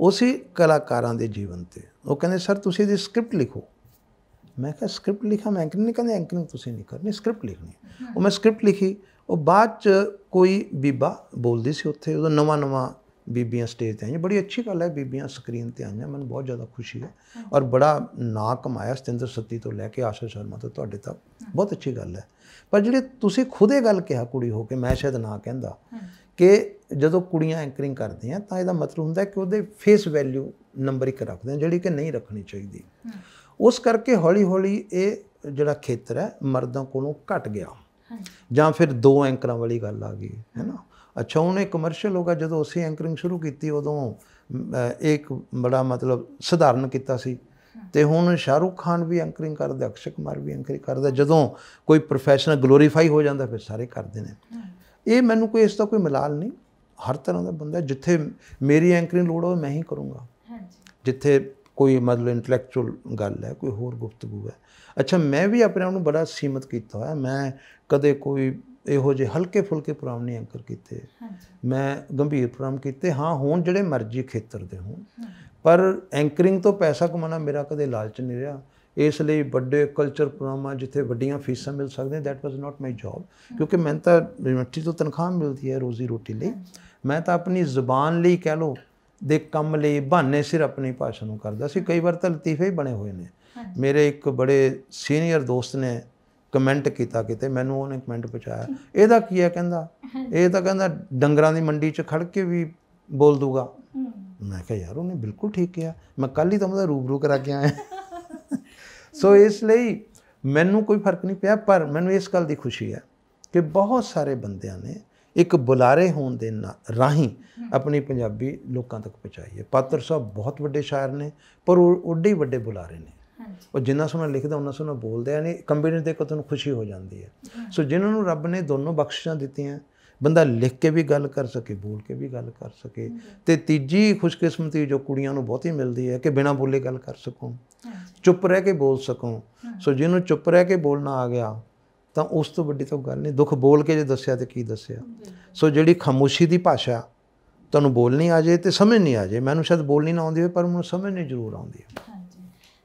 ਉਸੇ ਕਲਾਕਾਰਾਂ ਦੇ ਜੀਵਨ 'ਤੇ ਉਹ ਕਹਿੰਦੇ ਸਰ ਤੁਸੀਂ ਇਹਦੀ ਸਕ੍ਰਿਪਟ ਲਿਖੋ। ਮੈਂ ਕਿਹਾ ਸਕ੍ਰਿਪਟ ਲਿਖਾਂ ਮੈਂ ਐਂਕਰਿੰਗ ਨਹੀਂ? ਕਹਿੰਦੇ ਐਂਕਰਿੰਗ ਤੁਸੀਂ ਨਹੀਂ ਕਰਨੀ, ਸਕ੍ਰਿਪਟ ਲਿਖਣੀ। ਉਹ ਮੈਂ ਸਕ੍ਰਿਪਟ ਲਿਖੀ। ਉਹ ਬਾਅਦ 'ਚ ਕੋਈ ਬੀਬਾ ਬੋਲਦੀ ਸੀ ਉੱਥੇ, ਉਦੋਂ ਨਵਾਂ ਬੀਬੀਆਂ ਸਟੇਜ 'ਤੇ ਆਈਆਂ। ਬੜੀ ਅੱਛੀ ਗੱਲ ਹੈ ਬੀਬੀਆਂ ਸਕਰੀਨ 'ਤੇ ਆਈਆਂ, ਮੈਨੂੰ ਬਹੁਤ ਜ਼ਿਆਦਾ ਖੁਸ਼ੀ ਹੈ। ਔਰ ਬੜਾ ਨਾਂ ਕਮਾਇਆ ਸਤਿੰਦਰ ਸੱਤੀ ਤੋਂ ਲੈ ਕੇ ਆਸ਼ਾ ਸ਼ਰਮਾ ਤੋਂ ਤੁਹਾਡੇ ਤੱਕ, ਬਹੁਤ ਅੱਛੀ ਗੱਲ ਹੈ। ਪਰ ਜਿਹੜੇ ਤੁਸੀਂ ਖੁਦ ਇਹ ਗੱਲ ਕਿਹਾ ਕੁੜੀ ਹੋ ਕੇ, ਮੈਂ ਸ਼ਾਇਦ ਨਾ ਕਹਿੰਦਾ, ਕਿ ਜਦੋਂ ਕੁੜੀਆਂ ਐਂਕਰਿੰਗ ਕਰਦੀਆਂ ਤਾਂ ਇਹਦਾ ਮਤਲਬ ਹੁੰਦਾ ਕਿ ਉਹਦੇ ਫੇਸ ਵੈਲਿਊ ਨੰਬਰ 1 ਰੱਖਦੇ, ਜਿਹੜੀ ਕਿ ਨਹੀਂ ਰੱਖਣੀ ਚਾਹੀਦੀ। ਉਸ ਕਰਕੇ ਹੌਲੀ ਹੌਲੀ ਇਹ ਜਿਹੜਾ ਖੇਤਰ ਹੈ ਮਰਦਾਂ ਕੋਲੋਂ ਘਟ ਗਿਆ, ਜਾਂ ਫਿਰ 2 ਐਂਕਰਾਂ ਵਾਲੀ ਗੱਲ ਆ ਗਈ, ਹੈ ਨਾ। ਅੱਛਾ ਹੁਣ ਇਹ ਕਮਰਸ਼ੀਅਲ ਹੋ ਗਿਆ। ਜਦੋਂ ਅਸੀਂ ਐਂਕਰਿੰਗ ਸ਼ੁਰੂ ਕੀਤੀ ਉਦੋਂ ਇੱਕ ਬੜਾ ਮਤਲਬ ਸਧਾਰਨ ਕੀਤਾ ਸੀ, ਅਤੇ ਹੁਣ ਸ਼ਾਹਰੁਖ ਖਾਨ ਵੀ ਐਂਕਰਿੰਗ ਕਰਦਾ, ਅਕਸ਼ੇ ਕੁਮਾਰ ਵੀ ਐਂਕਰਿੰਗ ਕਰਦਾ। ਜਦੋਂ ਕੋਈ ਪ੍ਰੋਫੈਸ਼ਨਲ ਗਲੋਰੀਫਾਈ ਹੋ ਜਾਂਦਾ ਫਿਰ ਸਾਰੇ ਕਰਦੇ ਨੇ। ਇਹ ਮੈਨੂੰ ਕੋਈ ਇਸ ਦਾ ਕੋਈ ਮਲਾਲ ਨਹੀਂ, ਹਰ ਤਰ੍ਹਾਂ ਦਾ ਬੰਦਾ, ਜਿੱਥੇ ਮੇਰੀ ਐਂਕਰਿੰਗ ਲੋੜ ਹੋਵੇ ਮੈਂ ਹੀ ਕਰੂੰਗਾ, ਜਿੱਥੇ ਕੋਈ ਮਤਲਬ ਇੰਟਲੈਕਚੁਅਲ ਗੱਲ ਹੈ, ਕੋਈ ਹੋਰ ਗੁਫ਼ਤਗੂ ਹੈ। ਅੱਛਾ ਮੈਂ ਵੀ ਆਪਣੇ ਆਪ ਨੂੰ ਬੜਾ ਸੀਮਤ ਕੀਤਾ ਹੋਇਆ। ਮੈਂ ਕਦੇ ਕੋਈ ਇਹੋ ਜਿਹੇ ਹਲਕੇ ਫੁਲਕੇ ਪ੍ਰੋਗਰਾਮ ਨਹੀਂ ਐਂਕਰ ਕੀਤੇ, ਮੈਂ ਗੰਭੀਰ ਪ੍ਰੋਗਰਾਮ ਕੀਤੇ। ਹਾਂ ਹੁਣ ਜਿਹੜੇ ਮਰਜ਼ੀ ਖੇਤਰ ਦੇ ਹੋਣ, ਪਰ ਐਂਕਰਿੰਗ ਤੋਂ ਪੈਸਾ ਕਮਾਉਣਾ ਮੇਰਾ ਕਦੇ ਲਾਲਚ ਨਹੀਂ ਰਿਹਾ। ਇਸ ਲਈ ਵੱਡੇ ਕਲਚਰ ਪ੍ਰੋਗਰਾਮਾਂ ਜਿੱਥੇ ਵੱਡੀਆਂ ਫੀਸਾਂ ਮਿਲ ਸਕਦੀਆਂ, that was not my job. ਕਿਉਂਕਿ ਮੈਨੂੰ ਤਾਂ ਯੂਨੀਵਰਸਿਟੀ ਤੋਂ ਤਨਖਾਹ ਮਿਲਦੀ ਹੈ ਰੋਜ਼ੀ ਰੋਟੀ ਲਈ। ਮੈਂ ਤਾਂ ਆਪਣੀ ਜ਼ੁਬਾਨ ਲਈ ਕਹਿ ਲਓ ਦੇ ਕੰਮ ਲਈ ਬਹਾਨੇ ਸਿਰ ਆਪਣੀ ਭਾਸ਼ਾ ਨੂੰ ਕਰਦਾ ਸੀ। ਕਈ ਵਾਰ ਤਾਂ ਲਤੀਫੇ ਹੀ ਬਣੇ ਹੋਏ ਨੇ। ਮੇਰੇ ਇੱਕ ਬੜੇ ਸੀਨੀਅਰ ਦੋਸਤ ਨੇ ਕਮੈਂਟ ਕੀਤਾ ਕਿਤੇ, ਮੈਨੂੰ ਉਹਨੇ ਕਮੈਂਟ ਪਹੁੰਚਾਇਆ, ਇਹਦਾ ਕੀ ਹੈ? ਕਹਿੰਦਾ ਇਹ ਤਾਂ ਕਹਿੰਦਾ ਡੰਗਰਾਂ ਦੀ ਮੰਡੀ 'ਚ ਖੜ੍ਹ ਕੇ ਵੀ ਬੋਲ ਦੂਗਾ। ਮੈਂ ਕਿਹਾ ਯਾਰ ਉਹਨੇ ਬਿਲਕੁਲ ਠੀਕ ਕਿਹਾ, ਮੈਂ ਕੱਲ੍ਹ ਹੀ ਤਾਂ ਉਹਦਾ ਰੂਬਰੂ ਕਰਾ ਕੇ ਆਇਆ। ਸੋ ਇਸ ਲਈ ਮੈਨੂੰ ਕੋਈ ਫਰਕ ਨਹੀਂ ਪਿਆ, ਪਰ ਮੈਨੂੰ ਇਸ ਗੱਲ ਦੀ ਖੁਸ਼ੀ ਹੈ ਕਿ ਬਹੁਤ ਸਾਰੇ ਬੰਦਿਆਂ ਨੇ ਇੱਕ ਬੁਲਾਰੇ ਹੋਣ ਦੇ ਰਾਹੀਂ ਆਪਣੀ ਪੰਜਾਬੀ ਲੋਕਾਂ ਤੱਕ ਪਹੁੰਚਾਈ ਹੈ। ਪਾਤਰ ਸਾਹਿਬ ਬਹੁਤ ਵੱਡੇ ਸ਼ਾਇਰ ਨੇ, ਪਰ ਉਹ ਓਡੇ ਹੀ ਵੱਡੇ ਬੁਲਾਰੇ ਨੇ। ਉਹ ਜਿੰਨਾ ਸੋਹਣਾ ਲਿਖਦਾ ਉਹਨਾਂ ਸੋਹਣਾ ਬੋਲਦੇ ਆ, ਨਹੀਂ ਕੰਬੀਨੇਸ਼ਨ ਦੇਖ ਕੇ ਤੁਹਾਨੂੰ ਖੁਸ਼ੀ ਹੋ ਜਾਂਦੀ ਹੈ। ਸੋ ਜਿਨ੍ਹਾਂ ਨੂੰ ਰੱਬ ਨੇ ਦੋਨੋਂ ਬਖਸ਼ਿਸ਼ਾਂ ਦਿੱਤੀਆਂ, ਬੰਦਾ ਲਿਖ ਕੇ ਵੀ ਗੱਲ ਕਰ ਸਕੇ, ਬੋਲ ਕੇ ਵੀ ਗੱਲ ਕਰ ਸਕੇ, ਅਤੇ ਤੀਜੀ ਖੁਸ਼ਕਿਸਮਤੀ ਜੋ ਕੁੜੀਆਂ ਨੂੰ ਬਹੁਤੀ ਮਿਲਦੀ ਹੈ ਕਿ ਬਿਨਾਂ ਬੋਲੇ ਗੱਲ ਕਰ ਸਕੋ, ਚੁੱਪ ਰਹਿ ਕੇ ਬੋਲ ਸਕੋ। ਸੋ ਜਿਹਨੂੰ ਚੁੱਪ ਰਹਿ ਕੇ ਬੋਲਣਾ ਆ ਗਿਆ ਤਾਂ ਉਸ ਤੋਂ ਵੱਡੀ ਤਾਂ ਗੱਲ ਨਹੀਂ। ਦੁੱਖ ਬੋਲ ਕੇ ਜੇ ਦੱਸਿਆ ਤਾਂ ਕੀ ਦੱਸਿਆ। ਸੋ ਜਿਹੜੀ ਖਾਮੋਸ਼ੀ ਦੀ ਭਾਸ਼ਾ ਤੁਹਾਨੂੰ ਬੋਲਣੀ ਆ ਜਾਏ ਅਤੇ ਸਮਝ ਨਹੀਂ ਆ ਜਾਏ, ਮੈਨੂੰ ਸ਼ਾਇਦ ਬੋਲਣੀ ਨਾ ਆਉਂਦੀ ਹੋਵੇ ਪਰ ਮੈਨੂੰ ਸਮਝਣੀ ਜ਼ਰੂਰ ਆਉਂਦੀ ਹੈ।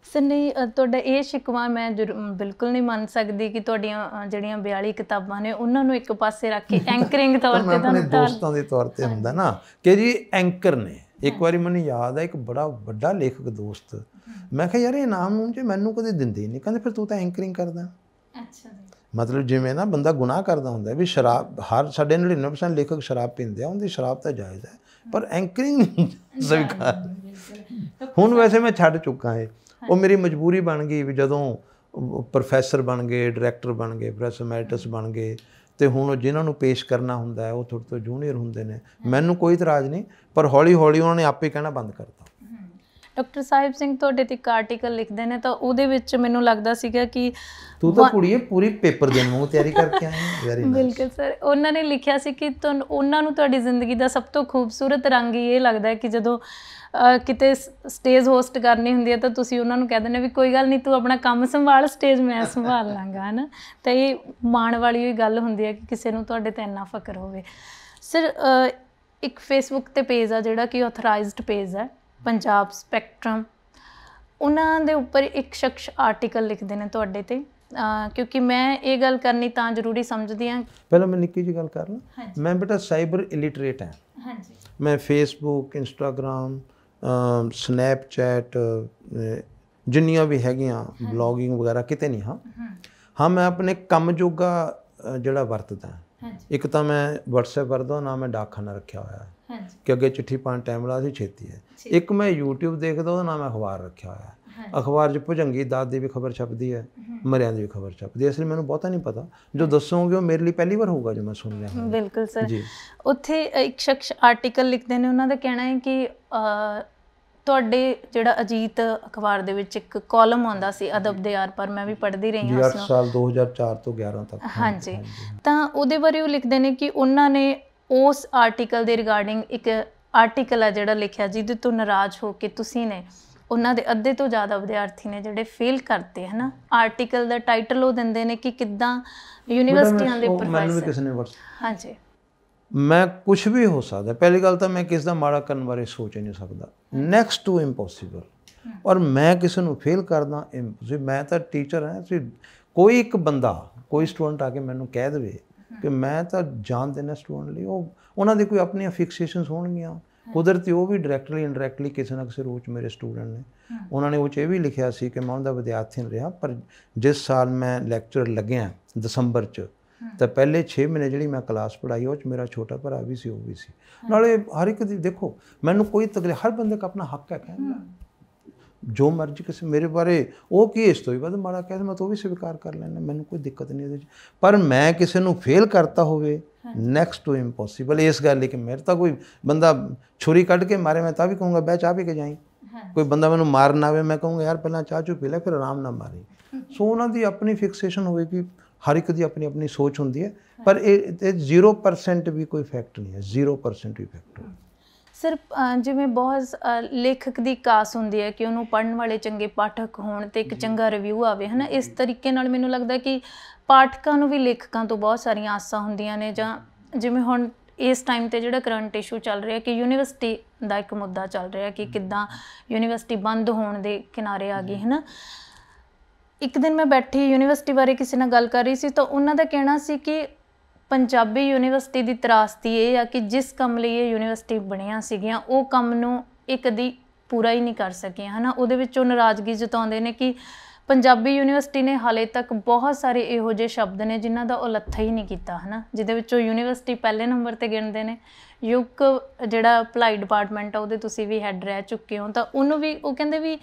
ਸਰ ਨਹੀਂ, ਤੁਹਾਡਾ ਇਹ ਸ਼ਿਕਵਾ ਮੈਂ ਬਿਲਕੁਲ ਨਹੀਂ ਮੰਨ ਸਕਦੀ ਕਿ ਤੁਹਾਡੀਆਂ ਜਿਹੜੀਆਂ 42 ਕਿਤਾਬਾਂ ਨੇ ਉਹਨਾਂ ਨੂੰ ਇੱਕ ਪਾਸੇ ਰੱਖ ਕੇ ਐਂਕਰਿੰਗ ਤੌਰ 'ਤੇ ਆਪਣੇ ਦੋਸਤਾਂ ਦੇ ਤੌਰ 'ਤੇ ਹੁੰਦਾ ਨਾ ਕਿ ਜੀ ਐਂਕਰ ਨੇ। ਇੱਕ ਵਾਰੀ ਮੈਨੂੰ ਯਾਦ ਹੈ ਇੱਕ ਬੜਾ ਵੱਡਾ ਲੇਖਕ ਦੋਸਤ, ਮੈਂ ਕਿਹਾ ਯਾਰ ਇਹ ਨਾਮ ਨੂੰ ਜੇ ਮੈਨੂੰ ਕਦੇ ਦਿੰਦੇ ਹੀ ਨਹੀਂ। ਕਹਿੰਦੇ ਫਿਰ ਤੂੰ ਤਾਂ ਐਂਕਰਿੰਗ ਕਰਦਾ। ਅੱਛਾ ਜੀ। ਮਤਲਬ ਜਿਵੇਂ ਨਾ ਬੰਦਾ ਗੁਨਾਹ ਕਰਦਾ ਹੁੰਦਾ ਵੀ ਸ਼ਰਾਬ, ਹਰ ਸਾਡੇ 99% ਲੇਖਕ ਸ਼ਰਾਬ ਪੀਂਦੇ ਆ, ਉਹਦੀ ਸ਼ਰਾਬ ਤਾਂ ਜਾਇਜ਼ ਹੈ, ਪਰ ਐਂਕਰਿੰਗ ਸਵੀਕਾਰ। ਹੁਣ ਵੈਸੇ ਮੈਂ ਛੱਡ ਚੁੱਕਾ ਹੈ, ਉਹ ਮੇਰੀ ਮਜਬੂਰੀ ਬਣ ਗਈ ਵੀ ਜਦੋਂ ਪ੍ਰੋਫੈਸਰ ਬਣ ਗਏ, ਡਾਇਰੈਕਟਰ ਬਣ ਗਏ, ਪ੍ਰੋਫੈਸਰ ਐਮੈਰਿਟਸ ਬਣ ਗਏ, ਅਤੇ ਹੁਣ ਉਹ ਜਿਹਨਾਂ ਨੂੰ ਪੇਸ਼ ਕਰਨਾ ਹੁੰਦਾ ਹੈ ਉਹ ਤੁਹਾਡੇ ਤੋਂ ਜੂਨੀਅਰ ਹੁੰਦੇ ਨੇ। ਮੈਨੂੰ ਕੋਈ ਇਤਰਾਜ਼ ਨਹੀਂ, ਪਰ ਹੌਲੀ ਹੌਲੀ ਉਹਨਾਂ ਨੇ ਆਪੇ ਕਹਿਣਾ ਬੰਦ ਕਰਤਾ। ਡਾਕਟਰ ਸਾਹਿਬ ਸਿੰਘ ਤੁਹਾਡੇ 'ਤੇ ਇੱਕ ਆਰਟੀਕਲ ਲਿਖਦੇ ਨੇ ਤਾਂ ਉਹਦੇ ਵਿੱਚ ਮੈਨੂੰ ਲੱਗਦਾ ਸੀਗਾ ਕਿ ਤੂੰ ਤਾਂ ਕੁੜੀਏ ਪੂਰੀ ਪੇਪਰ ਦੇਣ ਨੂੰ ਤਿਆਰੀ ਕਰਕੇ ਆਈ। Very nice. ਬਿਲਕੁਲ ਸਰ, ਉਹਨਾਂ ਨੇ ਲਿਖਿਆ ਸੀ ਕਿ ਉਹਨਾਂ ਨੂੰ ਤੁਹਾਡੀ ਜ਼ਿੰਦਗੀ ਦਾ ਸਭ ਤੋਂ ਖੂਬਸੂਰਤ ਰੰਗ ਹੀ ਇਹ ਲੱਗਦਾ ਹੈ ਕਿ ਜਦੋਂ ਕਿਤੇ ਸਟੇਜ ਹੋਸਟ ਕਰਨੀ ਹੁੰਦੀ ਹੈ ਤਾਂ ਤੁਸੀਂ ਉਹਨਾਂ ਨੂੰ ਕਹਿ ਦਿੰਦੇ ਵੀ ਕੋਈ ਗੱਲ ਨਹੀਂ ਤੂੰ ਆਪਣਾ ਕੰਮ ਸੰਭਾਲ, ਸਟੇਜ ਮੈਂ ਸੰਭਾਲ ਲਾਂਗਾ, ਹੈ ਨਾ। ਤਾਂ ਇਹ ਮਾਣ ਵਾਲੀ ਹੋਈ ਗੱਲ ਹੁੰਦੀ ਹੈ ਕਿ ਕਿਸੇ ਨੂੰ ਤੁਹਾਡੇ 'ਤੇ ਇੰਨਾ ਫਖਰ ਹੋਵੇ। ਸਰ ਇੱਕ ਫੇਸਬੁੱਕ ਤੇ ਪੇਜ ਆ ਜਿਹੜਾ ਕਿ ਆਥੋਰਾਈਜ਼ਡ ਪੇਜ ਹੈ ਪੰਜਾਬ ਸਪੈਕਟਰਮ, ਉਹਨਾਂ ਦੇ ਉੱਪਰ ਇੱਕ ਸ਼ਖਸ ਆਰਟੀਕਲ ਲਿਖਦੇ ਨੇ ਤੁਹਾਡੇ ਤੇ, ਕਿਉਂਕਿ ਮੈਂ ਇਹ ਗੱਲ ਕਰਨੀ ਤਾਂ ਜ਼ਰੂਰੀ ਸਮਝਦੀ ਹਾਂ। ਪਹਿਲਾਂ ਮੈਂ ਨਿੱਕੀ ਜਿਹੀ ਗੱਲ ਕਰ ਲਾਂ, ਮੈਂ ਬੇਟਾ ਸਾਈਬਰ ਇਲਿਟਰੇਟ ਹਾਂ। ਹਾਂਜੀ। ਮੈਂ ਫੇਸਬੁੱਕ, ਇੰਸਟਾਗ੍ਰਾਮ, ਸਨੈਪਚੈਟ, ਜਿੰਨੀਆਂ ਵੀ ਹੈਗੀਆਂ ਬਲੌਗਿੰਗ ਵਗੈਰਾ ਕਿਤੇ ਨਹੀਂ ਹਾਂ ਮੈਂ ਆਪਣੇ ਕੰਮ ਜੋਗਾ ਜਿਹੜਾ ਵਰਤਦਾ। ਇੱਕ ਤਾਂ ਮੈਂ WhatsApp ਵਰਤਦਾ, ਨਾ ਮੈਂ ਡਾਕਖਾਨਾ ਰੱਖਿਆ ਹੋਇਆ ਕਿ ਅੱਗੇ ਚਿੱਠੀ ਪਾਉਣ ਟਾਈਮ ਲਾ ਸੀ ਛੇਤੀ ਹੈ। ਇੱਕ ਮੈਂ YouTube ਦੇਖਦਾ, ਉਹਦਾ ਨਾਮ ਅਖਬਾਰ ਰੱਖਿਆ ਹੋਇਆ। ਅਖਬਾਰ 'ਚ ਭੁਜੰਗੀ ਦਾਦ ਦੀ ਵੀ ਖਬਰ ਛਪਦੀ ਹੈ, ਮਰਿਆਂ ਦੀ ਵੀ ਖਬਰ ਛਪਦੀ ਹੈ। ਇਸ ਲਈ ਮੈਨੂੰ ਬਹੁਤਾ ਨਹੀਂ ਪਤਾ, ਜੋ ਦੱਸੋਗੇ ਉਹ ਮੇਰੇ ਲਈ ਪਹਿਲੀ ਵਾਰ ਹੋਊਗਾ ਜੋ ਮੈਂ ਸੁਣ ਰਿਹਾ। ਬਿਲਕੁਲ ਸਰ ਜੀ। ਉੱਥੇ ਇੱਕ ਸ਼ਖਸ ਆਰਟੀਕਲ ਲਿਖਦੇ ਨੇ, ਉਹਨਾਂ ਦਾ ਕਹਿਣਾ ਹੈ ਕਿ ਤੁਹਾਡੇ ਜਿਹੜਾ ਅਜੀਤ ਅਖਬਾਰ ਦੇ ਵਿੱਚ ਇੱਕ ਕਾਲਮ ਆਉਂਦਾ ਸੀ ਅਦਬ ਦੇ ਆਰ ਪਰ, ਮੈਂ ਵੀ ਪੜ੍ਹਦੀ ਰਹੀ ਹਾਂ 8 ਸਾਲ 2004 ਤੋਂ 11 ਤੱਕ। ਹਾਂਜੀ, ਤਾਂ ਉਹਦੇ ਬਾਰੇ ਉਹ ਲਿਖਦੇ ਨੇ ਕਿ ਉਹਨਾਂ ਨੇ ਉਸ ਆਰਟੀਕਲ ਦੇ ਰਿਗਾਰਡਿੰਗ ਇੱਕ ਆਰਟੀਕਲ ਆ ਜਿਹੜਾ ਲਿਖਿਆ, ਜਿਹਦੇ ਤੋਂ ਨਾਰਾਜ਼ ਹੋ ਕੇ ਤੁਸੀਂ ਨੇ ਉਹਨਾਂ ਦੇ ਅੱਧੇ ਤੋਂ ਜ਼ਿਆਦਾ ਵਿਦਿਆਰਥੀ ਨੇ ਜਿਹੜੇ ਫੇਲ ਕਰਤੇ, ਹੈ ਨਾ। ਆਰਟੀਕਲ ਦਾ ਟਾਈਟਲ ਉਹ ਦਿੰਦੇ ਨੇ ਕਿ ਕਿੱਦਾਂ ਯੂਨੀਵਰਸਿਟੀਆਂ ਦੇ ਪ੍ਰੋਫੈਸਰ। ਹਾਂਜੀ, ਮੈਂ ਕੁਛ ਵੀ ਹੋ ਸਕਦਾ। ਪਹਿਲੀ ਗੱਲ ਤਾਂ ਮੈਂ ਕਿਸ ਦਾ ਮਾੜਾ ਕਰਨ ਬਾਰੇ ਸੋਚ ਹੀ ਨਹੀਂ ਸਕਦਾ, ਨੈਕਸਟ ਟੂ ਇੰਪੋਸੀਬਲ। ਔਰ ਮੈਂ ਕਿਸੇ ਨੂੰ ਫੇਲ ਕਰਦਾ ਇੰਪੋਸੀਬਲ। ਮੈਂ ਤਾਂ ਟੀਚਰ ਹਾਂ। ਕੋਈ ਇੱਕ ਬੰਦਾ, ਕੋਈ ਸਟੂਡੈਂਟ ਆ ਕੇ ਮੈਨੂੰ ਕਹਿ ਦੇਵੇ ਕਿ ਮੈਂ ਤਾਂ ਜਾਣ ਦੇਣਾ ਸਟੂਡੈਂਟ ਲਈ, ਉਹਨਾਂ ਦੀ ਕੋਈ ਆਪਣੀਆਂ ਫਿਕਸੇਸ਼ਨਸ ਹੋਣਗੀਆਂ। ਕੁਦਰਤੀ ਉਹ ਵੀ ਡਾਇਰੈਕਟਲੀ ਇੰਡਾਇਰੈਕਟਲੀ ਕਿਸੇ ਨਾ ਕਿਸੇ ਰੂਪ 'ਚ ਮੇਰੇ ਸਟੂਡੈਂਟ ਨੇ। ਉਹਨਾਂ ਨੇ ਉਹ 'ਚ ਇਹ ਵੀ ਲਿਖਿਆ ਸੀ ਕਿ ਮੈਂ ਉਹਨਾਂ ਦਾ ਵਿਦਿਆਰਥੀ ਨਹੀਂ ਰਿਹਾ, ਪਰ ਜਿਸ ਸਾਲ ਮੈਂ ਲੈਕਚਰ ਲੱਗਿਆ ਦਸੰਬਰ 'ਚ, ਤਾਂ ਪਹਿਲੇ 6 ਮਹੀਨੇ ਜਿਹੜੀ ਮੈਂ ਕਲਾਸ ਪੜ੍ਹਾਈ ਉਹ 'ਚ ਮੇਰਾ ਛੋਟਾ ਭਰਾ ਵੀ ਸੀ, ਉਹ ਵੀ ਸੀ। ਨਾਲੇ ਹਰ ਇੱਕ ਦੀ ਦੇਖੋ, ਮੈਨੂੰ ਕੋਈ ਤਕਲੀਫ, ਹਰ ਬੰਦੇ ਦਾ ਆਪਣਾ ਹੱਕ ਹੈ ਕਹਿਣ ਦਾ, ਜੋ ਮਰਜ਼ੀ ਕਿਸੇ ਮੇਰੇ ਬਾਰੇ ਉਹ ਕੀ ਇਸ ਤੋਂ ਵੀ ਵੱਧ ਮਾੜਾ ਕਹਿ ਦੇ, ਮੈਂ ਤਾਂ ਉਹ ਵੀ ਸਵੀਕਾਰ ਕਰ ਲੈਂਦਾ, ਮੈਨੂੰ ਕੋਈ ਦਿੱਕਤ ਨਹੀਂ ਇਹਦੇ 'ਚ। ਪਰ ਮੈਂ ਕਿਸੇ ਨੂੰ ਫੇਲ ਕਰਤਾ ਹੋਵੇ, ਨੈਕਸਟ ਟੂ ਇੰਪੋਸੀਬਲ। ਇਸ ਗੱਲ ਲਈ ਕਿ ਮੇਰੇ ਤਾਂ ਕੋਈ ਬੰਦਾ ਛੁਰੀ ਕੱਢ ਕੇ ਮਾਰੇ, ਮੈਂ ਤਾਂ ਵੀ ਕਹੂੰਗਾ ਬਹਿ ਚਾਹ ਪੀ ਕੇ ਜਾਈਂ। ਕੋਈ ਬੰਦਾ ਮੈਨੂੰ ਮਾਰਨ ਆਵੇ, ਮੈਂ ਕਹੂੰਗਾ ਯਾਰ ਪਹਿਲਾਂ ਚਾਹ ਚੂ ਪੀ ਲੈ, ਫਿਰ ਆਰਾਮ ਨਾਲ ਮਾਰੀ। ਸੋ ਉਹਨਾਂ ਦੀ ਆਪਣੀ ਫਿਕਸੇਸ਼ਨ ਹੋਵੇਗੀ, ਹਰ ਇੱਕ ਦੀ ਆਪਣੀ ਆਪਣੀ ਸੋਚ ਹੁੰਦੀ ਹੈ। ਪਰ ਇਹ 0% ਵੀ ਕੋਈ ਫੈਕਟ ਨਹੀਂ ਹੈ, 0% ਵੀ ਫੈਕਟ। ਸਰ ਜਿਵੇਂ ਬਹੁਤ ਲੇਖਕ ਦੀ ਕਾਸ ਹੁੰਦੀ ਹੈ ਕਿ ਉਹਨੂੰ ਪੜ੍ਹਨ ਵਾਲੇ ਚੰਗੇ ਪਾਠਕ ਹੋਣ ਅਤੇ ਇੱਕ ਚੰਗਾ ਰਿਵਿਊ ਆਵੇ, ਹੈ ਨਾ। ਇਸ ਤਰੀਕੇ ਨਾਲ ਮੈਨੂੰ ਲੱਗਦਾ ਕਿ ਪਾਠਕਾਂ ਨੂੰ ਵੀ ਲੇਖਕਾਂ ਤੋਂ ਬਹੁਤ ਸਾਰੀਆਂ ਆਸਾਂ ਹੁੰਦੀਆਂ ਨੇ। ਜਾਂ ਜਿਵੇਂ ਹੁਣ ਇਸ ਟਾਈਮ 'ਤੇ ਜਿਹੜਾ ਕਰੰਟ ਇਸ਼ੂ ਚੱਲ ਰਿਹਾ ਕਿ ਯੂਨੀਵਰਸਿਟੀ ਦਾ ਇੱਕ ਮੁੱਦਾ ਚੱਲ ਰਿਹਾ ਕਿ ਕਿੱਦਾਂ ਯੂਨੀਵਰਸਿਟੀ ਬੰਦ ਹੋਣ ਦੇ ਕਿਨਾਰੇ ਆ ਗਈ, ਹੈ ਨਾ। ਇੱਕ ਦਿਨ ਮੈਂ ਬੈਠੀ ਯੂਨੀਵਰਸਿਟੀ ਬਾਰੇ ਕਿਸੇ ਨਾਲ ਗੱਲ ਕਰ ਰਹੀ ਸੀ, ਤਾਂ ਉਹਨਾਂ ਦਾ ਕਹਿਣਾ ਸੀ ਕਿ ਪੰਜਾਬੀ ਯੂਨੀਵਰਸਿਟੀ ਦੀ ਤਰਾਸਦੀ ਇਹ ਆ ਕਿ ਜਿਸ ਕੰਮ ਲਈ ਇਹ ਯੂਨੀਵਰਸਿਟੀ ਬਣੀਆਂ ਸੀਗੀਆਂ, ਉਹ ਕੰਮ ਨੂੰ ਇਹ ਕਦੀ ਪੂਰਾ ਹੀ ਨਹੀਂ ਕਰ ਸਕੀਆਂ, ਹੈ ਨਾ। ਉਹਦੇ ਵਿੱਚ ਉਹ ਨਾਰਾਜ਼ਗੀ ਜਤਾਉਂਦੇ ਨੇ ਕਿ ਪੰਜਾਬੀ ਯੂਨੀਵਰਸਿਟੀ ਨੇ ਹਾਲੇ ਤੱਕ ਬਹੁਤ ਸਾਰੇ ਇਹੋ ਜਿਹੇ ਸ਼ਬਦ ਨੇ ਜਿਨ੍ਹਾਂ ਦਾ ਉਹ ਲੱਥਾ ਹੀ ਨਹੀਂ ਕੀਤਾ, ਹੈ ਨਾ। ਜਿਹਦੇ ਵਿੱਚੋਂ ਯੂਨੀਵਰਸਿਟੀ ਪਹਿਲੇ ਨੰਬਰ 'ਤੇ ਗਿਣਦੇ ਨੇ। ਯੁਗ ਜਿਹੜਾ ਭਲਾਈ ਡਿਪਾਰਟਮੈਂਟ ਆ, ਉਹਦੇ ਤੁਸੀਂ ਵੀ ਹੈੱਡ ਰਹਿ ਚੁੱਕੇ ਹੋ, ਤਾਂ ਉਹਨੂੰ ਵੀ ਉਹ ਕਹਿੰਦੇ ਵੀ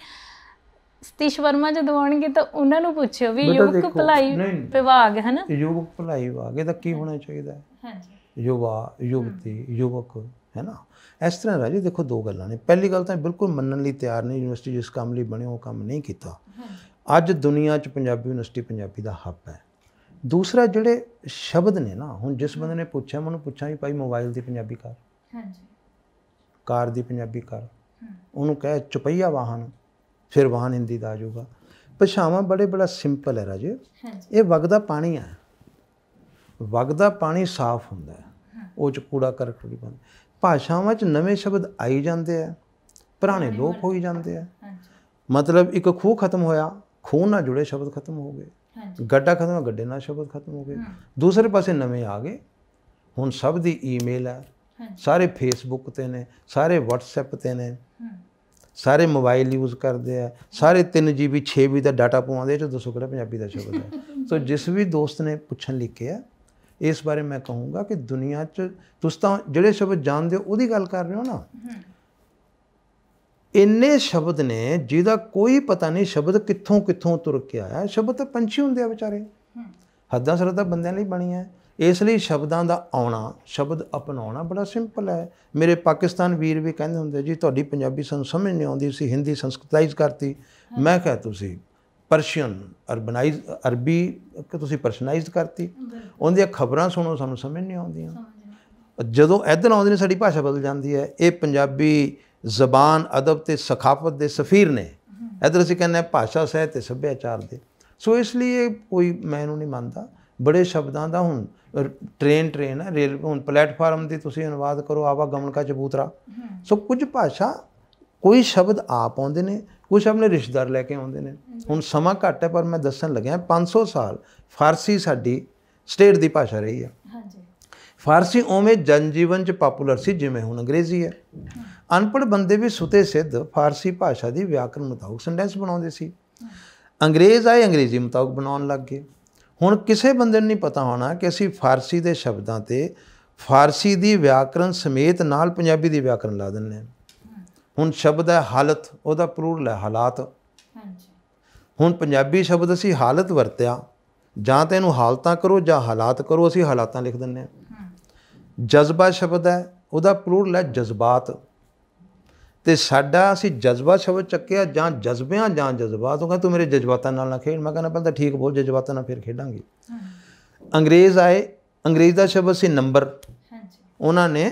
ਸਤੀਸ਼ ਵਰਮਾ ਜਦੋਂ ਆਉਣਗੇ ਤਾਂ ਉਹਨਾਂ ਨੂੰ ਪੁੱਛਿਓ ਵੀ ਯੁਵਕ ਭਲਾਈ ਵਿਭਾਗ, ਹੈ ਨਾ। ਯੁਵਕ ਭਲਾਈ ਵਿਭਾਗ ਇਹਦਾ ਕੀ ਹੋਣਾ ਚਾਹੀਦਾ ਹੈ? ਯੁਵਾ, ਯੁਵਤੀ, ਯੁਵਕ, ਹੈ ਨਾ। ਇਸ ਤਰ੍ਹਾਂ ਰਾਜੇ ਦੇਖੋ, ਦੋ ਗੱਲਾਂ ਨੇ। ਪਹਿਲੀ ਗੱਲ ਤਾਂ ਬਿਲਕੁਲ ਮੰਨਣ ਲਈ ਤਿਆਰ ਨਹੀਂ, ਯੂਨੀਵਰਸਿਟੀ ਜਿਸ ਕੰਮ ਲਈ ਬਣੀ ਉਹ ਕੰਮ ਨਹੀਂ ਕੀਤਾ। ਅੱਜ ਦੁਨੀਆ 'ਚ ਪੰਜਾਬੀ ਯੂਨੀਵਰਸਿਟੀ ਪੰਜਾਬੀ ਦਾ ਹੱਬ ਹੈ। ਦੂਸਰਾ ਜਿਹੜੇ ਸ਼ਬਦ ਨੇ ਨਾ, ਹੁਣ ਜਿਸ ਬੰਦੇ ਨੇ ਪੁੱਛਿਆ, ਮੈਨੂੰ ਪੁੱਛਾਂ ਵੀ ਭਾਈ ਮੋਬਾਈਲ ਦੀ ਪੰਜਾਬੀ ਕਰ, ਕਾਰ ਦੀ ਪੰਜਾਬੀ ਕਰ, ਉਹਨੂੰ ਕਹਿ ਚੁਪਈਆ ਵਾਹਨ, ਫਿਰ ਵਾਹਨ ਹਿੰਦੀ ਦਾ ਆ ਜਾਊਗਾ। ਭਾਸ਼ਾਵਾਂ ਬੜਾ ਸਿੰਪਲ ਹੈ ਰਾਜੇ। ਇਹ ਵਗਦਾ ਪਾਣੀ ਹੈ, ਵਗਦਾ ਪਾਣੀ ਸਾਫ਼ ਹੁੰਦਾ ਹੈ, ਉਹ 'ਚ ਕੂੜਾ ਕਰਕਟ ਨਹੀਂ ਪਾਉਂਦੇ। ਭਾਸ਼ਾਵਾਂ 'ਚ ਨਵੇਂ ਸ਼ਬਦ ਆਈ ਜਾਂਦੇ ਆ, ਪੁਰਾਣੇ ਲੋਪ ਹੋਈ ਜਾਂਦੇ ਆ। ਮਤਲਬ ਇੱਕ ਖੂਹ ਖਤਮ ਹੋਇਆ, ਖੂਹ ਨਾਲ ਜੁੜੇ ਸ਼ਬਦ ਖਤਮ ਹੋ ਗਏ। ਗੱਡਾ ਖਤਮ ਹੋਇਆ, ਗੱਡੇ ਨਾਲ ਸ਼ਬਦ ਖਤਮ ਹੋ ਗਏ। ਦੂਸਰੇ ਪਾਸੇ ਨਵੇਂ ਆ ਗਏ। ਹੁਣ ਸਭ ਦੀ ਈਮੇਲ ਹੈ, ਸਾਰੇ ਫੇਸਬੁੱਕ 'ਤੇ ਨੇ, ਸਾਰੇ WhatsApp 'ਤੇ ਨੇ, ਸਾਰੇ ਮੋਬਾਈਲ ਯੂਜ਼ ਕਰਦੇ ਆ, ਸਾਰੇ 3 GB 6 GB ਦਾ ਡਾਟਾ ਪਵਾਉਂਦੇ। ਇਹ 'ਚ ਦੱਸੋ ਕਿਹੜਾ ਪੰਜਾਬੀ ਦਾ ਸ਼ਬਦ ਹੈ? ਸੋ ਜਿਸ ਵੀ ਦੋਸਤ ਨੇ ਪੁੱਛਣ ਲਿਖਿਆ, ਇਸ ਬਾਰੇ ਮੈਂ ਕਹੂੰਗਾ ਕਿ ਦੁਨੀਆ 'ਚ ਤੁਸੀਂ ਤਾਂ ਜਿਹੜੇ ਸ਼ਬਦ ਜਾਣਦੇ ਹੋ ਉਹਦੀ ਗੱਲ ਕਰ ਰਹੇ ਹੋ ਨਾ। ਇੰਨੇ ਸ਼ਬਦ ਨੇ ਜਿਹਦਾ ਕੋਈ ਪਤਾ ਨਹੀਂ ਸ਼ਬਦ ਕਿੱਥੋਂ ਕਿੱਥੋਂ ਤੁਰ ਕੇ ਆਇਆ। ਸ਼ਬਦ ਤਾਂ ਪੰਛੀ ਹੁੰਦੇ ਆ ਵਿਚਾਰੇ, ਹੱਦਾਂ ਸਰਹੱਦਾਂ ਬੰਦਿਆਂ ਲਈ ਬਣੀਆਂ। ਇਸ ਲਈ ਸ਼ਬਦਾਂ ਦਾ ਆਉਣਾ, ਸ਼ਬਦ ਅਪਣਾਉਣਾ ਬੜਾ ਸਿੰਪਲ ਹੈ। ਮੇਰੇ ਪਾਕਿਸਤਾਨ ਵੀਰ ਵੀ ਕਹਿੰਦੇ ਹੁੰਦੇ ਜੀ ਤੁਹਾਡੀ ਪੰਜਾਬੀ ਸਾਨੂੰ ਸਮਝ ਨਹੀਂ ਆਉਂਦੀ, ਅਸੀਂ ਹਿੰਦੀ ਸੰਸਕ੍ਰਿਤਾਈਜ਼ ਕਰਤੀ। ਮੈਂ ਕਿਹਾ ਤੁਸੀਂ ਪਰਸ਼ੀਅਨ ਅਰਬਨਾਈਜ਼, ਅਰਬੀ ਤੁਸੀਂ ਪਰਸ਼ਨਾਈਜ਼ ਕਰਤੀ। ਉਹਦੀਆਂ ਖਬਰਾਂ ਸੁਣੋ, ਸਾਨੂੰ ਸਮਝ ਨਹੀਂ ਆਉਂਦੀਆਂ। ਜਦੋਂ ਇੱਧਰ ਆਉਂਦੇ ਨੇ ਸਾਡੀ ਭਾਸ਼ਾ ਬਦਲ ਜਾਂਦੀ ਹੈ। ਇਹ ਪੰਜਾਬੀ ਜ਼ਬਾਨ, ਅਦਬ ਅਤੇ ਸਖਾਫਤ ਦੇ ਸਫੀਰ ਨੇ। ਇੱਧਰ ਅਸੀਂ ਕਹਿੰਦੇ ਹਾਂ ਭਾਸ਼ਾ, ਸਾਹਿਤ ਅਤੇ ਸੱਭਿਆਚਾਰ ਦੇ। ਸੋ ਇਸ ਲਈ ਇਹ ਕੋਈ ਮੈਂ ਇਹਨੂੰ ਨਹੀਂ ਮੰਨਦਾ। ਬੜੇ ਸ਼ਬਦਾਂ ਦਾ ਹੁਣ ट्रेन है रेल हुण प्लेटफार्म की तुसीं अनुवाद करो आवागमन का चबूतरा। सो कुछ भाषा कोई शब्द आप आउंदे ने, कुछ अपने रिश्तेदार लैके आउंदे ने। हुण समा घट है पर मैं दस्सण लग्या 500 साल फारसी साडी स्टेट की भाषा रही है। फारसी उवें जनजीवन च पॉपूलर सी जिवें हुण अंग्रेजी है। अनपढ़ बंदे भी सुते सिद्ध फारसी भाषा की व्याकरण मुताबिक सेंटेंस बनाउंदे सी। अंग्रेज़ आए अंग्रेजी मुताबिक बनाउण लग गए। हुण किसी बंदे नूं नहीं पता होना कि असीं फारसी के शब्दों ते फारसी की व्याकरण समेत नाल पंजाबी की व्याकरण ला दिंदे हां। हुण शब्द है हालत, उहदा प्लूरल है हालात। हुण पंजाबी शब्द असीं हालत वरत्या, जां तां इहनूं हालतां करो जां हालात करो, असीं हालातां लिख दिंदे हां। जज्बा शब्द है, उहदा प्लूरल है जज्बात। तो साडा असीं जज्बा शब्द चक्किया जां जज्बियां जां जज्बात। वो कहंदा तू मेरे जज्बातां नाल ना खेड। मैं कहना पहले ठीक बोल, जज्बातां नाल फिर खेडांगे। अंग्रेज़ आए, अंग्रेज़ का शब्द सी नंबर। उन्होंने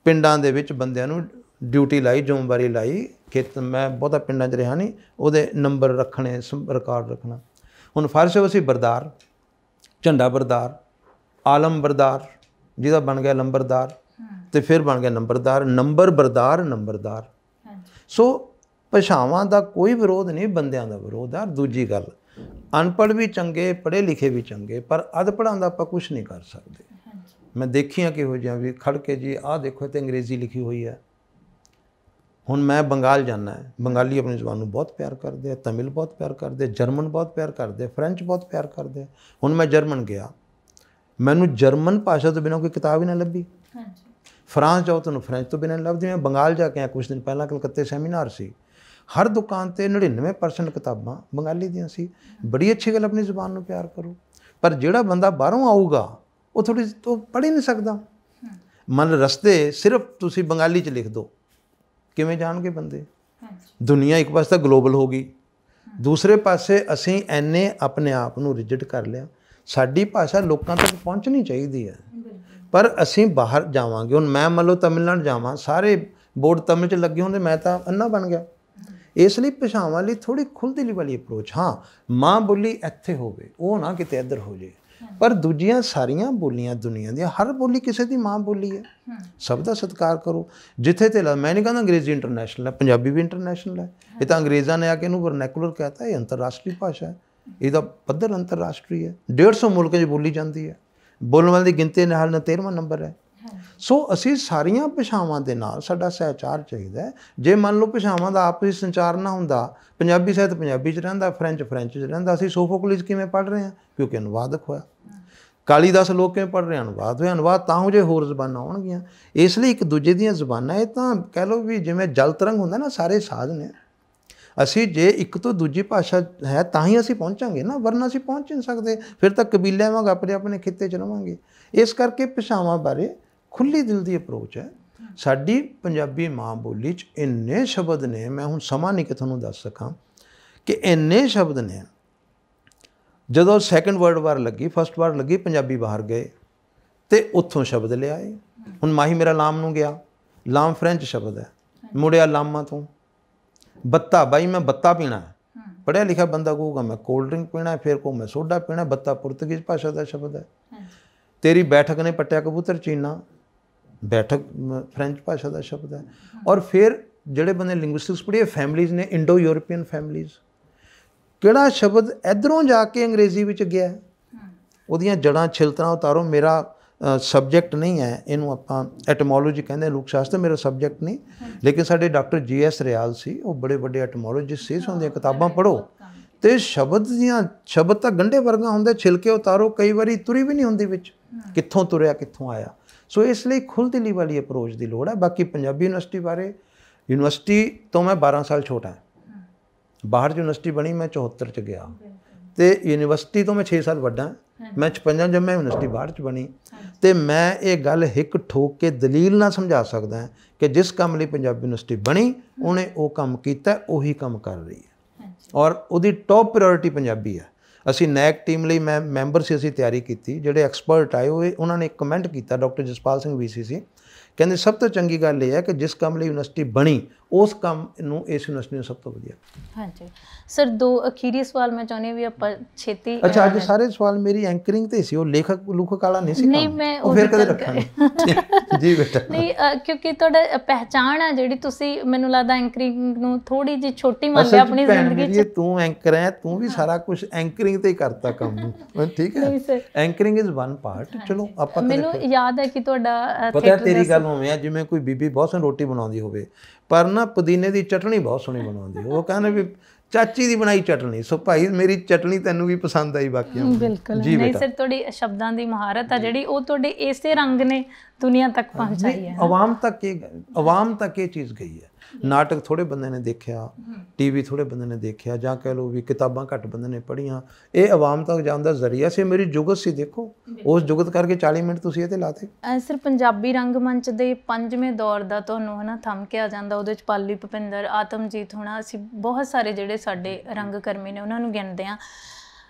पिंडां दे विच बंदियां नूं ड्यूटी लाई, जिम्मेवारी लाई। खेत मैं बहुता पिंडां च रहा नहीं, उहदे नंबर रखने, रिकॉर्ड रखना। हुण फारसी शब्द सी बरदार, झंडा बरदार, आलम बरदार, जिहदा बन गया लंबरदार, तो फिर बन गया नंबरदार, नंबर बरदार नंबरदार। सो भाषावां दा कोई विरोध नहीं, बंदियां दा विरोध है। दूजी गल अनपढ़ भी चंगे, पढ़े लिखे भी चंगे, पर अधपढ़ां दा आपां कुछ नहीं कर सकते। मैं देखियां किहो जिहियां भी खड़ के जी आह देखो तो अंग्रेज़ी लिखी हुई है। हुण मैं बंगाल जाना है, बंगाली अपनी ज़बान नूं बहुत प्यार करते हैं, तमिल बहुत प्यार करते हैं, जर्मन बहुत प्यार करते हैं, फ्रेंच बहुत प्यार करते हैं। हुण मैं जर्मन गया, मैनूं जर्मन भाषा तो बिना कोई किताब ही ना लभी। फ्रांस जाओ तो फ्रेंच तो बिना लभदी। मैं बंगाल जाके आया कुछ दिन पहला, कलकत्ते सैमीनार सी, हर दुकान ते 99% किताबां बंगाली दियां सी। बड़ी अच्छी गल, अपनी ज़बान नूं प्यार करो। पर जिहड़ा बंदा बाहरों आऊगा वो थोड़ी तो पढ़ ही नहीं सकदा। मन रस्ते सिर्फ तुसी बंगाली च लिख दो, किवें जाणगे बंदे। दुनिया एक पासे ग्लोबल हो गई, दूसरे पासे असीं इन्ने अपने आप नूं रिजिड कर लिया। साडी भाषा लोकां तक पहुँचनी चाहिदी है, पर असीं बाहर जावांगे। हुण मैं मान लो तमिलनाडु जावां, सारे बोर्ड तमिल च लगे होंदे, मैं तां अन्ना बन गया। इसलिए भाषावां लई थोड़ी खुलदिली वाली अप्रोच। हाँ, माँ बोली इत्थे होवे, वो ना किते इधर हो जाए। पर दूजियां सारियां बोलियां दुनिया दी, हर बोली किसी की माँ बोली है। सब दा सत्कार करो। जिथे ते मैं नहीं कहता अंग्रेजी इंटरनेशनल है, पंजाबी भी इंटरनेशनल है। ये तो अंग्रेज़ों ने आके इहनूं वर्नैकुलर कहता है, ये अंतरराष्ट्रीय भाषा है, इसदा पद्धर अंतरराष्ट्रीय है। 150 मुल्क च बोली जाती है, बोलण वाले की गिनती नाल 13वां नंबर है। सो असीं सारियां भाषावां दे नाल साडा सहचार चाहीदा है। जे मान लो भाषावां दा आपसी संचार ना हुंदा, पंजाबी साहित्य पंजाबी च रहिंदा, फ्रेंच च रहिंदा, असीं सोफोक्लिस किवें पढ़ रहे हैं? क्योंकि अनुवादक होया। कालीदास लोग किवें पढ़ रहे हैं? अनुवाद होया। अनुवाद तां हो जे होर ज़बानां आउणगीਆਂ। इसलिए एक दूजे दीयां ज़बानां ये तां कह लो भी जिवें जल तरंग हुंदा ना, सारे साध ने। असीं जे एक तो दूजी भाषा है तां ही असीं पहुँचांगे ना, वरना असीं पहुँच नहीं सकते। फिर तां कबीलिਆਂ वांग अपने अपने खित्ते च रहांगे। इस करके भाषावां बारे खुली दिल की अप्रोच है। साडी पंजाबी माँ बोली च इन्ने शब्द ने, मैं हुण समा नहीं कि तुहानूं दस सकां कि इन्ने शब्द ने। जदों सैकेंड वर्ल्ड वार लगी, फर्स्ट वार लगी, पंजाबी बाहर गए तो उत्थों शब्द ले आए। हुण माही मेरा लाम नूं गया, लाम फ्रेंच शब्द है, मुड़िया लामा तो। बत्ता, बाई मैं बत्ता पीना है, पढ़िया लिखा बंदा कहूगा मैं कोल्ड ड्रिंक पीना है, फिर को मैं सोडा पीना है। बत्ता पुर्तगीज भाषा का शब्द है। तेरी बैठक ने पट्टिया कबूतर चीना, बैठक फ्रेंच भाषा का शब्द है। और फिर जिहड़े बंदे लिंग्विस्टिक्स पढ़ी, फैमिलीज़ ने, इंडो यूरोपीयन फैमिलीज़। किहड़ा शब्द इधरों जाके अंग्रेजी विच गया, उहदियां जड़ां छिलतरां उतारो। मेरा सबजैक्ट नहीं है, इनू आपां एटमोलॉजी कहंदे, लोक शास्त्र मेरा सबजैक्ट नहीं। लेकिन साडे डॉक्टर GS रियाल सी, वो बड़े बड़े एटमोलॉजिस्ट सी। उहदियां किताबां पढ़ो तो शब्द तां गंढे वर्गा हुंदे, छिलके उतारो, कई वारी तुरी भी नहीं हुंदी विच, कित्थों तुरिया कित्थों आया। सो इसलिए खुलदिली वाली अप्रोच की लोड़ है। बाकी पंजाबी यूनिवर्सिटी बारे, यूनिवर्सिटी तो मैं 12 साल छोटा है, बाहर यूनिवर्सिटी बनी मैं 74 च गया, तो यूनिवर्सिटी तो मैं 6 साल वड्डा, मैं 56 जब मैं यूनिवर्सिटी बाहर च बनी। तो मैं ये गल हिक ठोक के दलील ना समझा सकदा है कि जिस काम लई पंजाबी यूनिवर्सिटी बनी उन्हें वो काम कीता, उही काम कर रही है। और उहदी टॉप प्रायोरिटी पंजाबी है। असी नैक टीम लई मैं मैंबर से असी तैयारी की, जिहड़े एक्सपर्ट आए हुए उन्होंने एक कमेंट किया, डॉक्टर जसपाल सिंह VCC कहते सब तो चंगी गल यह है कि जिस काम लई यूनिवर्सिटी बनी उस काम नूं इस यूनिवर्सिटी ने सब तो वधिया। हाँ जी सर, दो अखीरी सवाल मैं चाਹੁੰਦੀ ਵੀ ਆਪਾਂ ਛੇਤੀ। अच्छा अज सारे सवाल मेरी एंकरिंग ते सी, लेखक लुखक वाला नहीं सी नहीं, मैं ਉਹ ਫਿਰ ਕਦੇ ਰੱਖਾਂਗੇ ਜੀ ਬੇਟਾ। ਨਹੀਂ ਕਿਉਂਕਿ ਤੁਹਾਡਾ ਪਹਿਚਾਣ ਹੈ ਜਿਹੜੀ, ਤੁਸੀਂ ਮੈਨੂੰ ਲੱਗਦਾ ਐਂਕਰਿੰਗ ਨੂੰ ਥੋੜੀ ਜਿਹੀ ਛੋਟੀ ਮੰਨ ਲਿਆ ਆਪਣੀ ਜ਼ਿੰਦਗੀ 'ਚ। ਤੂੰ ਐਂਕਰ ਹੈ, ਤੂੰ ਵੀ ਸਾਰਾ ਕੁਝ ਐਂਕਰਿੰਗ ਤੇ ਹੀ ਕਰਤਾ ਕੰਮ, ਠੀਕ ਹੈ। Anchoring is one part. ਚਲੋ ਆਪਾਂ ਮੈਨੂੰ ਯਾਦ ਹੈ ਕਿ ਤੁਹਾਡਾ ਪਤਾ ਤੇਰੀ ਗੱਲ ਹੋਵੇਂ ਆ, ਜਿਵੇਂ ਕੋਈ ਬੀਬੀ ਬਹੁਤ ਸੋਹਣੀ ਰੋਟੀ ਬਣਾਉਂਦੀ ਹੋਵੇ ਪਰ ਨਾ ਪੁਦੀਨੇ ਦੀ ਚਟਣੀ ਬਹੁਤ ਸੋਹਣੀ ਬਣਾਉਂਦੀ, ਉਹ ਕਹਿੰਦੇ ਵੀ ਚਾਚੀ ਦੀ ਬਣਾਈ ਚਟਣੀ। ਸੋ ਭਾਈ ਮੇਰੀ ਚਟਣੀ ਤੈਨੂੰ ਵੀ ਪਸੰਦ ਆਈ ਬਾਕੀਆਂ ਨੂੰ। ਬਿਲਕੁਲ ਨਹੀਂ ਸਰ, ਤੁਹਾਡੀ ਸ਼ਬਦਾਂ ਦੀ ਮਹਾਰਤ ਆ ਜਿਹੜੀ, ਉਹ ਤੁਹਾਡੇ ਇਸੇ ਰੰਗ ਨੇ ਦੁਨੀਆ ਤੱਕ ਪਹੁੰਚਾਈ ਹੈ, ਆਵਾਮ ਤੱਕ ਇਹ ਚੀਜ਼ ਗਈ ਹੈ। ਨਾਟਕ ਥੋੜ੍ਹੇ ਬੰਦੇ ਨੇ ਦੇਖਿਆ, ਟੀਵੀ ਥੋੜ੍ਹੇ ਬੰਦੇ ਨੇ ਦੇਖਿਆ, ਜਾਂ ਕਹਿ ਲਓ ਵੀ ਕਿਤਾਬਾਂ ਘੱਟ ਬੰਦੇ ਨੇ ਪੜ੍ਹੀਆਂ, ਇਹ ਆਵਾਮ ਤੱਕ ਜਾਣ ਦਾ ਜ਼ਰੀਆ ਸੀ। ਮੇਰੀ ਜੁਗਤ ਸੀ, ਦੇਖੋ ਉਸ ਜੁਗਤ ਕਰਕੇ 40 ਮਿੰਟ ਤੁਸੀਂ ਇਹ 'ਤੇ ਲਾਤੇ। ਸਰ ਪੰਜਾਬੀ ਰੰਗਮੰਚ ਦੇ 5ਵੇਂ ਦੌਰ ਦਾ ਤੁਹਾਨੂੰ ਹੈ ਨਾ ਥੰਮ ਕੇ ਆ ਜਾਂਦਾ, ਉਹਦੇ 'ਚ ਪਾਲੀ ਭੁਪਿੰਦਰ, ਆਤਮਜੀਤ ਹੋਣਾ, ਅਸੀਂ ਬਹੁਤ ਸਾਰੇ ਜਿਹੜੇ ਸਾਡੇ ਰੰਗ ਕਰਮੀ ਨੇ ਉਹਨਾਂ ਨੂੰ ਗਿਣਦੇ ਹਾਂ।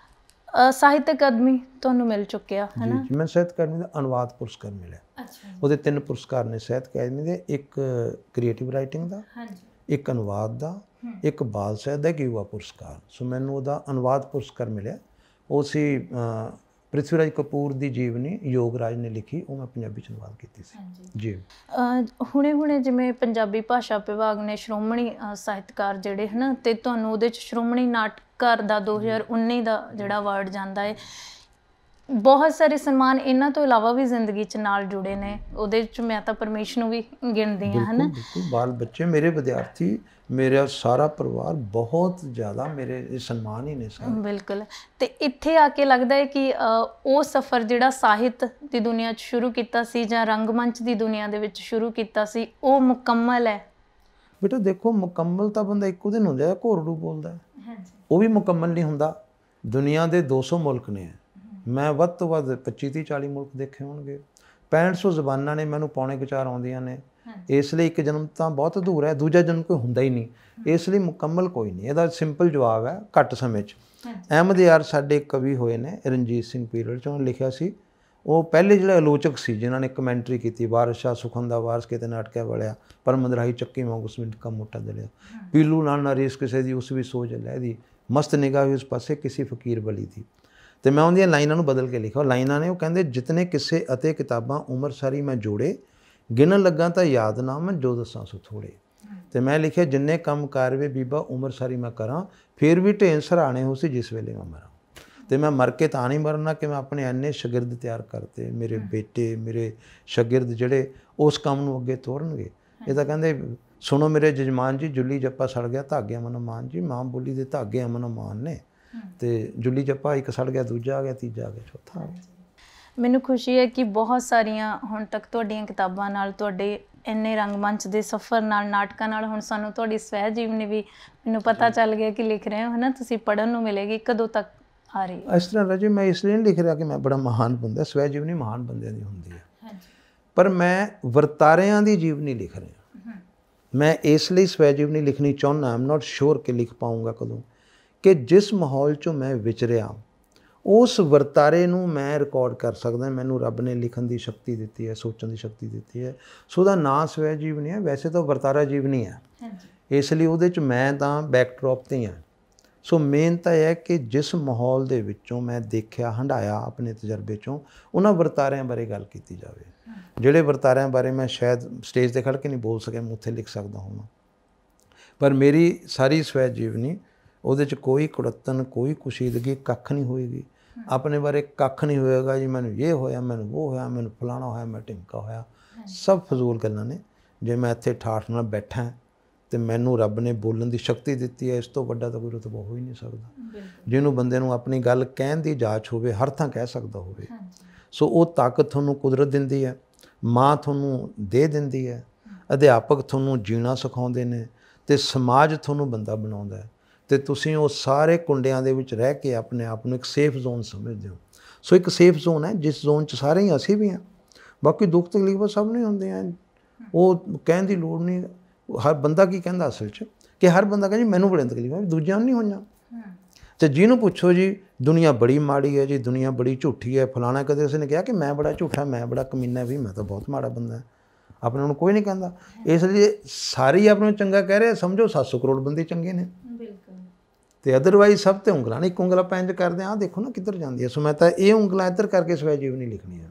ਸਾਹਿਤ ਅਕਾਦਮੀ ਤੁਹਾਨੂੰ ਮਿਲ ਚੁੱਕਿਆ ਹੈ ਨਾ? ਮੈਂ ਸਾਹਿਤ ਅਕਾਦਮੀ ਦਾ ਅਨੁਵਾਦ ਪੁਰਸਕਾਰ ਮਿਲਿਆ। ਅੱਛਾ, ਉਹਦੇ 3 ਪੁਰਸਕਾਰ ਨੇ ਸਾਹਿਤ ਅਕਾਦਮੀ ਦੇ, ਇੱਕ ਕ੍ਰੀਏਟਿਵ ਰਾਈਟਿੰਗ ਦਾ, ਇੱਕ ਅਨੁਵਾਦ ਦਾ, ਇੱਕ ਬਾਲ ਸਾਹਿਤ ਦਾ, ਇੱਕ ਯੁਵਾ ਪੁਰਸਕਾਰ। ਸੋ ਮੈਨੂੰ ਉਹਦਾ ਅਨੁਵਾਦ ਪੁਰਸਕਾਰ ਮਿਲਿਆ। ਉਹ ਸੀ ਪ੍ਰਿਥਵੀਰਾਜ ਕਪੂਰ ਦੀ ਜੀਵਨੀ ਯੋਗਰਾਜ ਨੇ ਲਿਖੀ, ਉਹ ਮੈਂ ਪੰਜਾਬੀ 'ਚ ਅਨੁਵਾਦ ਕੀਤੀ ਸੀ ਜੀ। ਹੁਣੇ ਜਿਵੇਂ ਪੰਜਾਬੀ ਭਾਸ਼ਾ ਵਿਭਾਗ ਨੇ ਸ਼੍ਰੋਮਣੀ ਸਾਹਿਤਕਾਰ ਜਿਹੜੇ ਹੈ ਨਾ, ਅਤੇ ਤੁਹਾਨੂੰ ਉਹਦੇ 'ਚ ਸ਼੍ਰੋਮਣੀ ਨਾਟਕਕਾਰ ਦਾ 2019 ਦਾ ਜਿਹੜਾ ਅਵਾਰਡ ਜਾਂਦਾ ਹੈ। ਬਹੁਤ ਸਾਰੇ ਸਨਮਾਨ ਇਹਨਾਂ ਤੋਂ ਇਲਾਵਾ ਵੀ ਜ਼ਿੰਦਗੀ 'ਚ ਨਾਲ ਜੁੜੇ ਨੇ, ਉਹਦੇ 'ਚ ਮੈਂ ਤਾਂ ਪਰਮੇਸ਼ ਨੂੰ ਵੀ ਗਿਣਦੀ ਹਾਂ, ਹੈ ਨਾ। ਬਾਲ ਬੱਚੇ, ਮੇਰੇ ਵਿਦਿਆਰਥੀ, ਮੇਰਾ ਸਾਰਾ ਪਰਿਵਾਰ, ਬਹੁਤ ਜ਼ਿਆਦਾ ਮੇਰੇ ਸਨਮਾਨ ਹੀ ਨੇ ਸਾਰੇ। ਬਿਲਕੁਲ। ਅਤੇ ਇੱਥੇ ਆ ਕੇ ਲੱਗਦਾ ਹੈ ਕਿ ਉਹ ਸਫ਼ਰ ਜਿਹੜਾ ਸਾਹਿਤ ਦੀ ਦੁਨੀਆ 'ਚ ਸ਼ੁਰੂ ਕੀਤਾ ਸੀ ਜਾਂ ਰੰਗਮੰਚ ਦੀ ਦੁਨੀਆ ਦੇ ਵਿੱਚ ਸ਼ੁਰੂ ਕੀਤਾ ਸੀ, ਉਹ ਮੁਕੰਮਲ ਹੈ? ਬੇਟਾ ਦੇਖੋ, ਮੁਕੰਮਲ ਤਾਂ ਬੰਦਾ ਇੱਕੋ ਦਿਨ ਹੁੰਦਾ, ਘੋਰੜੂ ਬੋਲਦਾ, ਉਹ ਵੀ ਮੁਕੰਮਲ ਨਹੀਂ ਹੁੰਦਾ। ਦੁਨੀਆ ਦੇ 200 ਮੁਲਕ ਨੇ, ਮੈਂ ਵੱਧ ਤੋਂ ਵੱਧ 25 30 40 ਮੁਲਕ ਦੇਖੇ ਹੋਣਗੇ। 6500 ਜ਼ਬਾਨਾਂ ਨੇ, ਮੈਨੂੰ ਪੌਣੇ 4 ਆਉਂਦੀਆਂ ਨੇ। ਇਸ ਲਈ ਇੱਕ ਜਨਮ ਤਾਂ ਬਹੁਤ ਅਧੂਰਾ ਹੈ, ਦੂਜਾ ਜਨਮ ਕੋਈ ਹੁੰਦਾ ਹੀ ਨਹੀਂ। ਇਸ ਲਈ ਮੁਕੰਮਲ ਕੋਈ ਨਹੀਂ। ਇਹਦਾ ਸਿੰਪਲ ਜਵਾਬ ਹੈ, ਘੱਟ ਸਮੇਂ 'ਚ। ਅਹਿਮਦ ਯਾਰ ਸਾਡੇ ਕਵੀ ਹੋਏ ਨੇ, ਰਣਜੀਤ ਸਿੰਘ ਪੀਰੀਅਡ 'ਚ, ਉਹਨੇ ਲਿਖਿਆ ਸੀ। ਉਹ ਪਹਿਲੇ ਜਿਹੜੇ ਆਲੋਚਕ ਸੀ ਜਿਨ੍ਹਾਂ ਨੇ ਕਮੈਂਟਰੀ ਕੀਤੀ, ਵਾਰਿਸ ਸ਼ਾਹ ਸੁਖਨ ਦਾ ਵਾਰਸ ਕਿਤੇ ਨਾਟਕਿਆ ਵਲਿਆ, ਪਰ ਮੰਦਰਾਹੀ ਚੱਕੀ ਵਾਂਗੂ ਸਮਿੰਟ ਕਾ ਮੋਟਾ ਦਲਿਆ, ਪੀਲੂ ਨਾਲ ਨਾ ਰੀਸ ਕਿਸੇ ਦੀ, ਉਸ ਵੀ ਸੋਚ ਲਹਿਦੀ, ਮਸਤ ਨਿਗਾਹ ਉਸ ਪਾਸੇ ਕਿਸੇ ਫਕੀਰ ਬਲੀ ਦੀ। ਅਤੇ ਮੈਂ ਉਹਦੀਆਂ ਲਾਈਨਾਂ ਨੂੰ ਬਦਲ ਕੇ ਲਿਖਿਆ। ਉਹ ਲਾਈਨਾਂ ਨੇ, ਉਹ ਕਹਿੰਦੇ, ਜਿਤਨੇ ਕਿਸੇ ਅਤੇ ਕਿਤਾਬਾਂ ਉਮਰ ਸਾਰੀ ਮੈਂ ਜੋੜੇ, ਗਿਣਨ ਲੱਗਾ ਤਾਂ ਯਾਦ ਨਾ ਮੈਂ ਜੋ ਦੱਸਾਂ ਸੋ ਥੋੜ੍ਹੇ। ਅਤੇ ਮੈਂ ਲਿਖਿਆ, ਜਿੰਨੇ ਕੰਮ ਕਾਰ ਵੇ ਬੀਬਾ ਉਮਰ ਸਾਰੀ ਮੈਂ ਕਰਾਂ, ਫਿਰ ਵੀ ਢੇਰ ਸਰਾਣੇ ਹੋ ਸੀ ਜਿਸ ਵੇਲੇ ਮੈਂ ਮਰਾਂ। ਅਤੇ ਮੈਂ ਮਰ ਕੇ ਤਾਂ ਨਹੀਂ ਮਰਨਾ ਕਿ ਮੈਂ ਆਪਣੇ ਇੰਨੇ ਸ਼ਾਗਿਰਦ ਤਿਆਰ ਕਰਤੇ, ਮੇਰੇ ਬੇਟੇ, ਮੇਰੇ ਸ਼ਾਗਿਰਦ ਜਿਹੜੇ ਉਸ ਕੰਮ ਨੂੰ ਅੱਗੇ ਤੋਰਨਗੇ। ਇਹ ਤਾਂ ਕਹਿੰਦੇ, ਸੁਣੋ ਮੇਰੇ ਜਜਮਾਨ ਜੀ, ਜੁੱਲੀ ਜੱਪਾ ਸੜ ਗਿਆ ਧਾਗੇ ਅਮਨ ਮਾਨ ਜੀ, ਮਾਂ ਬੋਲੀ ਦੇ ਧਾਗੇ ਅਮਨ ਮਾਨ ਨੇ। ਅਤੇ ਜੁੱਲੀ ਜੱਪਾ ਇੱਕ ਸੜ ਗਿਆ, ਦੂਜਾ ਆ ਗਿਆ, ਤੀਜਾ ਆ ਗਿਆ, ਚੌਥਾ ਆ ਗਿਆ। ਮੈਨੂੰ ਖੁਸ਼ੀ ਹੈ ਕਿ ਬਹੁਤ ਸਾਰੀਆਂ ਹੁਣ ਤੱਕ ਤੁਹਾਡੀਆਂ ਕਿਤਾਬਾਂ ਨਾਲ, ਤੁਹਾਡੇ ਇੰਨੇ ਰੰਗਮੰਚ ਦੇ ਸਫ਼ਰ ਨਾਲ, ਨਾਟਕਾਂ ਨਾਲ, ਹੁਣ ਸਾਨੂੰ ਤੁਹਾਡੀ ਸਵੈ ਜੀਵਨੀ ਵੀ ਮੈਨੂੰ ਪਤਾ ਚੱਲ ਗਿਆ ਕਿ ਲਿਖ ਰਹੇ ਹੋ, ਹੈ ਨਾ। ਤੁਸੀਂ ਪੜ੍ਹਨ ਨੂੰ ਮਿਲੇਗੀ, ਕਦੋਂ ਤੱਕ ਆ ਰਹੀ ਹੈ? ਇਸ ਤਰ੍ਹਾਂ ਰਾਜੇ, ਮੈਂ ਇਸ ਲਈ ਨਹੀਂ ਲਿਖ ਰਿਹਾ ਕਿ ਮੈਂ ਬੜਾ ਮਹਾਨ ਬੰਦਾ। ਸਵੈ ਜੀਵਨੀ ਮਹਾਨ ਬੰਦਿਆਂ ਦੀ ਹੁੰਦੀ ਹੈ, ਪਰ ਮੈਂ ਵਰਤਾਰਿਆਂ ਦੀ ਜੀਵਨੀ ਲਿਖ ਰਿਹਾ। ਮੈਂ ਇਸ ਲਈ ਸਵੈ ਜੀਵਨੀ ਲਿਖਣੀ ਚਾਹੁੰਦਾ, ਆਮ ਨੋਟ ਸ਼ੋਰ ਕਿ ਲਿਖ ਪਾਊਂਗਾ ਕਦੋਂ, ਕਿ ਜਿਸ ਮਾਹੌਲ 'ਚੋਂ ਮੈਂ ਵਿਚਰਿਆ ਉਸ ਵਰਤਾਰੇ ਨੂੰ ਮੈਂ ਰਿਕਾਰਡ ਕਰ ਸਕਦਾ। ਮੈਨੂੰ ਰੱਬ ਨੇ ਲਿਖਣ ਦੀ ਸ਼ਕਤੀ ਦਿੱਤੀ ਹੈ, ਸੋਚਣ ਦੀ ਸ਼ਕਤੀ ਦਿੱਤੀ ਹੈ। ਸੋ ਉਹਦਾ ਨਾਂ ਸਵੈ ਜੀਵਨੀ ਹੈ, ਵੈਸੇ ਤਾਂ ਵਰਤਾਰਾ ਜੀਵਨੀ ਹੈ। ਇਸ ਲਈ ਉਹਦੇ 'ਚ ਮੈਂ ਤਾਂ ਬੈਕਡਰੋਪ 'ਤੇ ਹੀ ਹਾਂ। ਸੋ ਮੇਨ ਤਾਂ ਇਹ ਹੈ ਕਿ ਜਿਸ ਮਾਹੌਲ ਦੇ ਵਿੱਚੋਂ ਮੈਂ ਦੇਖਿਆ, ਹੰਢਾਇਆ ਆਪਣੇ ਤਜਰਬੇ 'ਚੋਂ, ਉਹਨਾਂ ਵਰਤਾਰਿਆਂ ਬਾਰੇ ਗੱਲ ਕੀਤੀ ਜਾਵੇ। ਜਿਹੜੇ ਵਰਤਾਰਿਆਂ ਬਾਰੇ ਮੈਂ ਸ਼ਾਇਦ ਸਟੇਜ 'ਤੇ ਖੜ੍ਹ ਕੇ ਨਹੀਂ ਬੋਲ ਸਕਿਆ, ਮੈਂ ਉੱਥੇ ਲਿਖ ਸਕਦਾ ਹਾਂ। ਪਰ ਮੇਰੀ ਸਾਰੀ ਸਵੈ ਜੀਵਨੀ, ਉਹਦੇ 'ਚ ਕੋਈ ਕੁੜੱਤਨ, ਕੋਈ ਕੁਸ਼ੀਦਗੀ ਕੱਖ ਨਹੀਂ ਹੋਏਗੀ। ਆਪਣੇ ਬਾਰੇ ਕੱਖ ਨਹੀਂ ਹੋਏਗਾ ਜੀ, ਮੈਨੂੰ ਇਹ ਹੋਇਆ, ਮੈਨੂੰ ਉਹ ਹੋਇਆ, ਮੈਨੂੰ ਫਲਾਣਾ ਹੋਇਆ, ਮੈਂ ਢਿਮਕਾ ਹੋਇਆ। ਸਭ ਫਜ਼ੂਲ ਗੱਲਾਂ ਨੇ। ਜੇ ਮੈਂ ਇੱਥੇ ਠਾਠ ਨਾਲ ਬੈਠਾ ਅਤੇ ਮੈਨੂੰ ਰੱਬ ਨੇ ਬੋਲਣ ਦੀ ਸ਼ਕਤੀ ਦਿੱਤੀ ਹੈ, ਇਸ ਤੋਂ ਵੱਡਾ ਤਾਂ ਕੋਈ ਰੁਤਬਾ ਹੋ ਹੀ ਨਹੀਂ ਸਕਦਾ। ਜਿਹਨੂੰ ਬੰਦੇ ਨੂੰ ਆਪਣੀ ਗੱਲ ਕਹਿਣ ਦੀ ਜਾਚ ਹੋਵੇ, ਹਰ ਥਾਂ ਕਹਿ ਸਕਦਾ ਹੋਵੇ। ਸੋ ਉਹ ਤਾਕਤ ਤੁਹਾਨੂੰ ਕੁਦਰਤ ਦਿੰਦੀ ਹੈ, ਮਾਂ ਤੁਹਾਨੂੰ ਦੇ ਦਿੰਦੀ ਹੈ, ਅਧਿਆਪਕ ਤੁਹਾਨੂੰ ਜੀਣਾ ਸਿਖਾਉਂਦੇ ਨੇ, ਅਤੇ ਸਮਾਜ ਤੁਹਾਨੂੰ ਬੰਦਾ ਬਣਾਉਂਦਾ ਹੈ। ਅਤੇ ਤੁਸੀਂ ਉਹ ਸਾਰੇ ਕੁੰਡਿਆਂ ਦੇ ਵਿੱਚ ਰਹਿ ਕੇ ਆਪਣੇ ਆਪ ਨੂੰ ਇੱਕ ਸੇਫ ਜ਼ੋਨ ਸਮਝਦੇ ਹੋ। ਸੋ ਇੱਕ ਸੇਫ ਜ਼ੋਨ ਹੈ ਜਿਸ ਜ਼ੋਨ 'ਚ ਸਾਰੇ ਹੀ ਅਸੀਂ ਵੀ ਹਾਂ। ਬਾਕੀ ਦੁੱਖ ਤਕਲੀਫਾਂ ਸਭ ਨੂੰ ਹੁੰਦੀਆਂ, ਉਹ ਕਹਿਣ ਦੀ ਲੋੜ ਨਹੀਂ। ਹਰ ਬੰਦਾ ਕੀ ਕਹਿੰਦਾ ਅਸਲ 'ਚ, ਕਿ ਹਰ ਬੰਦਾ ਕਹਿੰਦਾ ਜੀ ਮੈਨੂੰ ਬੜੀਆਂ ਤਕਲੀਫਾਂ, ਦੂਜਿਆਂ ਨੂੰ ਨਹੀਂ ਹੋਈਆਂ। ਅਤੇ ਜਿਹਨੂੰ ਪੁੱਛੋ ਜੀ ਦੁਨੀਆ ਬੜੀ ਮਾੜੀ ਹੈ ਜੀ, ਦੁਨੀਆ ਬੜੀ ਝੂਠੀ ਹੈ, ਫਲਾਣਾ, ਕਦੇ ਉਸਨੇ ਕਿਹਾ ਕਿ ਮੈਂ ਬੜਾ ਝੂਠਾ, ਮੈਂ ਬੜਾ ਕਮੀਨਾ, ਵੀ ਮੈਂ ਤਾਂ ਬਹੁਤ ਮਾੜਾ ਬੰਦਾ। ਆਪਣੇ ਨੂੰ ਕੋਈ ਨਹੀਂ ਕਹਿੰਦਾ। ਇਸ ਲਈ ਸਾਰੇ ਹੀ ਆਪਣੇ ਨੂੰ ਚੰਗਾ ਕਹਿ ਰਹੇ, ਸਮਝੋ 700 ਕਰੋੜ ਬੰਦੇ ਚੰਗੇ ਨੇ। ਤੇ ਅਦਰਵਾਈਜ਼ ਸਭ ਤੇ ਉਂਗਲਾਂ ਨੇ, ਇੱਕ ਉਂਗਲ ਆਪਾਂ ਇੰਝ ਕਰਦੇ ਹਾਂ, ਦੇਖੋ ਨਾ ਕਿੱਧਰ ਜਾਂਦੀ ਹੈ। ਸੋ ਮੈਂ ਤਾਂ ਇਹ ਉਂਗਲਾਂ ਇੱਧਰ ਕਰਕੇ ਸਵੈ ਜੀਵਨੀ ਲਿਖਣੀ ਆ।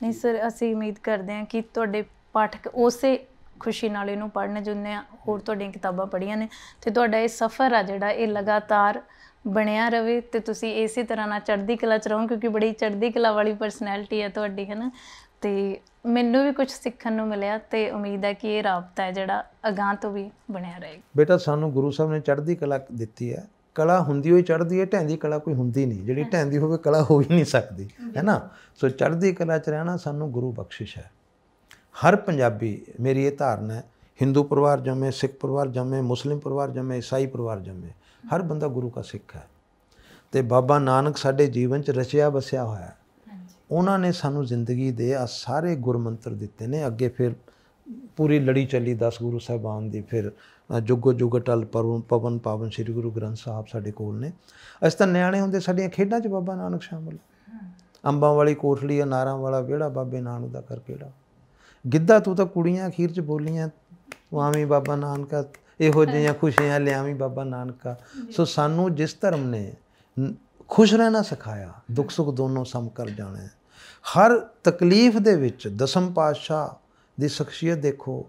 ਨਹੀਂ ਸਰ, ਅਸੀਂ ਉਮੀਦ ਕਰਦੇ ਹਾਂ ਕਿ ਤੁਹਾਡੇ ਪਾਠਕ ਉਸੇ ਖੁਸ਼ੀ ਨਾਲ ਇਹਨੂੰ ਪੜ੍ਹਨ, ਜਿੰਨੇ ਹੋਰ ਤੁਹਾਡੀਆਂ ਕਿਤਾਬਾਂ ਪੜ੍ਹੀਆਂ ਨੇ, ਅਤੇ ਤੁਹਾਡਾ ਇਹ ਸਫ਼ਰ ਆ ਜਿਹੜਾ ਇਹ ਲਗਾਤਾਰ ਬਣਿਆ ਰਵੇ ਅਤੇ ਤੁਸੀਂ ਇਸੇ ਤਰ੍ਹਾਂ ਨਾਲ ਚੜ੍ਹਦੀ ਕਲਾ 'ਚ ਰਹੋ, ਕਿਉਂਕਿ ਬੜੀ ਚੜ੍ਹਦੀ ਕਲਾ ਵਾਲੀ ਪਰਸਨੈਲਿਟੀ ਹੈ ਤੁਹਾਡੀ, ਹੈ ਨਾ। ਅਤੇ ਮੈਨੂੰ ਵੀ ਕੁਛ ਸਿੱਖਣ ਨੂੰ ਮਿਲਿਆ ਅਤੇ ਉਮੀਦ ਹੈ ਕਿ ਇਹ ਰਾਬਤਾ ਹੈ ਜਿਹੜਾ ਅਗਾਂਹ ਤੋਂ ਵੀ ਬਣਿਆ ਰਹੇਗਾ। ਬੇਟਾ ਸਾਨੂੰ ਗੁਰੂ ਸਾਹਿਬ ਨੇ ਚੜ੍ਹਦੀ ਕਲਾ ਦਿੱਤੀ ਹੈ। ਕਲਾ ਹੁੰਦੀ ਹੋਈ ਚੜ੍ਹਦੀ ਹੈ, ਢਹਿੰਦੀ ਕਲਾ ਕੋਈ ਹੁੰਦੀ ਨਹੀਂ। ਜਿਹੜੀ ਢਹਿੰਦੀ ਹੋਵੇ ਕਲਾ ਹੋ ਹੀ ਨਹੀਂ ਸਕਦੀ, ਹੈ ਨਾ। ਸੋ ਚੜ੍ਹਦੀ ਕਲਾ 'ਚ ਰਹਿਣਾ ਸਾਨੂੰ ਗੁਰੂ ਬਖਸ਼ਿਸ਼ ਹੈ। ਹਰ ਪੰਜਾਬੀ, ਮੇਰੀ ਇਹ ਧਾਰਨਾ ਹੈ, ਹਿੰਦੂ ਪਰਿਵਾਰ ਜੰਮੇ, ਸਿੱਖ ਪਰਿਵਾਰ ਜੰਮੇ, ਮੁਸਲਿਮ ਪਰਿਵਾਰ ਜੰਮੇ, ਈਸਾਈ ਪਰਿਵਾਰ ਜੰਮੇ, ਹਰ ਬੰਦਾ ਗੁਰੂ ਦਾ ਸਿੱਖ ਹੈ। ਅਤੇ ਬਾਬਾ ਨਾਨਕ ਸਾਡੇ ਜੀਵਨ 'ਚ ਰਚਿਆ ਵਸਿਆ ਹੋਇਆ। ਉਹਨਾਂ ਨੇ ਸਾਨੂੰ ਜ਼ਿੰਦਗੀ ਦੇ ਆ ਸਾਰੇ ਗੁਰਮੰਤਰ ਦਿੱਤੇ ਨੇ। ਅੱਗੇ ਫਿਰ ਪੂਰੀ ਲੜੀ ਚੱਲੀ 10 ਗੁਰੂ ਸਾਹਿਬਾਨ ਦੀ, ਫਿਰ ਜੁਗੋ ਜੁਗ ਅਟਲ ਪਵਨ ਪਾਵਨ ਸ਼੍ਰੀ ਗੁਰੂ ਗ੍ਰੰਥ ਸਾਹਿਬ ਸਾਡੇ ਕੋਲ ਨੇ। ਅਸੀਂ ਤਾਂ ਨਿਆਣੇ ਹੁੰਦੇ ਸਾਡੀਆਂ ਖੇਡਾਂ 'ਚ ਬਾਬਾ ਨਾਨਕ ਸ਼ਾਮਲ। ਅੰਬਾਂ ਵਾਲੀ ਕੋਠੜੀ, ਅਨਾਰਾਂ ਵਾਲਾ ਵਿਹੜਾ, ਬਾਬੇ ਨਾਨਕ ਦਾ ਕਰ ਕਿਹੜਾ। ਗਿੱਧਾ ਤੂੰ ਤਾਂ ਕੁੜੀਆਂ ਅਖੀਰ 'ਚ ਬੋਲੀਆਂ, ਤੂੰ ਆਵੀਂ ਬਾਬਾ ਨਾਨਕਾ, ਇਹੋ ਜਿਹੀਆਂ ਖੁਸ਼ੀਆਂ ਲਿਆਵੀਂ ਬਾਬਾ ਨਾਨਕਾ। ਸੋ ਸਾਨੂੰ ਜਿਸ ਧਰਮ ਨੇ ਖੁਸ਼ ਰਹਿਣਾ ਸਿਖਾਇਆ, ਦੁੱਖ ਸੁੱਖ ਦੋਨੋਂ ਸਮ ਕਰ ਜਾਣਾ। ਹਰ ਤਕਲੀਫ ਦੇ ਵਿੱਚ ਦਸਮ ਪਾਤਸ਼ਾਹ ਦੀ ਸ਼ਖਸੀਅਤ ਦੇਖੋ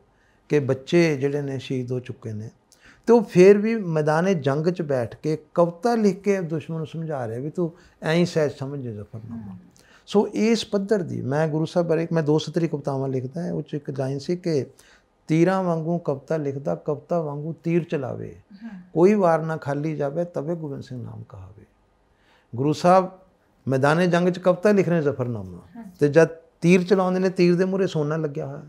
ਕਿ ਬੱਚੇ ਜਿਹੜੇ ਨੇ ਸ਼ਹੀਦ ਹੋ ਚੁੱਕੇ ਨੇ, ਅਤੇ ਉਹ ਫਿਰ ਵੀ ਮੈਦਾਨੇ ਜੰਗ 'ਚ ਬੈਠ ਕੇ ਕਵਿਤਾ ਲਿਖ ਕੇ ਦੁਸ਼ਮਣ ਨੂੰ ਸਮਝਾ ਰਿਹਾ ਵੀ ਤੂੰ ਐਂ ਹੀ ਸਹਿਜ ਸਮਝ ਜ਼ਫ਼ਰਨਾਮਾ। ਸੋ ਇਸ ਪੱਧਰ ਦੀ ਮੈਂ ਗੁਰੂ ਸਾਹਿਬ ਬਾਰੇ ਮੈਂ 2 ਸਤਰੀ ਕਵਿਤਾਵਾਂ ਲਿਖਦਾ ਹੈ। ਉਹ 'ਚ ਇੱਕ ਲਾਈਨ ਸੀ ਕਿ ਤੀਰਾਂ ਵਾਂਗੂ ਕਵਿਤਾ ਲਿਖਦਾ, ਕਵਿਤਾ ਵਾਂਗੂ ਤੀਰ ਚਲਾਵੇ, ਕੋਈ ਵਾਰ ਨਾ ਖਾਲੀ ਜਾਵੇ, ਤਵੇ ਗੋਬਿੰਦ ਸਿੰਘ ਨਾਮ ਕਹਾਵੇ। ਗੁਰੂ ਸਾਹਿਬ ਮੈਦਾਨੇ ਜੰਗ 'ਚ ਕਵਿਤਾ ਲਿਖ ਰਹੇ ਜ਼ਫ਼ਰਨਾਮਾ, ਅਤੇ ਜਦ ਤੀਰ ਚਲਾਉਂਦੇ ਨੇ, ਤੀਰ ਦੇ ਮੂਹਰੇ ਸੋਨਾ ਲੱਗਿਆ ਹੋਇਆ।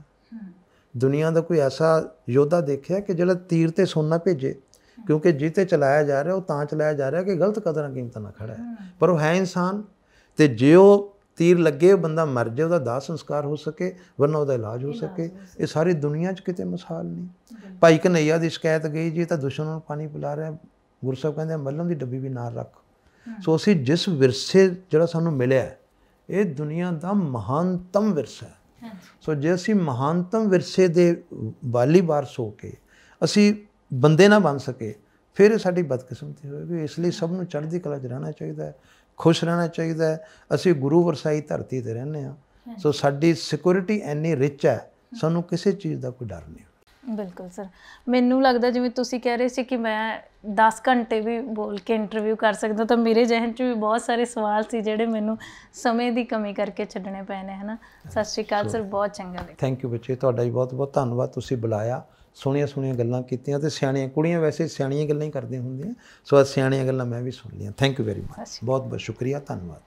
ਦੁਨੀਆ ਦਾ ਕੋਈ ਐਸਾ ਯੋਧਾ ਦੇਖਿਆ ਕਿ ਜਿਹੜਾ ਤੀਰ 'ਤੇ ਸੋਨਾ ਭੇਜੇ? ਕਿਉਂਕਿ ਜਿਹ 'ਤੇ ਚਲਾਇਆ ਜਾ ਰਿਹਾ ਉਹ ਤਾਂ ਚਲਾਇਆ ਜਾ ਰਿਹਾ ਕਿ ਗਲਤ ਕਦਰਾਂ ਕੀਮਤਾਂ ਨਾਲ ਖੜ੍ਹਾ ਹੈ, ਪਰ ਉਹ ਹੈ ਇਨਸਾਨ। ਅਤੇ ਜੇ ਉਹ ਤੀਰ ਲੱਗੇ, ਬੰਦਾ ਮਰ ਜਾਏ, ਉਹਦਾ ਦਾਹ ਸੰਸਕਾਰ ਹੋ ਸਕੇ, ਵਰਨਾ ਉਹਦਾ ਇਲਾਜ ਹੋ ਸਕੇ। ਇਹ ਸਾਰੀ ਦੁਨੀਆ 'ਚ ਕਿਤੇ ਮਿਸਾਲ ਨਹੀਂ। ਭਾਈ ਕਨ੍ਹਈਆ ਦੀ ਸ਼ਿਕਾਇਤ ਗਈ ਜੀ ਤਾਂ ਦੁਸ਼ਮਣ ਨੂੰ ਪਾਣੀ ਪਿਲਾ ਰਿਹਾ, ਗੁਰੂ ਸਾਹਿਬ ਕਹਿੰਦੇ ਮੱਲਮ ਦੀ ਡੱਬੀ ਵੀ ਨਾਲ ਰੱਖ। ਸੋ ਅਸੀਂ ਜਿਸ ਵਿਰਸੇ ਜਿਹੜਾ ਸਾਨੂੰ ਮਿਲਿਆ, ਇਹ ਦੁਨੀਆ ਦਾ ਮਹਾਨਤਮ ਵਿਰਸਾ ਹੈ। ਸੋ ਜੇ ਅਸੀਂ ਮਹਾਨਤਮ ਵਿਰਸੇ ਦੇ ਵਾਲੀ ਵਾਰਸ ਹੋ ਕੇ ਅਸੀਂ ਬੰਦੇ ਨਾ ਬਣ ਸਕੇ, ਫਿਰ ਸਾਡੀ ਬਦਕਿਸਮਤੀ ਹੋਏਗੀ। ਇਸ ਲਈ ਸਭ ਨੂੰ ਚੜ੍ਹਦੀ ਕਲਾ 'ਚ ਰਹਿਣਾ ਚਾਹੀਦਾ ਹੈ, ਖੁਸ਼ ਰਹਿਣਾ ਚਾਹੀਦਾ ਹੈ। ਅਸੀਂ ਗੁਰੂ ਵਰਸਾਈ ਧਰਤੀ 'ਤੇ ਰਹਿੰਦੇ ਹਾਂ। ਸੋ ਸਾਡੀ ਸਿਕਿਉਰਿਟੀ ਇੰਨੀ ਰਿਚ ਹੈ, ਸਾਨੂੰ ਕਿਸੇ ਚੀਜ਼ ਦਾ ਕੋਈ ਡਰ ਨਹੀਂ। ਬਿਲਕੁਲ ਸਰ, ਮੈਨੂੰ ਲੱਗਦਾ ਜਿਵੇਂ ਤੁਸੀਂ ਕਹਿ ਰਹੇ ਸੀ ਕਿ ਮੈਂ 10 ਘੰਟੇ ਵੀ ਬੋਲ ਕੇ ਇੰਟਰਵਿਊ ਕਰ ਸਕਦਾ, ਤਾਂ ਮੇਰੇ ਜ਼ਿਹਨ 'ਚ ਵੀ ਬਹੁਤ ਸਾਰੇ ਸਵਾਲ ਸੀ ਜਿਹੜੇ ਮੈਨੂੰ ਸਮੇਂ ਦੀ ਕਮੀ ਕਰਕੇ ਛੱਡਣੇ ਪਏ ਨੇ, ਹੈ ਨਾ। ਸਤਿ ਸ਼੍ਰੀ ਅਕਾਲ ਸਰ, ਬਹੁਤ ਚੰਗਾ ਲੱਗਿਆ। ਥੈਂਕ ਯੂ ਬੱਚੇ, ਤੁਹਾਡਾ ਵੀ ਬਹੁਤ ਬਹੁਤ ਧੰਨਵਾਦ। ਤੁਸੀਂ ਬੁਲਾਇਆ, ਸੋਹਣੀਆਂ ਗੱਲਾਂ ਕੀਤੀਆਂ, ਅਤੇ ਸਿਆਣੀਆਂ ਕੁੜੀਆਂ ਵੈਸੇ ਸਿਆਣੀਆਂ ਗੱਲਾਂ ਹੀ ਕਰਦੀਆਂ ਹੁੰਦੀਆਂ। ਸੋ ਸਿਆਣੀਆਂ ਗੱਲਾਂ ਮੈਂ ਵੀ ਸੁਣ ਲਈਆਂ। ਥੈਂਕ ਯੂ ਵੈਰੀ ਮਚ, ਬਹੁਤ ਬਹੁਤ ਸ਼ੁਕਰੀਆ, ਧੰਨਵਾਦ।